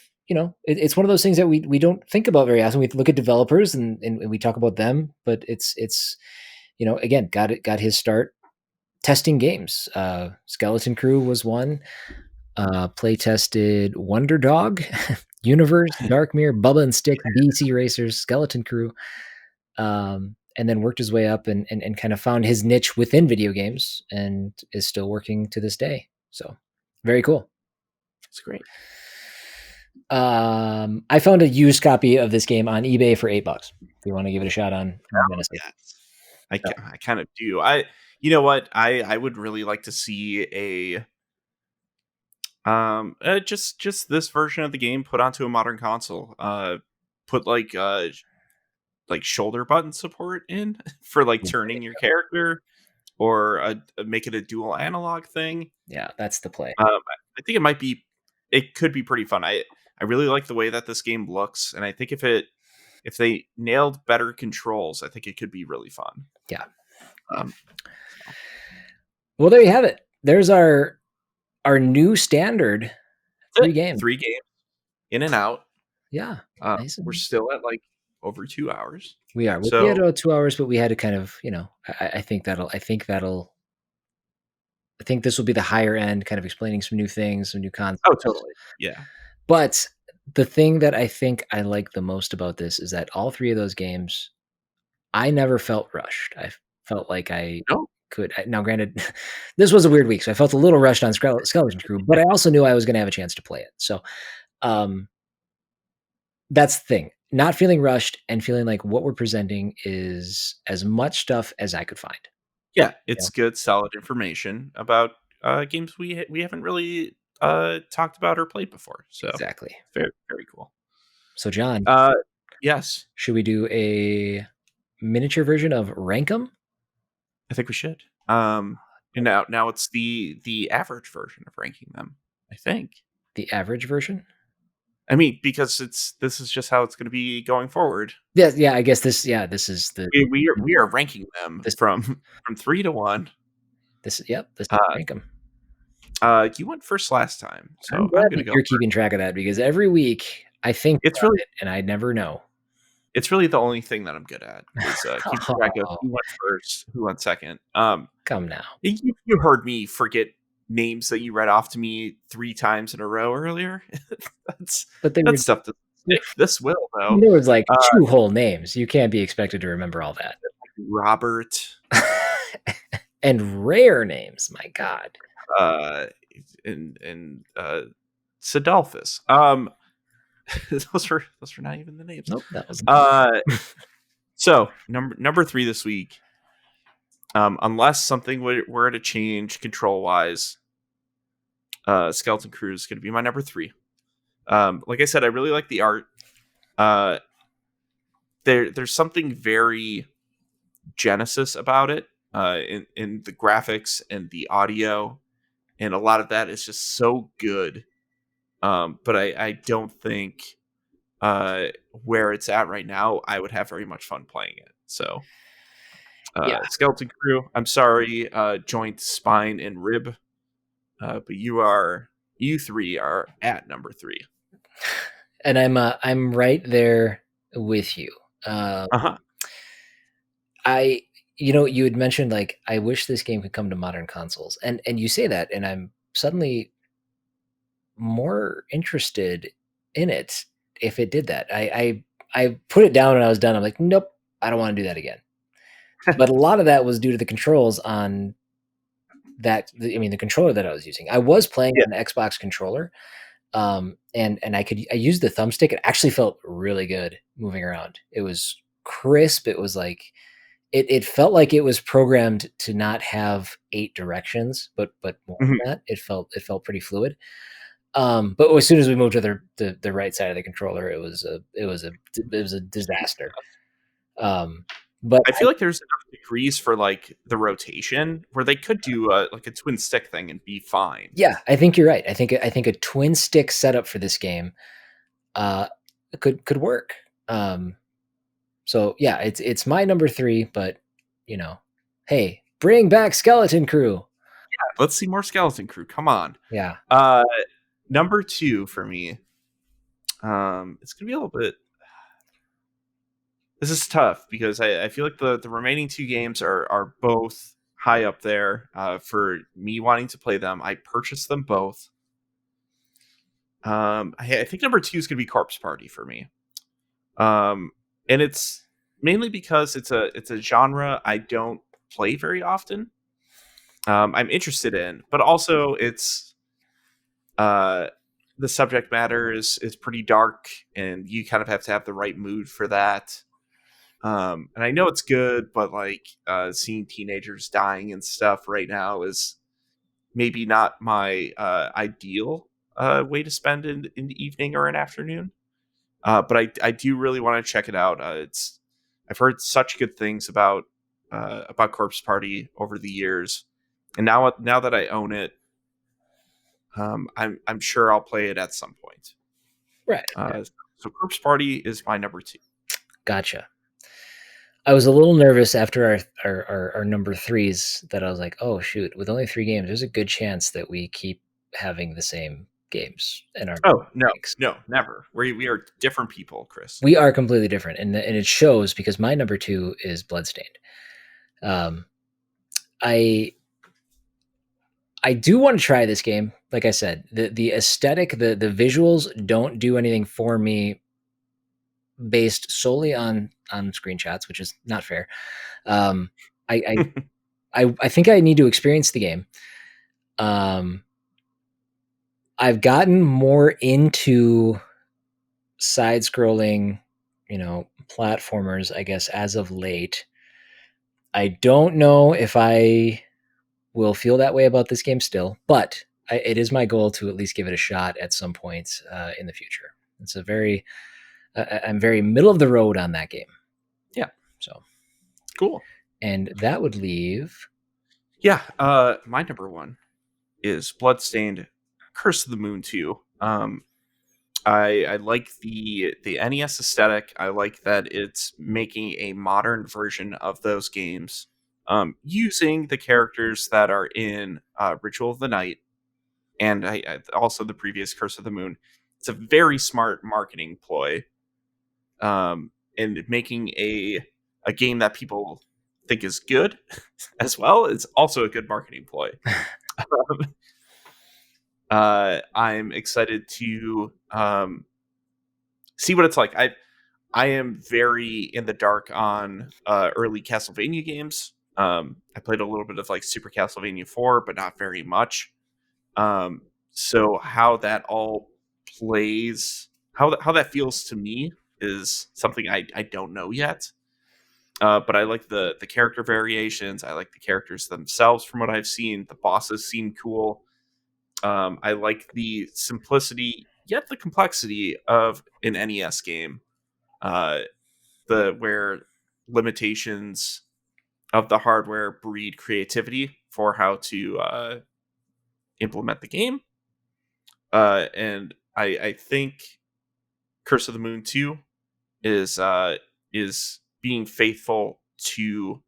it's one of those things that we don't think about very often. We look at developers and we talk about them, but it's again, got his start testing games. Skeleton Crew was one. Play tested Wonder Dog, Universe, Darkmere, Bubba and Stick, BC Racers, Skeleton Crew, and then worked his way up and kind of found his niche within video games and is still working to this day. So very cool. It's great. I found a used copy of this game on eBay for $8. If you want to give it a shot on Genesis. Yes. I kind of do. You know what? I would really like to see just this version of the game put onto a modern console. Put like shoulder button support in for like turning your character, or make it a dual analog thing. Yeah, that's the play. I think it could be pretty fun. I really like the way that this game looks, and I think if they nailed better controls, I think it could be really fun. Yeah. Well, there you have it. There's our new standard 3 games. 3 games in and out. Yeah. Nice. We're still at like over 2 hours. We are. We had 2 hours, but we had to kind of, I think this will be the higher end, kind of explaining some new things, some new concepts. Oh, totally. Yeah. But the thing that I think I like the most about this is that all 3 of those games, I never felt rushed. I felt like I could. Now, granted, this was a weird week, so I felt a little rushed on Skeleton Crew, but I also knew I was going to have a chance to play it. So that's the thing. Not feeling rushed and feeling like what we're presenting is as much stuff as I could find. Yeah, it's good, solid information about games we haven't really talked about or played before. So exactly, very very cool. So John, yes, should we do a miniature version of Rankum? I think we should. And now it's the average version of ranking them. I think the average version. I mean, because this is just how it's going to be going forward. Yeah. I guess this is the we are ranking them from 3 to 1. This is rank them. You went first last time, so I'm glad that you're keeping track of that, because every week I think it's really and I never know. It's really the only thing that I'm good at is keeping track of who went first, who went second. Come now, you heard me forget names that you read off to me 3 times in a row earlier. That's stuff to stick. This will, though. There was like 2 whole names. You can't be expected to remember all that. Robert. And rare names, my God. And Sidolphus. Those were not even the names. Nope, that was so number 3 this week. Unless something were to change control wise, Skeleton Crew is going to be my number 3. Like I said, I really like the art. There's something very Genesis about it, in the graphics and the audio, and a lot of that is just so good. But I don't think where it's at right now, I would have very much fun playing it. So Skeleton Crew, I'm sorry, joint, spine, and rib, but you 3 are at number 3. And I'm right there with you. You had mentioned, like, I wish this game could come to modern consoles, and you say that, and I'm suddenly more interested in it if it did that. I put it down and I was done. I'm like, nope, I don't want to do that again. But a lot of that was due to the controls on that. The controller that I was using. I was playing an Xbox controller, and I used the thumbstick. It actually felt really good moving around. It was crisp. It was like it felt like it was programmed to not have 8 directions, but more than that. It felt pretty fluid. But as soon as we moved to the right side of the controller, it was a disaster. But I feel like there's enough degrees for like the rotation where they could do like a twin stick thing and be fine. Yeah, I think you're right. I think a twin stick setup for this game could work. So yeah, it's my number 3, but Hey, bring back Skeleton Crew. Yeah, let's see more Skeleton Crew. Come on. Yeah. Number 2 for me. It's gonna be a little bit. This is tough because I feel like the remaining 2 games are both high up there for me wanting to play them. I purchased them both. I think number 2 is gonna be Corpse Party for me. And it's mainly because it's a genre I don't play very often. I'm interested in, but also it's uh, the subject matter is pretty dark, and you kind of have to have the right mood for that. And I know it's good, but like seeing teenagers dying and stuff right now is maybe not my ideal way to spend in the evening or an afternoon. But I do really want to check it out. I've heard such good things about Corpse Party over the years, and now that I own it, I'm sure I'll play it at some point. Right. So Corpse Party is my number 2. Gotcha. I was a little nervous after our number 3s that I was like, oh shoot, with only 3 games, there's a good chance that we keep having the same games in our. Oh no, never. We are different people, Chris. We are completely different, and it shows because my number 2 is Bloodstained. I do want to try this game. Like I said, the aesthetic, the visuals don't do anything for me based solely on screenshots, which is not fair. I think I need to experience the game. I've gotten more into side-scrolling, platformers, I guess, as of late. I don't know if I will feel that way about this game still, but it is my goal to at least give it a shot at some point in the future. It's I'm very middle of the road on that game. Yeah. So cool. And that would leave. Yeah. My number 1 is Bloodstained Curse of the Moon 2. I like the NES aesthetic. I like that it's making a modern version of those games, using the characters that are in Ritual of the Night, and I also the previous Curse of the Moon. It's a very smart marketing ploy, and making a game that people think is good as well is also a good marketing ploy. I'm excited to see what it's like. I am very in the dark on early Castlevania games. I played a little bit of like Super Castlevania 4, but not very much. So how that all plays, how that feels to me is something I don't know yet. But I like the character variations. I like the characters themselves from what I've seen. The bosses seem cool. I like the simplicity yet the complexity of an NES game. Where limitations of the hardware breed creativity for how to implement the game. And I think Curse of the Moon 2 is being faithful to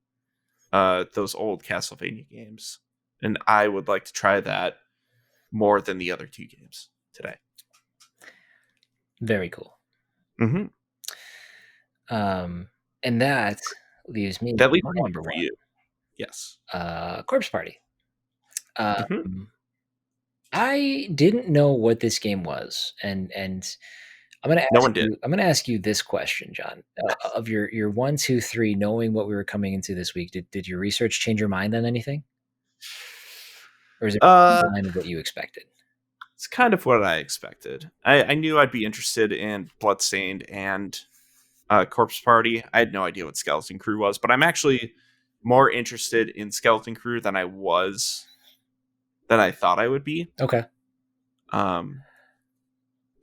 those old Castlevania games, and I would like to try that more than the other 2 games today. Very cool. Mm-hmm. And that leaves me. That leaves my number 1 for you. Yes. Corpse Party. I didn't know what this game was, and I'm going to ask you this question, John. Of your 1, 2, 3, knowing what we were coming into this week, did your research change your mind on anything, or is it in line with what you expected? It's kind of what I expected. I knew I'd be interested in Bloodstained and Corpse Party. I had no idea what Skeleton Crew was, but I'm actually more interested in Skeleton Crew than I thought I would be. Okay.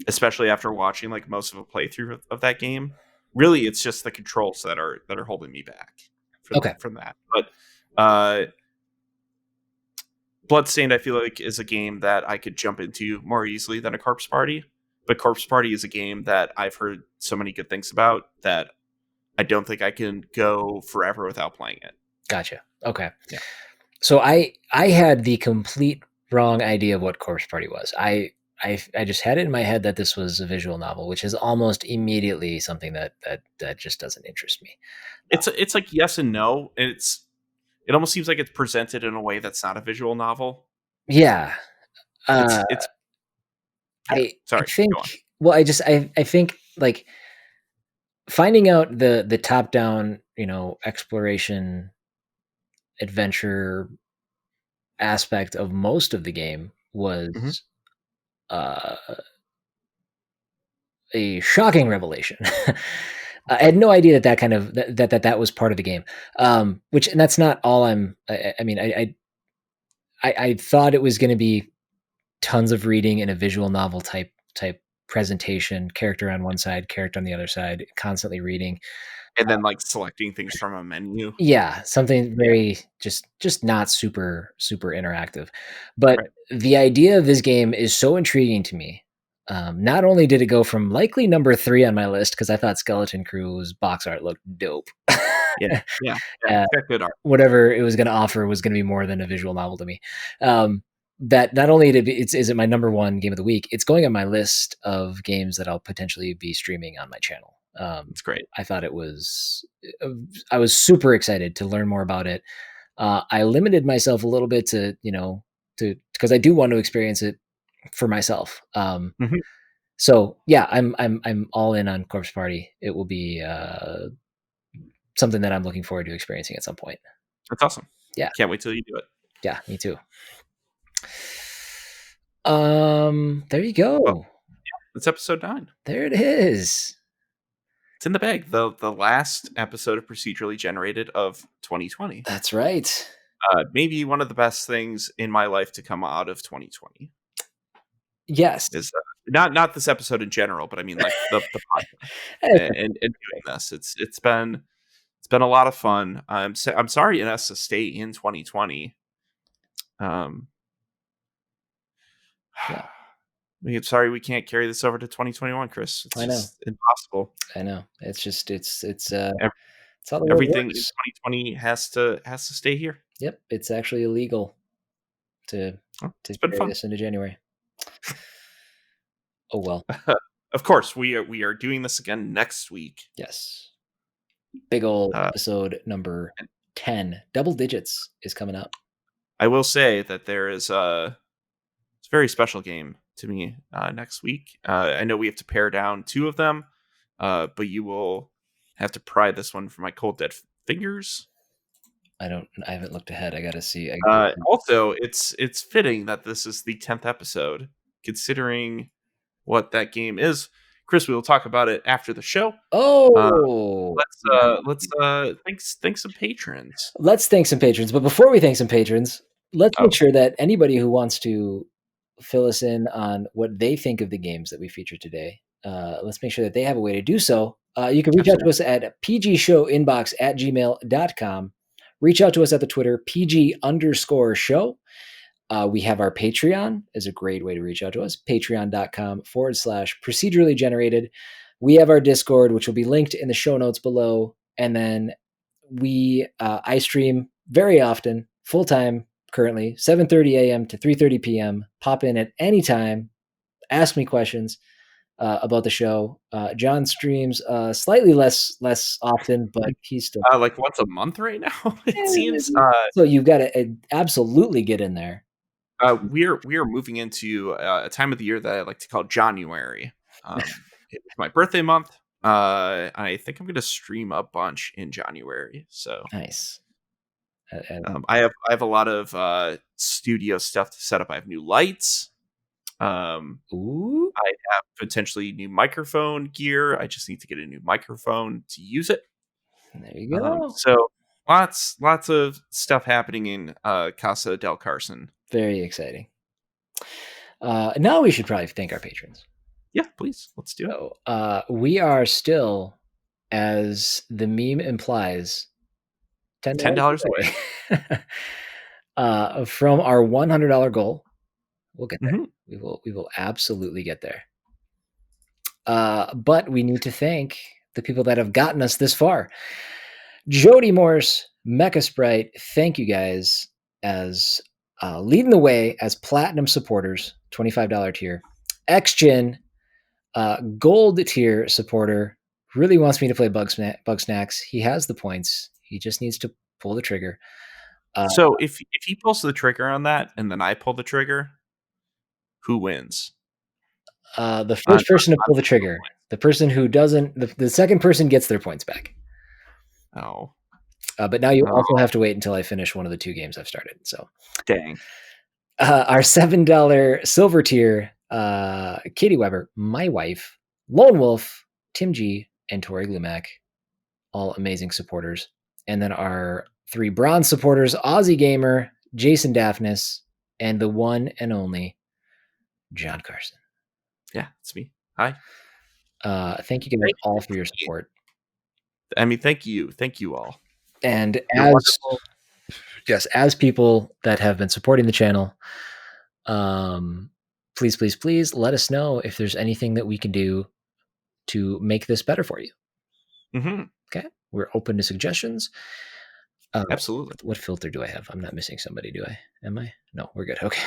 Especially after watching like most of a playthrough of that game. Really, it's just the controls that are holding me back from that. But Bloodstained, I feel like, is a game that I could jump into more easily than a Corpse Party. But Corpse Party is a game that I've heard so many good things about that I don't think I can go forever without playing it. Gotcha. Okay. Yeah. So I had the complete wrong idea of what Corpse Party was. I just had it in my head that this was a visual novel, which is almost immediately something that just doesn't interest me. It's like yes and no. It almost seems like it's presented in a way that's not a visual novel. Yeah. It's yeah. I Sorry, think go on. well I think like finding out the top down, exploration adventure aspect of most of the game Mhm. was uh, a shocking revelation. I had no idea that kind of that was part of the game. Which and that's not all I'm. I mean, I thought it was going to be tons of reading in a visual novel type presentation, character on one side, character on the other side, constantly reading. And then, like, selecting things from a menu. Yeah, something Yeah, very just not super interactive. But right. the idea of this game is so intriguing to me. Not only did it go from likely number 3 on my list because I thought Skeleton Crew's box art looked dope. Yeah, yeah, yeah, uh, it's got good art. Whatever it was going to offer was going to be more than a visual novel to me. That not only is it my number 1 game of the week, it's going on my list of games that I'll potentially be streaming on my channel. It's great. I thought it was. I was super excited to learn more about it. I limited myself a little bit to because I do want to experience it for myself. Mhm. So yeah, I'm all in on Corpse Party. It will be something that I'm looking forward to experiencing at some point. That's awesome. Yeah, Can't wait till you do it. yeah, me too. There you Well, go. it's episode 9. There it is. It's in the bag. The last episode of Procedurally Generated of 2020. That's right. Maybe one of the best things in my life to come out of 2020 Yes. is not this episode in general, but I mean like the podcast and doing this. It's been a lot of fun. I'm sorry it has to stay in 2020. Yeah. I'm sorry we can't carry this over to 2021, Chris. It's I know. just impossible. I know. It's just it's how the world Everything in works. 2020 has to stay here. Yep, it's actually illegal to Well, it's been carry fun. this into January. Oh well. Of course, we are doing this again next week. Yes. Big old Uh, episode number 10. Double digits is coming up. I will say that there is it's a very special game to me next week. I know we have to pare down 2 of them, but you will have to pry this one from my cold dead fingers. I haven't looked ahead. I gotta see. Also, it's fitting that this is the 10th episode, considering what that game is. Chris, we will talk about it after the show. Oh, Let's thank some patrons. let's thank some patrons. But before we thank some patrons, let's Oh, make sure that anybody who wants to fill us in on what they think of the games that we featured today, let's make sure that they have a way to do so. You can reach out to us at pgshowinbox@gmail.com. Reach out to us at the Twitter, PG_show. We have our Patreon is a great way to reach out to us. Patreon.com/procedurally generated. We have our Discord, which will be linked in the show notes below. And then I stream very often, full time currently, 7:30 a.m. to 3:30 p.m. Pop in at any time, ask me questions about the show. John streams slightly less often, but he's still like once a month right now. It seems. So you've got to absolutely get in there. We are moving into a time of the year that I like to call January. It's my birthday month. I think I'm going to stream a bunch in January. So Nice. I have a lot of studio stuff to set up. I have new lights. Ooh. I have potentially new microphone gear. I just need to get a new microphone to use it. There you go. So lots of stuff happening in Casa del Carson. Very exciting. Now we should probably thank our patrons. Yeah, please. Let's do it. So, we are still, as the meme implies, $10 away. From our $100 goal. We'll get there. Mm-hmm. We will absolutely get there. But we need to thank the people that have gotten us this far. Jody Morse, Mecha Sprite, thank you guys as leading the way as platinum supporters, $25 tier. XGen, gold tier supporter, really wants me to play Bug Snacks. He has the points. He just needs to pull the trigger. So if he pulls the trigger on that and then I pull the trigger, who wins? The first person to pull the trigger. The person who doesn't, the second person gets their points back. Oh. But now you also have to wait until I finish one of the 2 games I've started. So, dang. Our $7 silver tier, Katie Weber, my wife, Lone Wolf, Tim G, and Tori Glumac, all amazing supporters. And then our 3 bronze supporters, Aussie Gamer, Jason Daphnis, and the one and only John Carson. Yeah, it's me. Hi. Thank you guys all for your support. I mean, thank you all. And as people that have been supporting the channel, please let us know if there's anything that we can do to make this better for you. Mm-hmm. Okay, we're open to suggestions. Absolutely. What filter do I have? I'm not missing somebody, do I? Am I? No, we're good. Okay.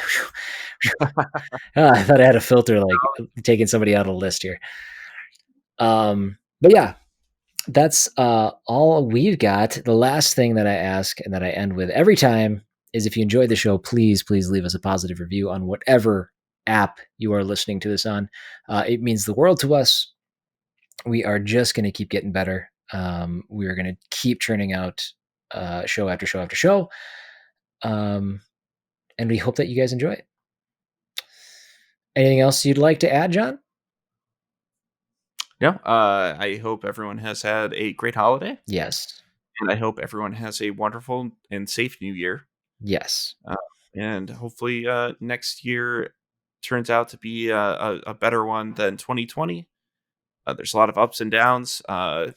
I thought I had a filter like taking somebody out of the list here. But yeah, that's all we've got. The last thing that I ask and that I end with every time is if you enjoyed the show, please leave us a positive review on whatever app you are listening to this on. It means the world to us. We are just going to keep getting better. We are going to keep churning out show after show after show. And we hope that you guys enjoy it. Anything else you'd like to add, John? No, I hope everyone has had a great holiday. Yes. And I hope everyone has a wonderful and safe new year. Yes. And hopefully next year turns out to be a better one than 2020. There's a lot of ups and downs. But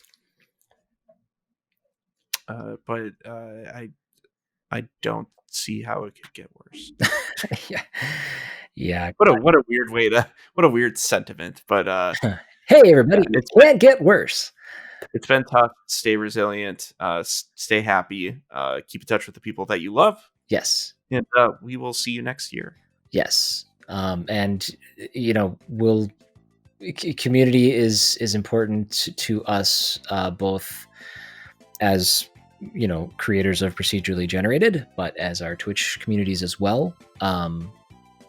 I don't see how it could get worse. Yeah. What a weird way to, what a weird sentiment. But hey everybody, it can't get worse. It's been tough. Stay resilient. Stay happy. Keep in touch with the people that you love. Yes. And we will see you next year. Yes. And community is important to us, both as creators of Procedurally Generated, but as our Twitch communities as well.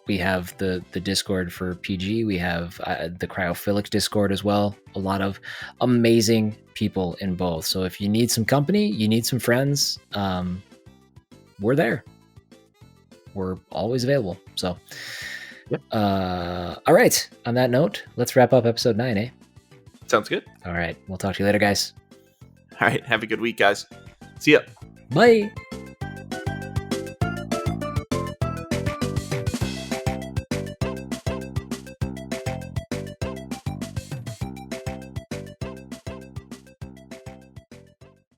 We have the Discord for PG. We have the Cryophilic Discord as well. A lot of amazing people in both. So if you need some company, you need some friends, we're there. We're always available. So, yep. All right. On that note, let's wrap up episode 9, eh? Sounds good. All right. We'll talk to you later, guys. All right. Have a good week, guys. See ya. Bye.